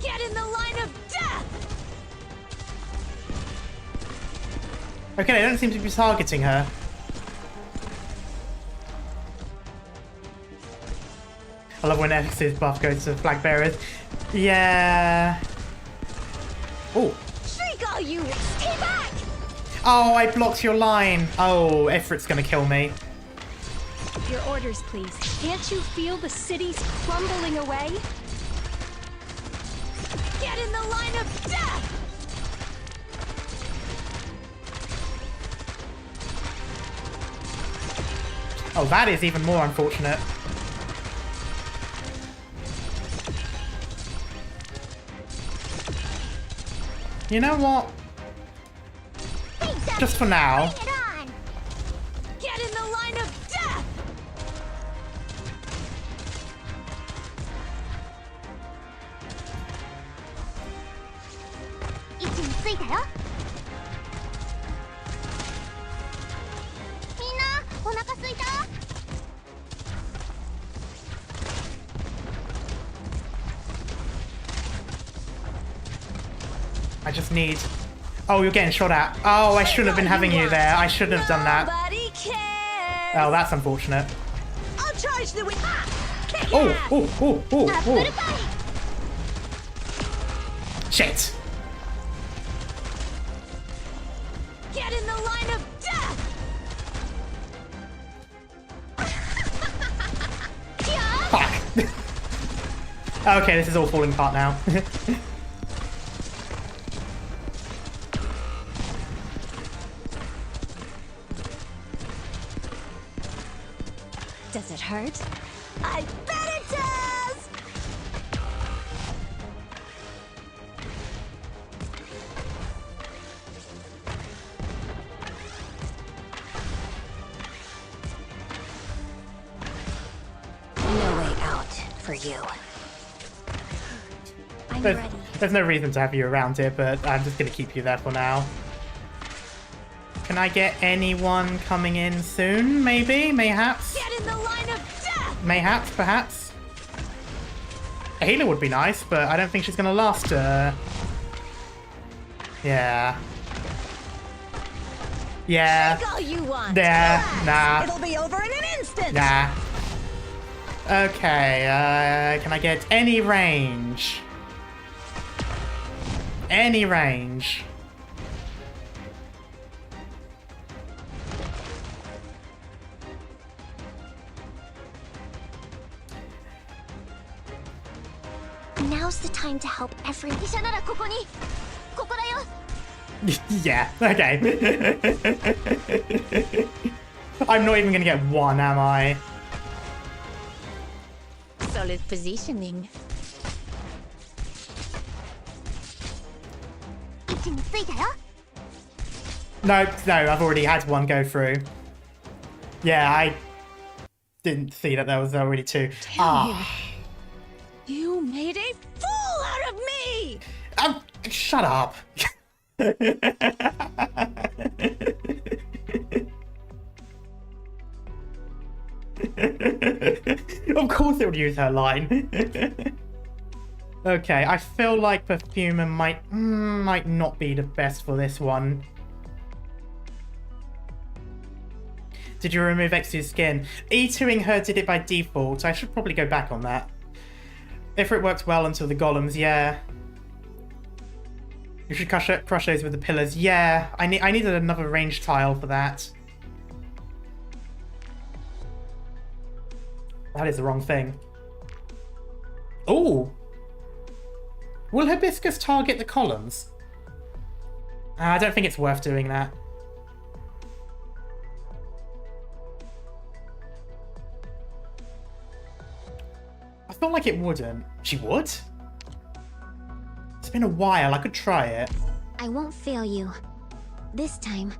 Get in the line of death! Okay, they don't seem to be targeting her. I love when X's buff goes to flag bearers. Yeah. Oh. Shriek all units. Stay back. Oh, I blocked your line. Oh, Ifrit's gonna kill me. Your orders, please. Can't you feel the cities crumbling away? Get in the line of death! Oh, that is even more unfortunate. You know what? Just for now. Bring it on. Get in the line of death! 位置についたよ。みんな、お腹すいた？ I just need... Oh, you're getting shot at. Oh, I shouldn't have been having you there. I shouldn't have done that. Nobody cares. Oh, that's unfortunate. I'll charge the kick Oh, ass. oh, oh, oh, アップル oh. パイ。 Shit. Get in the line of death. Fuck. Okay, this is all falling apart now. Does it hurt? I bet it does. No way out for you. I'm ready. There's no reason to have you around here, but I'm just going to keep you there for now. Can I get anyone coming in soon? Maybe? Mayhaps? Get in the line of death. Mayhaps, perhaps? A healer would be nice, but I don't think she's going to last. Yeah. Yeah. Take all you want. Yeah, Relax. nah. It'll be over in an instant. Nah. Okay, can I get any range? Any range? Now's the time to help everyone. 医者ならここに。ここだよ。 Yeah, okay. I'm not even gonna get one, am I? Solid positioning. 位置についたよ。 No, I've already had one go through. Yeah, I didn't see that there was already two. You made a fool out of me! Shut up. Of course it would use her line. Okay, I feel like Perfumer might not be the best for this one. Did you remove Exu's skin? E2ing her did it by default. I should probably go back on that. If it works well until the golems, yeah. You should crush those with the pillars. Yeah, I needed another range tile for that. That is the wrong thing. Ooh! Will Hibiscus target the columns? I don't think it's worth doing that. I feel like it wouldn't. She would? It's been a while. I could try it. I won't fail you. This time,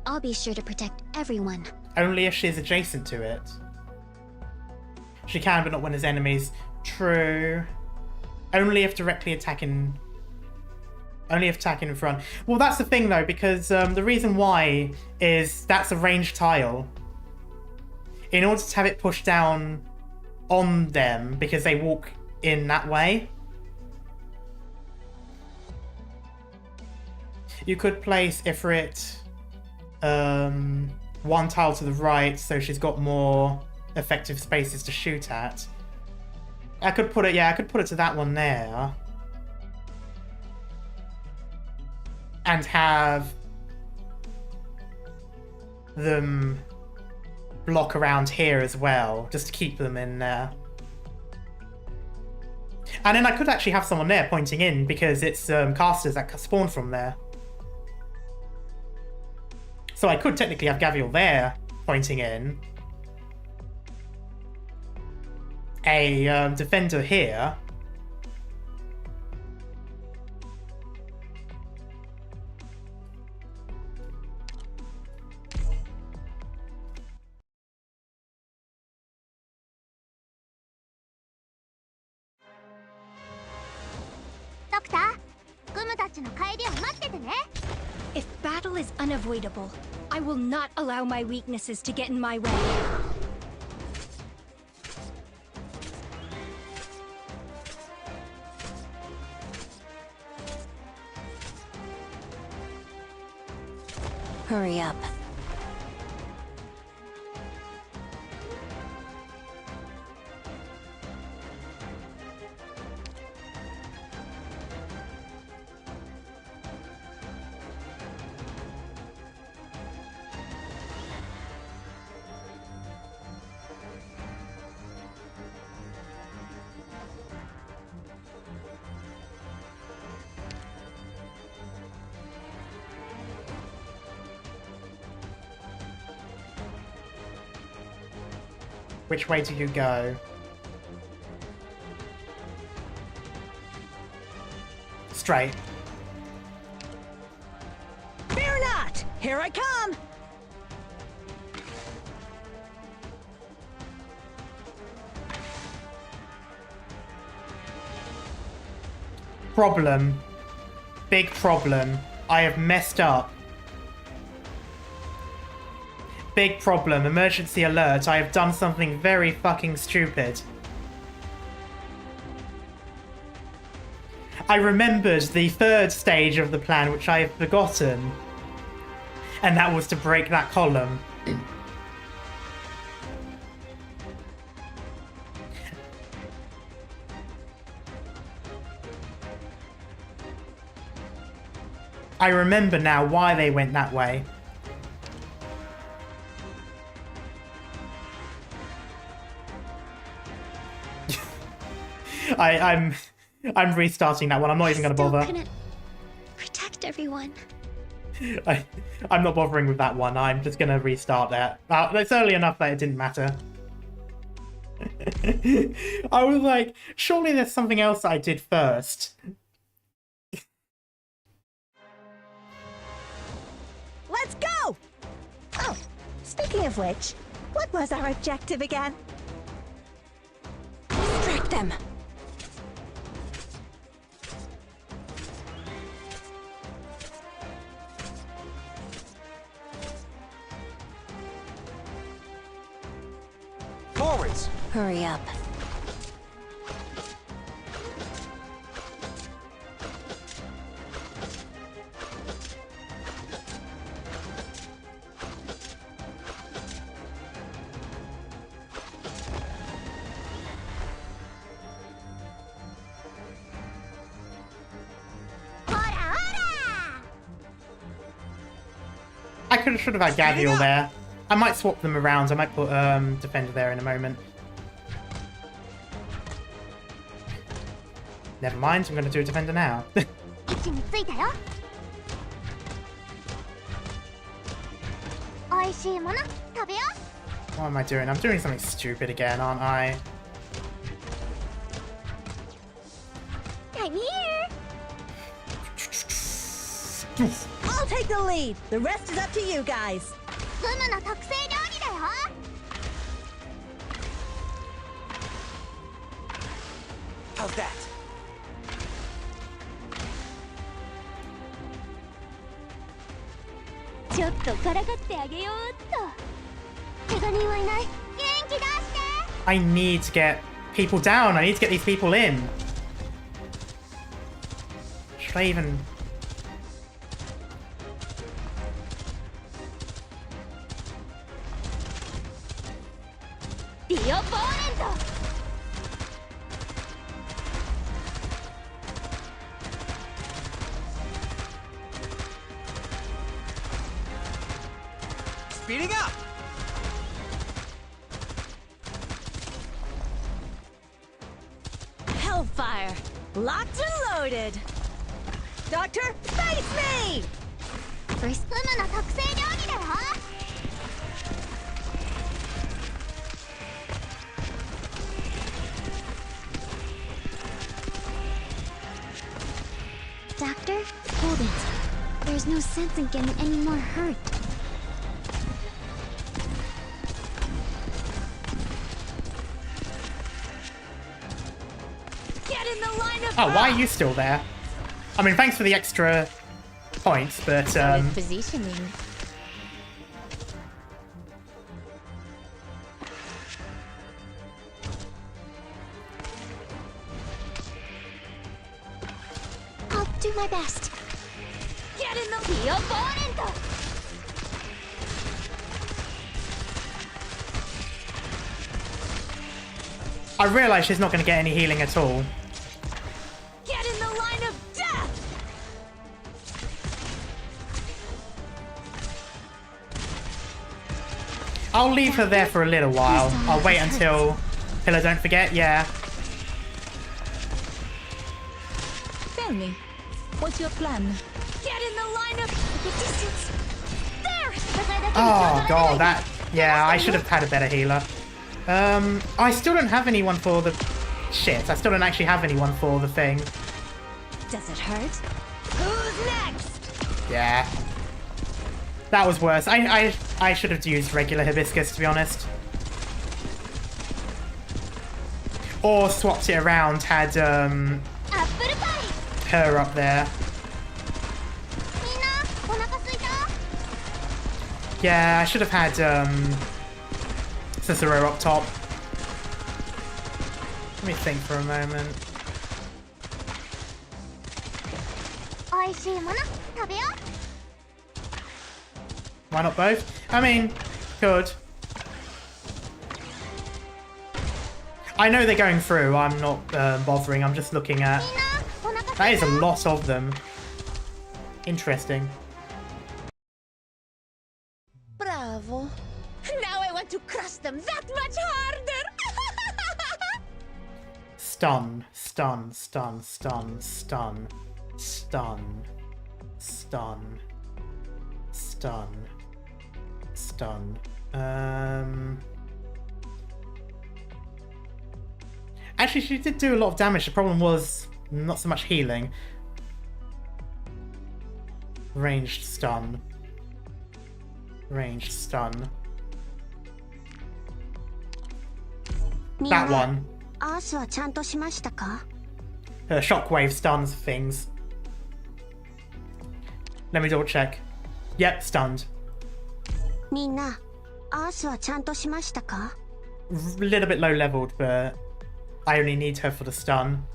I'll be sure to protect everyone. Only if she's adjacent to it. She can, but not when there's enemies. True. Only if directly attacking... Only if attacking in front. Well, that's the thing, though, because the reason why is that's a ranged tile. In order to have it pushed down on them, because they walk in that way, you could place Ifrit one tile to the right, so she's got more effective spaces to shoot at. I could put it, yeah, I could put it to that one there. And have them block around here as well, just to keep them in there. And then I could actually have someone there pointing in, because it's casters that spawn from there. So I could technically have Gavial there pointing in. A defender here. Doctor, グムたちの帰りを待っててね。 If battle is unavoidable, I will not allow my weaknesses to get in my way. Hurry up. Which way do you go? Straight. Fear not! Here I come! Problem. Big problem. I have messed up. Big problem. Emergency alert. I have done something very fucking stupid. I remembered the third stage of the plan, which I have forgotten. And that was to break that column. I remember now why they went that way. I'm restarting that one. I'm not even going to bother. Still couldn't protect everyone. I'm not bothering with that one. I'm just going to restart that. It's early enough that it didn't matter. I was like, surely there's something else I did first. Let's go! Oh, speaking of which, what was our objective again? Distract them. Forwards. Hurry up. I should have had Gavial there. I might swap them around. I might put Defender there in a moment. Never mind, I'm going to do a Defender now. What am I doing? I'm doing something stupid again, aren't I? I'm here. I'll take the lead. The rest is up to you guys. フムの特製料理だよ。 How's that? ちょっとからかってあげようっと。怪我人はいない。元気出して。 I need to get people down. I need to get these people in. Should I even... The opponent. Speeding up. Hellfire. Locked and loaded. Doctor, face me! First, フムの特製料理だよ。 Doctor, hold it. There's no sense in getting any more hurt. Get in the line of Oh, why are you still there? I mean, thanks for the extra points, but Solid positioning. I'll do my best. Get in the The opponent. I realise she's not going to get any healing at all. Get in the line of death! I'll leave her there for a little while. I'll wait until Pillar don't forget, yeah. Tell me, what's your plan? Get in the line of the distance. There! Oh god, that... Yeah, I should have had a better healer. I still don't have anyone for the... Shit, I still don't actually have anyone for the thing. Does it hurt? Who's next? Yeah. That was worse. I should have used regular Hibiscus, to be honest. Or swapped it around, had her up there. Yeah, I should have had Cicero up top. Let me think for a moment. 美味しいもの食べよう。 Why not both? I mean, could. I know they're going through. I'm not bothering. I'm just looking at... みんなお腹 That is a lot of them. Interesting. Bravo. Now I want to crush them that much harder! Stun, stun, stun, stun, stun, stun, stun, stun, stun. Actually, she did do a lot of damage. The problem was not so much healing. Ranged stun. Ranged stun. That one. Her shockwave stuns things. Let me double check. Yep, stunned. A little bit low leveled, but I only need her for the stun.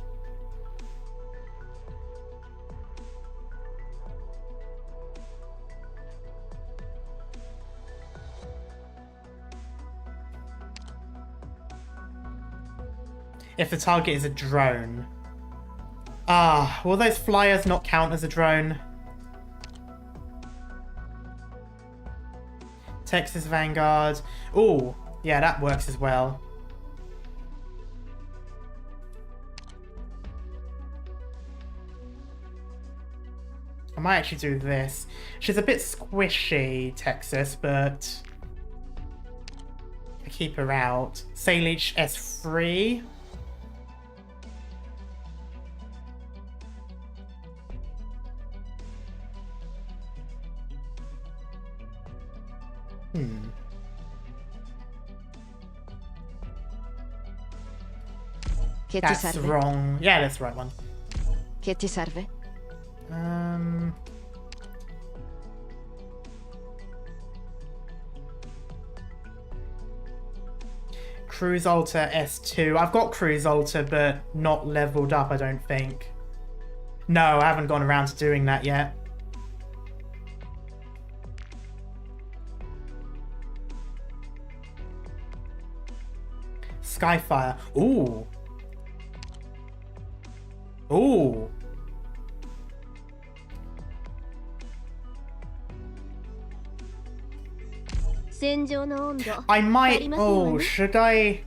If the target is a drone. Ah, will those flyers not count as a drone? Texas Vanguard. Oh, yeah, that works as well. I might actually do this. She's a bit squishy, Texas, but I keep her out. Salish S3. Che ti That's serve? wrong. Yeah, that's the right one. Che ti serve? Cruise Alter S2. I've got Cruise Alter, but not leveled up, I don't think. No, I haven't gone around to doing that yet. Skyfire. Ooh. Ooh. I might... Oh, should I...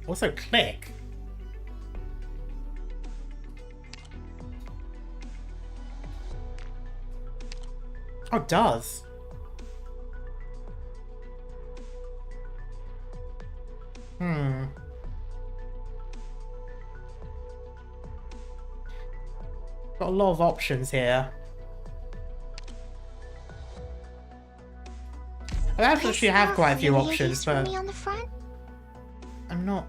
Also click. Oh, it does. Got a lot of options here. I actually have quite a few options, but I'm not...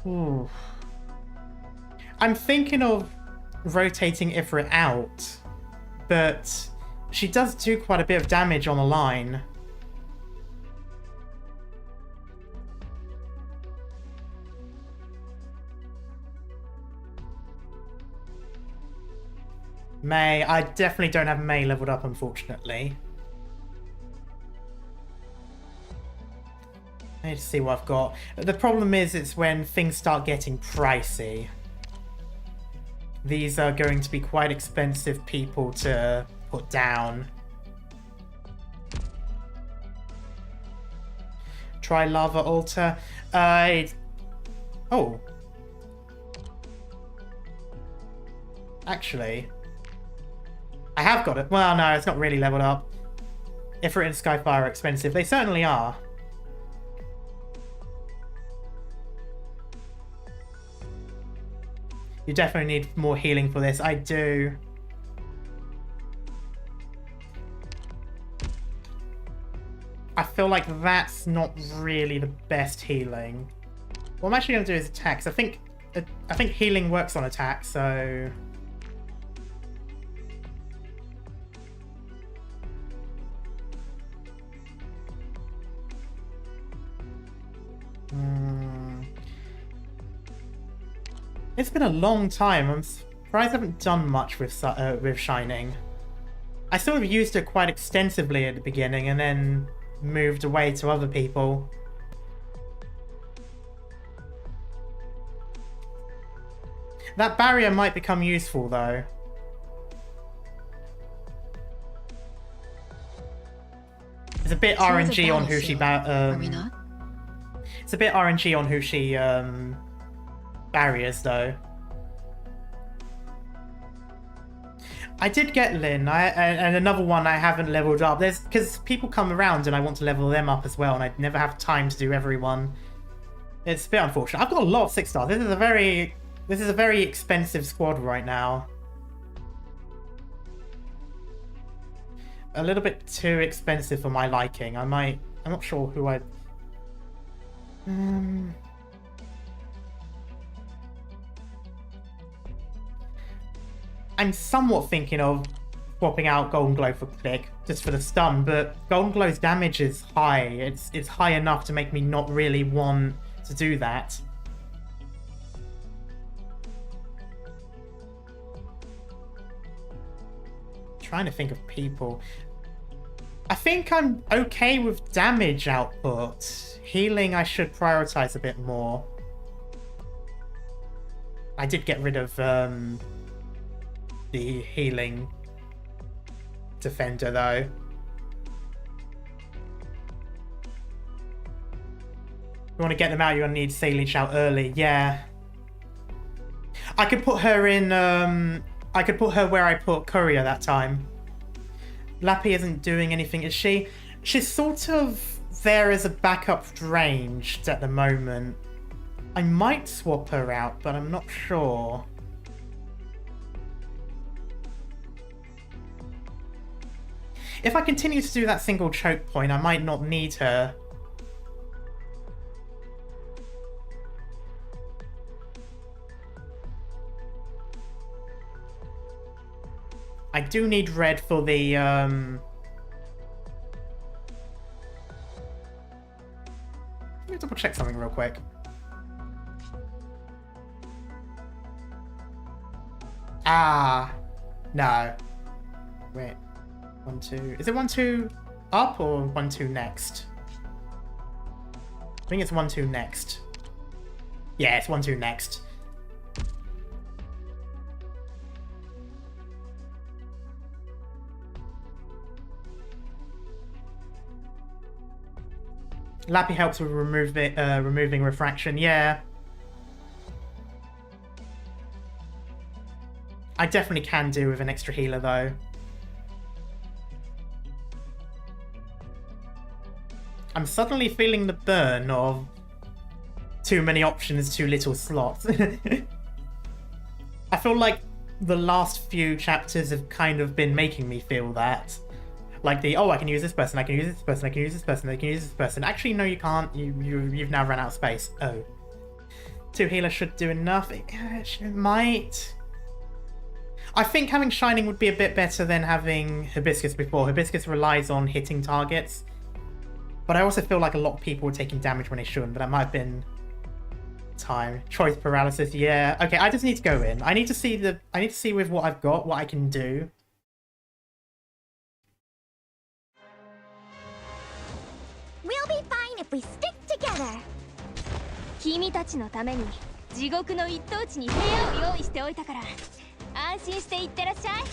Ooh. I'm thinking of rotating Ifrit out, but she does do quite a bit of damage on the line. May. I definitely don't have May leveled up, unfortunately. I need to see what I've got. The problem is it's when things start getting pricey. These are going to be quite expensive people to put down. Try Lava Altar. Oh. Actually... I have got it. Well, no, it's not really leveled up. Ifrit and Skyfire are expensive. They certainly are. You definitely need more healing for this. I do. I feel like that's not really the best healing. What I'm actually going to do is attacks. I think healing works on attack, so... It's been a long time. I'm surprised I haven't done much with Shining. I sort of used it quite extensively at the beginning and then moved away to other people. That barrier might become useful, though. It's a bit RNG on who she Are we not? It's a bit RNG on who she barriers, though. I did get Lynn, and another one I haven't leveled up. There's because people come around and I want to level them up as well, and I never have time to do everyone. It's a bit unfortunate. I've got a lot of 6 stars. This is a very expensive squad right now. A little bit too expensive for my liking. I'm not sure who I'd... I'm somewhat thinking of swapping out Golden Glow for Click, just for the stun, but Golden Glow's damage is high. It's high enough to make me not really want to do that. Trying to think of people. I think I'm okay with damage output. Healing I should prioritize a bit more. I did get rid of the healing defender though. You want to get them out, you're going to need Salish out early. Yeah. I could put her in... I could put her where I put Courier that time. Lappy isn't doing anything, is she? She's sort of there as a backup ranged at the moment. I might swap her out, but I'm not sure. If I continue to do that single choke point, I might not need her. I do need red for the let me double check something real quick. Ah, no. Wait, 1, 2. Is it 1, 2 up or 1, 2 next? I think it's 1, 2 next. Yeah, it's 1, 2 next. Lappy helps with removing refraction, yeah. I definitely can do with an extra healer though. I'm suddenly feeling the burn of too many options, too little slots. I feel like the last few chapters have kind of been making me feel that. Like oh, I can use this person, I can use this person, I can use this person, I can use this person. Actually, no, you can't. You've now run out of space. Oh. 2 healer should do enough. It might. I think having Shining would be a bit better than having Hibiscus before. Hibiscus relies on hitting targets. But I also feel like a lot of people were taking damage when they shouldn't, but that might have been time. Choice paralysis, yeah. Okay, I just need to go in. I need to see with what I've got, what I can do. We'll be fine if we stick together. 君たちのために地獄の一等地に部屋を用意しておいたから安心していってらっしゃい。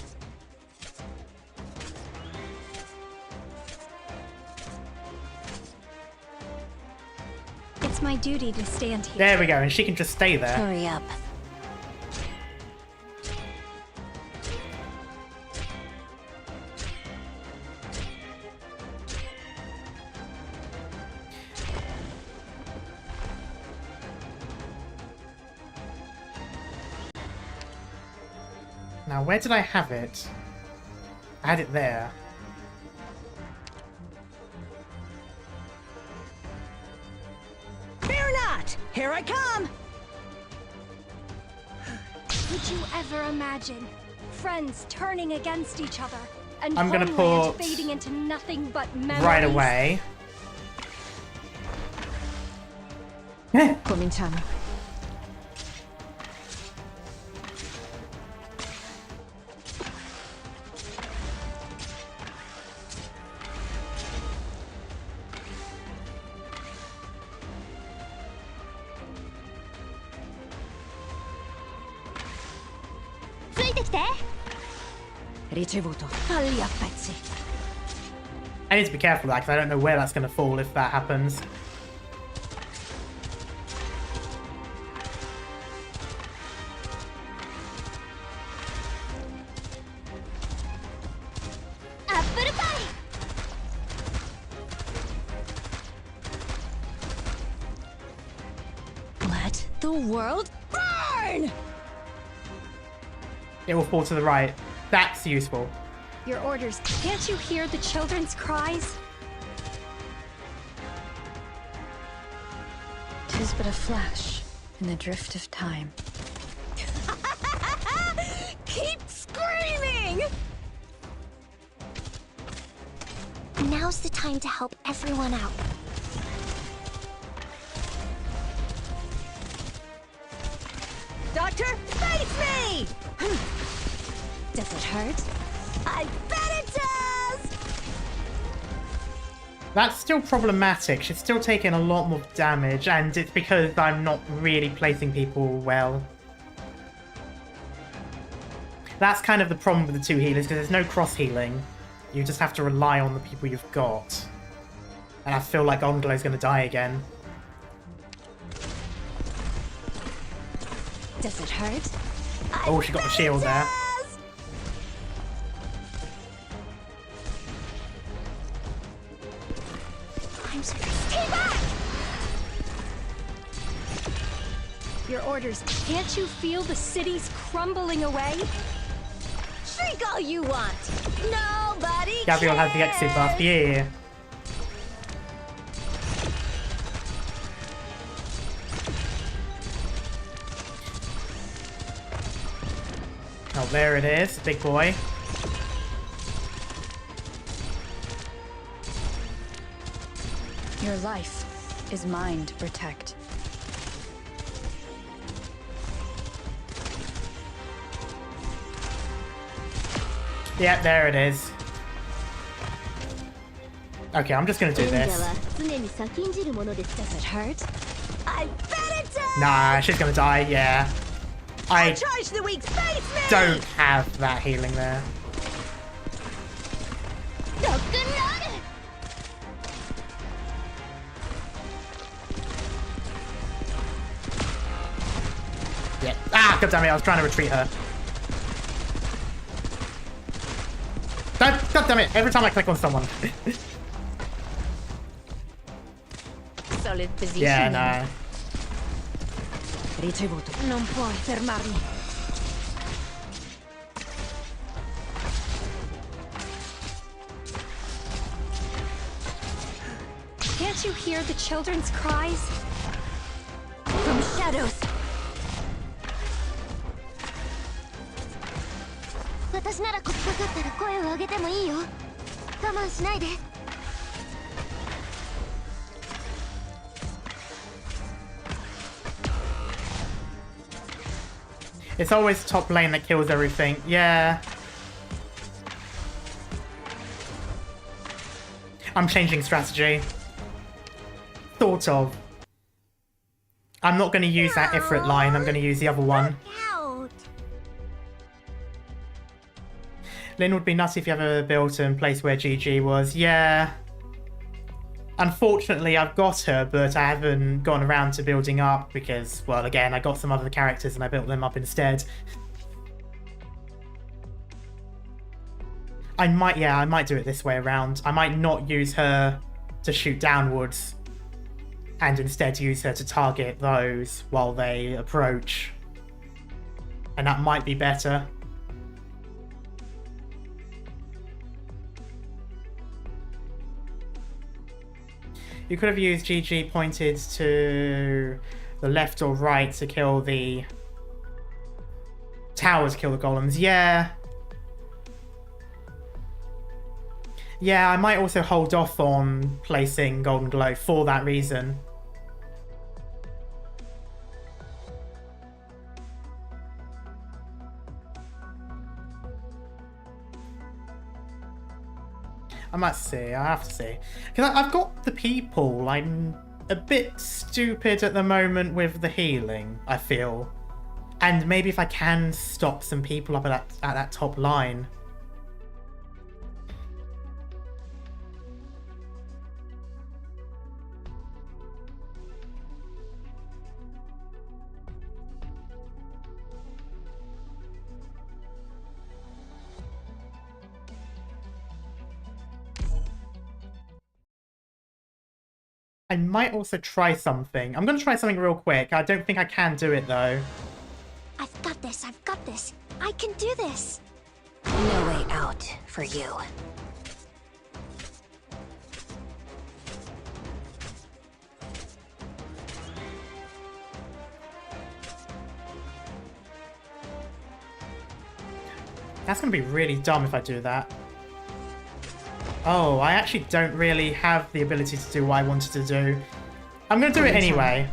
It's my duty to stand here. There we go, and she can just stay there. Hurry up. Now, where did I have it? I had it there. Fear not! Here I come! Could you ever imagine friends turning against each other and I'm gonna homeland put fading into nothing but memories? Right away. Cominciamo. して。 Ricevuto. Falli a pezzi. I need to be careful with that because I don't know where that's going to fall if that happens. Apple pie. Let the world burn! It will fall to the right. That's useful. Your orders. Can't you hear the children's cries? 'Tis but a flash in the drift of time. Keep screaming! Now's the time to help everyone out. Doctor, face me! Does it hurt? I bet it does! That's still problematic. She's still taking a lot more damage, and it's because I'm not really placing people well. That's kind of the problem with the two healers, because there's no cross-healing. You just have to rely on the people you've got. And I feel like Golden Glow's going to die again. Does it hurt? Oh, she got the shield there. I'm sorry. Stay back! Your orders. Can't you feel the cities crumbling away? Shriek all you want! Nobody Gabriel has the exit buff, yeah. Oh, there it is, big boy. Your life is mine to protect. Yeah, there it is. Okay, I'm just gonna do this. Does it hurt? I bet it does! Nah, she's gonna die, yeah. I Charge the weak, face me! don't have that healing there. Yeah. Ah, goddammit, I was trying to retreat her. Goddammit, every time I click on someone. Solid position. Yeah, no. Ricevuto. Non puoi fermarmi. Can't you hear the children's cries? From shadows. 私ならこっかかったら声を上げてもいいよ。我慢しないで。It's always top lane that kills everything. Yeah. I'm changing strategy. Sort of. I'm not going to use that Ifrit line. I'm going to use the other one. Out. Lynn would be nuts if you ever built in a place where GG was. Yeah. Unfortunately, I've got her, but I haven't gone around to building up because, well, again, I got some other characters and I built them up instead. I might do it this way around. I might not use her to shoot downwards and instead use her to target those while they approach. And that might be better. You could have used GG pointed to the left or right to kill the towers, kill the golems. Yeah. Yeah, I might also hold off on placing Golden Glow for that reason. I might see, I have to see. Because I've got the people. I'm a bit stupid at the moment with the healing, I feel. And maybe if I can stop some people up at that top line. I might also try something. I'm going to try something real quick. I don't think I can do it, though. I've got this, I've got this. I can do this. No way out for you. That's going to be really dumb if I do that. Oh, I actually don't really have the ability to do what I wanted to do. I'm going to do it anyway.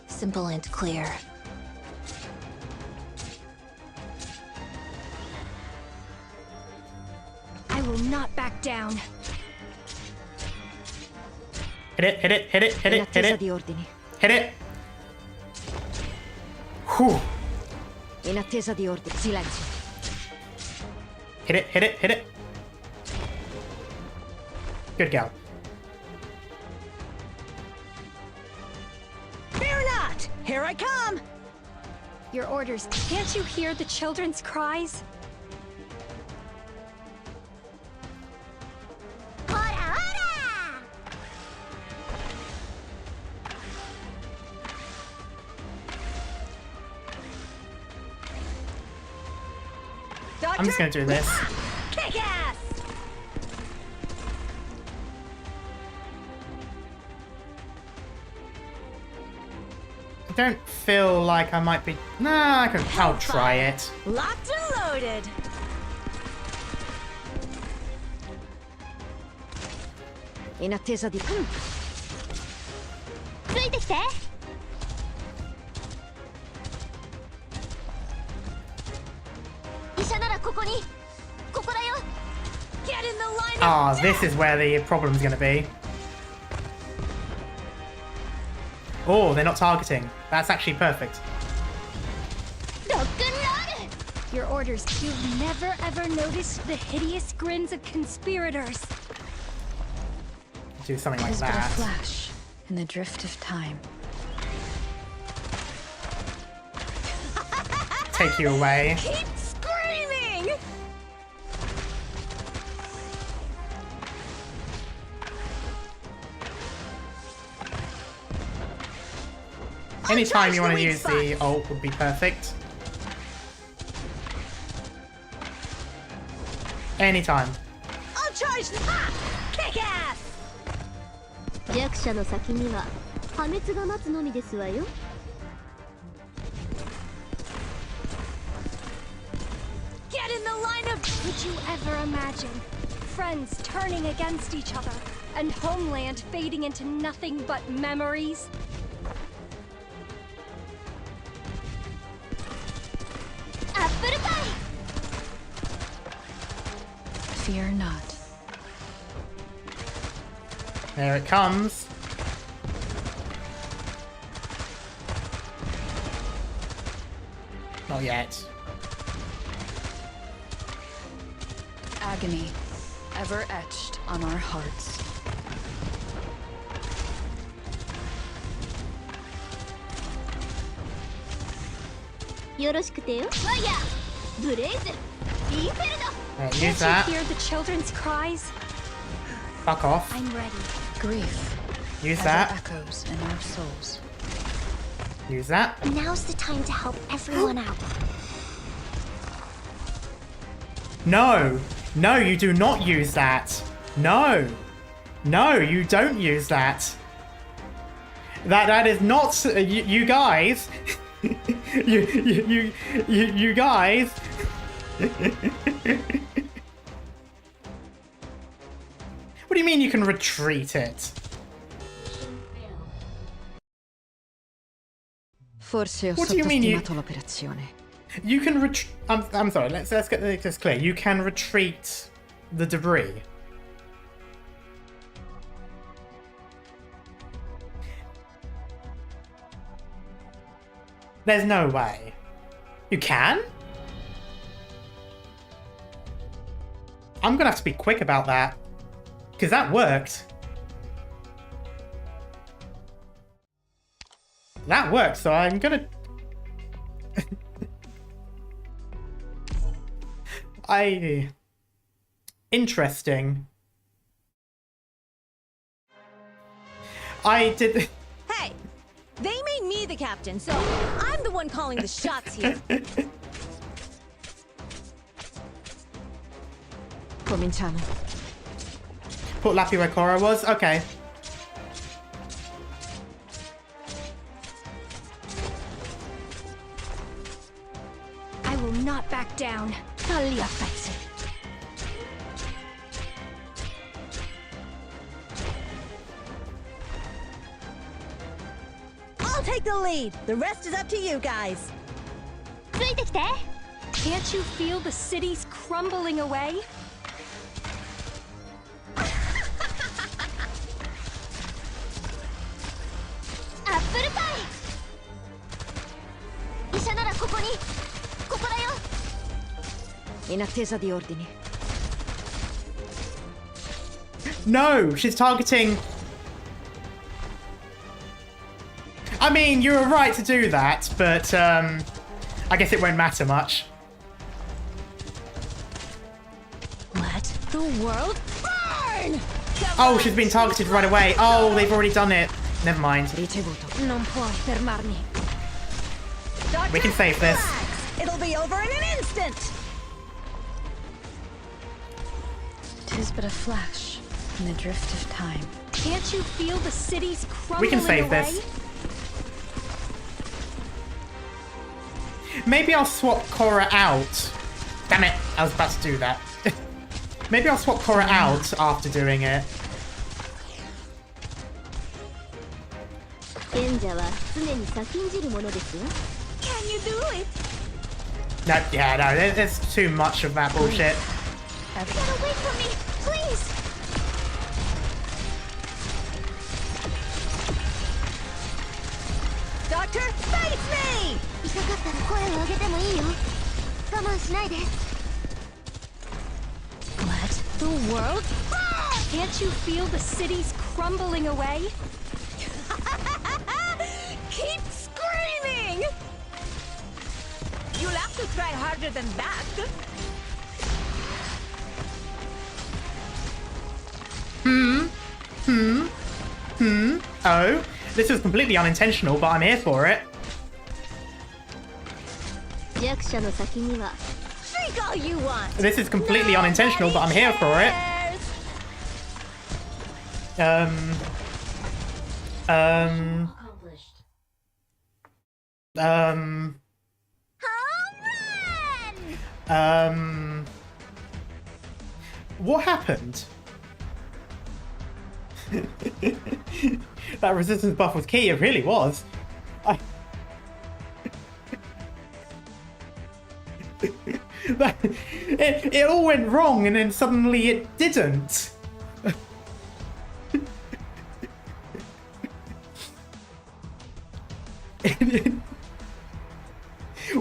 Simple and clear. I will not back down. Hit it, hit it, hit it, hit it, hit it. Hit it. Whew. In attesa di ordine. Silenzio. Hit it, hit it, hit it. Good girl. Fear not! Here I come! Your orders. Can't you hear the children's cries? Ora, ora! Doctor, I'm just going to do this. kick ass! I don't feel like I might be... Nah, I'll try it. Locked and loaded. In attesa di... ついてきて。医者ならここに。ここだよ。Get in the line of Ah, this is where the problem's going to be. Oh, they're not targeting. That's actually perfect. Rock and roll! Your orders. You've never ever noticed the hideous grins of conspirators. Do something like It is but a that. flash in the drift of time. Take you away. Keep screaming! Anytime you want to the weak use the ult would be perfect. Anytime. I'll charge. Ha! Kick ass! 弱者の先には破滅が待つのみですわよ。Get in the line of... Could you ever imagine friends turning against each other and homeland fading into nothing but memories? Apple pie! Fear not. There it comes. Not yet. Agony, ever etched on our hearts. Fire! Blaze! Inferno! Right, use Can't that. you hear the children's cries? Fuck off. I'm ready. Grief, Use ever that. echoes in our souls. Use that. Now's the time to help everyone out. No. No, you do not use that. No. No, you don't use that. That is not... You guys... you guys... What do you mean you can retreat it? Forse ho What do you mean you- sottostimato l'operazione. You can retreat... I'm sorry, let's get this clear. You can retreat the debris. There's no way. You can? I'm gonna have to be quick about that. Because that worked. That worked, so I'm gonna... Interesting. I did... Hey, they made me the captain, so I'm the one calling the shots here. Cominciamo. Put Lappy where Korra was? Okay. I will not back down. Talia fights it. I'll take the lead. The rest is up to you guys. ついてきて Can't you feel the cities crumbling away? アップルパイ医者ならここにここだよ In attesa di ordini. No, she's targeting... I mean, you were right to do that, but I guess it won't matter much. Let the world burn! Oh, she's been targeted right away. Oh, they've already done it. Never mind. Ricevuto. Non puoi fermarmi. We can save this. Relax. It'll be over in an instant. Tis but a flash in the drift of time. Can't you feel the cities crumbling We can save away? this. Maybe I'll swap Korra out. Damn it, I was about to do that. Maybe I'll swap Korra out after doing it. 賢者は常に先んじるものですよ。 Can you do it? No, yeah, no, there's too much of that bullshit. Gotta wait for me, please. Doctor, face me! 痛かったら声を上げてもいいよ。我慢しないで。 Let the world burn! Can't you feel the cities crumbling away? Keep screaming! You'll have to try harder than that. Oh, this was completely unintentional, but I'm here for it. 弱者の先には Think all you want. This is completely unintentional, but I'm here for it. Um, what happened? That resistance buff was key, it really was. It all went wrong and then suddenly it didn't.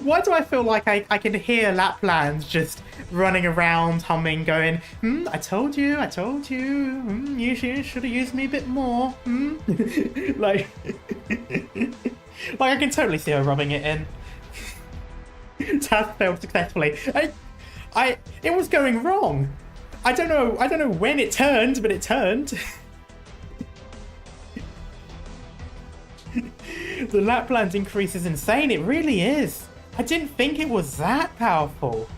Why do I feel like I can hear Lapland just running around, humming, going, I told you, you should have used me a bit more, like, like I can totally see her rubbing it in. Task failed successfully. It was going wrong. I don't know when it turned, but it turned. The Lapland increase is insane, it really is. I didn't think it was that powerful.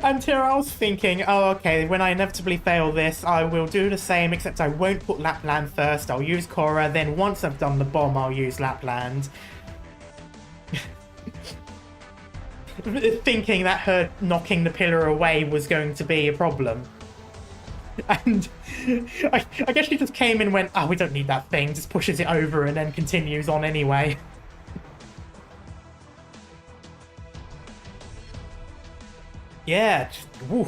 And here I was thinking, oh okay, when I inevitably fail this, I will do the same, except I won't put Lapland first, I'll use Korra, then once I've done the bomb, I'll use Lapland. Thinking that her knocking the pillar away was going to be a problem. And I guess she just came in and went, oh, we don't need that thing, just pushes it over and then continues on anyway. Yeah, just, woo.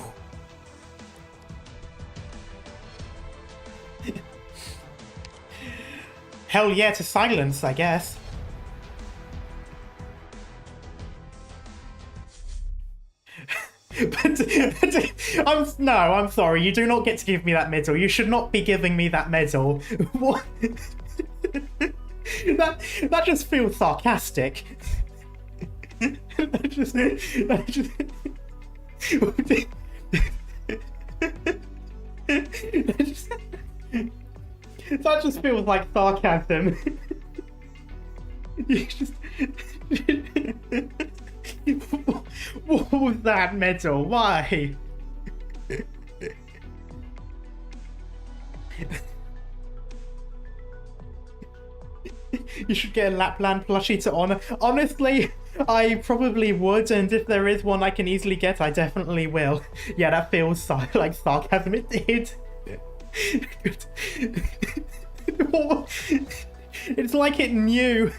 Hell yeah to silence, I guess. But I'm sorry, you do not get to give me that medal. You should not be giving me that medal. What? that just feels sarcastic. that just feels like sarcasm. You just... What was that medal? Why? You should get a Lapland plushie to honor. Honestly, I probably would, and if there is one I can easily get, I definitely will. Yeah, that feels like sarcasm. It did. It's like it knew.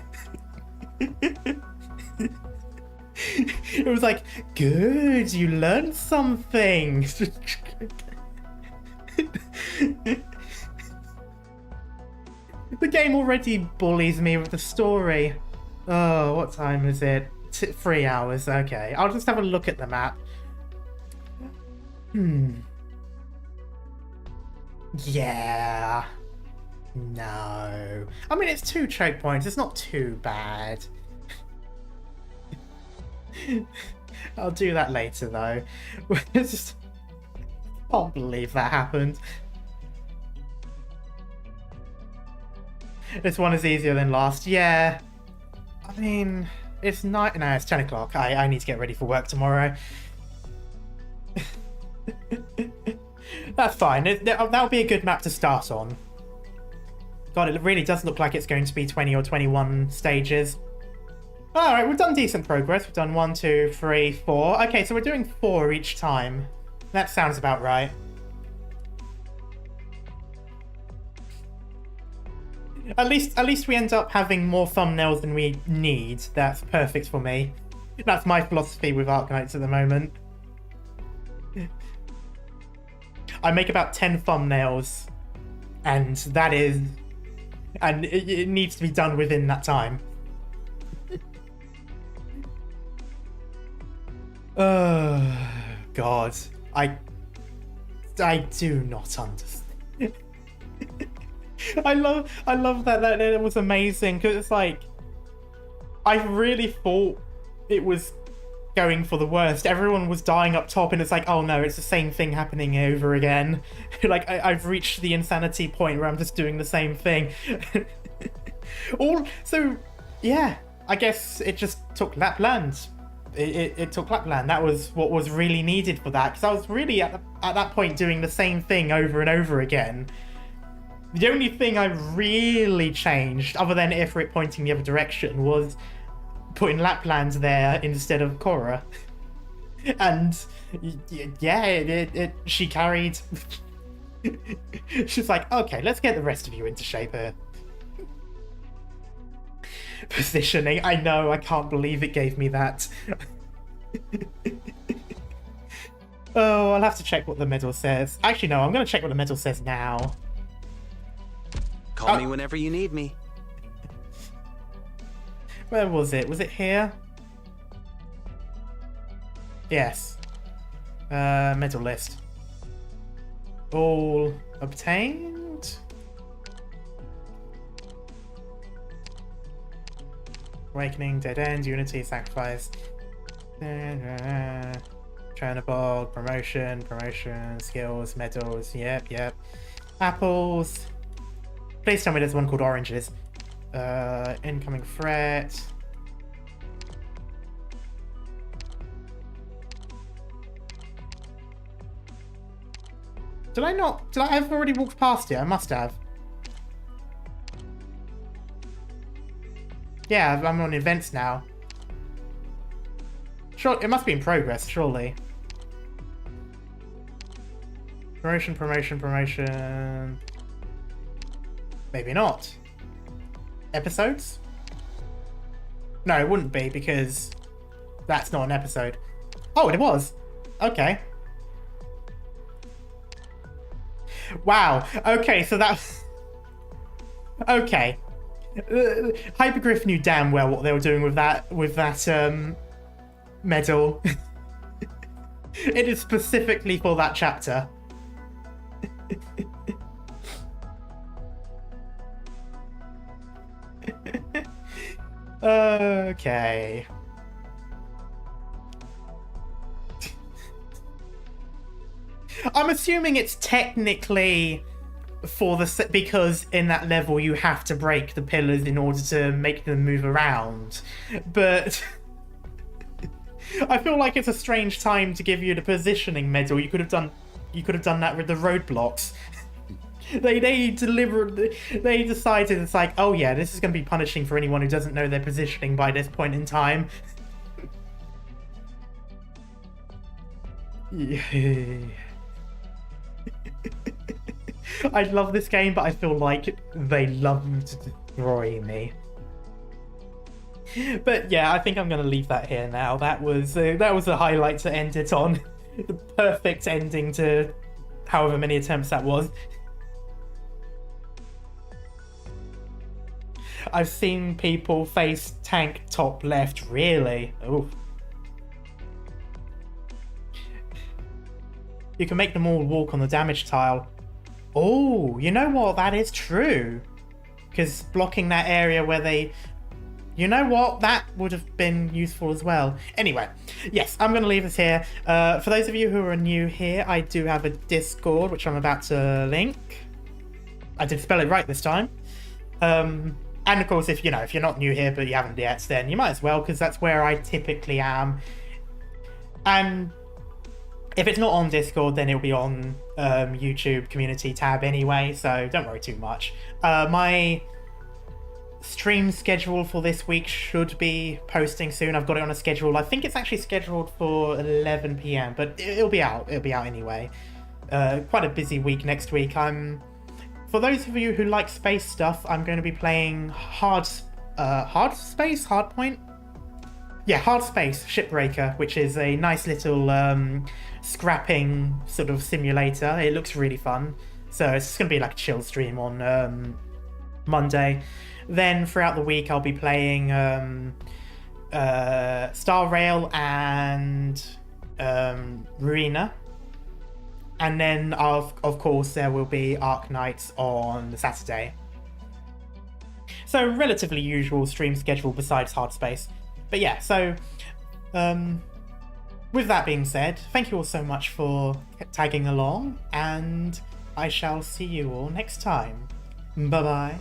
It was like, good, you learned something. The game already bullies me with the story. Oh, what time is it? 3 hours, okay. I'll just have a look at the map. Yeah. No. I mean, it's 2 choke points. It's not too bad. I'll do that later, though. Just can't believe that happened. This one is easier than last. Yeah. I mean, it's night. No, it's 10 o'clock. I need to get ready for work tomorrow. That's fine. That'll be a good map to start on. God, it really does look like it's going to be 20 or 21 stages. Alright, we've done decent progress. We've done 1, 2, 3, 4. Okay, so we're doing 4 each time. That sounds about right. At least we end up having more thumbnails than we need. That's perfect for me. That's my philosophy with Arknights at the moment. I make about 10 thumbnails, and that is... And it needs to be done within that time. God. I do not understand. I love that it was amazing, because it's like, I really thought it was going for the worst. Everyone was dying up top, and it's like, oh no, it's the same thing happening over again. Like, I've reached the insanity point where I'm just doing the same thing. So, yeah, I guess it just took Lapland. It took Lapland. That was what was really needed for that, because I was really at that point doing the same thing over and over again. The only thing I really changed, other than Ifrit pointing the other direction, was putting Lapland there instead of Korra. And yeah, she carried. She's like, okay, let's get the rest of you into shape here. Positioning, I know, I can't believe it gave me that. Oh, I'll have to check what the medal says. Actually, no, I'm going to check what the medal says now. Call me whenever you need me. Where was it? Was it here? Yes. Medal list. All obtained? Awakening, Dead End, Unity, Sacrifice. Chernobog, promotion, skills, medals, yep. Apples. Please tell me there's one called oranges. Incoming threat. Did I have already walked past it? I must have. Yeah, I'm on events now. Sure, it must be in progress, surely. Promotion. Maybe not. Episodes? No, it wouldn't be, because that's not an episode. Oh, it was. Okay. Wow. Okay, so that's... Okay. Hypergriff knew damn well what they were doing with that medal. It is specifically for that chapter. Okay. I'm assuming it's technically for the because in that level you have to break the pillars in order to make them move around, but I feel like it's a strange time to give you the positioning medal. You could have done that with the roadblocks. They decided it's like, oh yeah, this is going to be punishing for anyone who doesn't know their positioning by this point in time. Yeah. I love this game, but I feel like they love to destroy me. But yeah, I think I'm going to leave that here now. That was a highlight to end it on. The perfect ending to however many attempts that was. I've seen people face tank top left, really. Ooh. You can make them all walk on the damage tile. Oh, you know what? That is true. Because blocking that area where they... You know what? That would have been useful as well. Anyway, yes, I'm going to leave this here. For those of you who are new here, I do have a Discord, which I'm about to link. I did spell it right this time. And of course, if you're not new here, but you haven't yet, then you might as well, because that's where I typically am. And if it's not on Discord, then it'll be on YouTube community tab anyway, so don't worry too much. My stream schedule for this week should be posting soon. I've got it on a schedule. I think it's actually scheduled for 11 PM, but it'll be out. It'll be out anyway. Quite a busy week next week. For those of you who like space stuff, I'm going to be playing Hardpoint? Yeah, Hard Space Shipbreaker, which is a nice little scrapping sort of simulator. It looks really fun. So it's going to be like a chill stream on Monday. Then throughout the week, I'll be playing Star Rail and Ruina. And then, of course, there will be Arknights on Saturday. So, relatively usual stream schedule besides Hard Space. But yeah, so, with that being said, thank you all so much for tagging along, and I shall see you all next time. Bye-bye.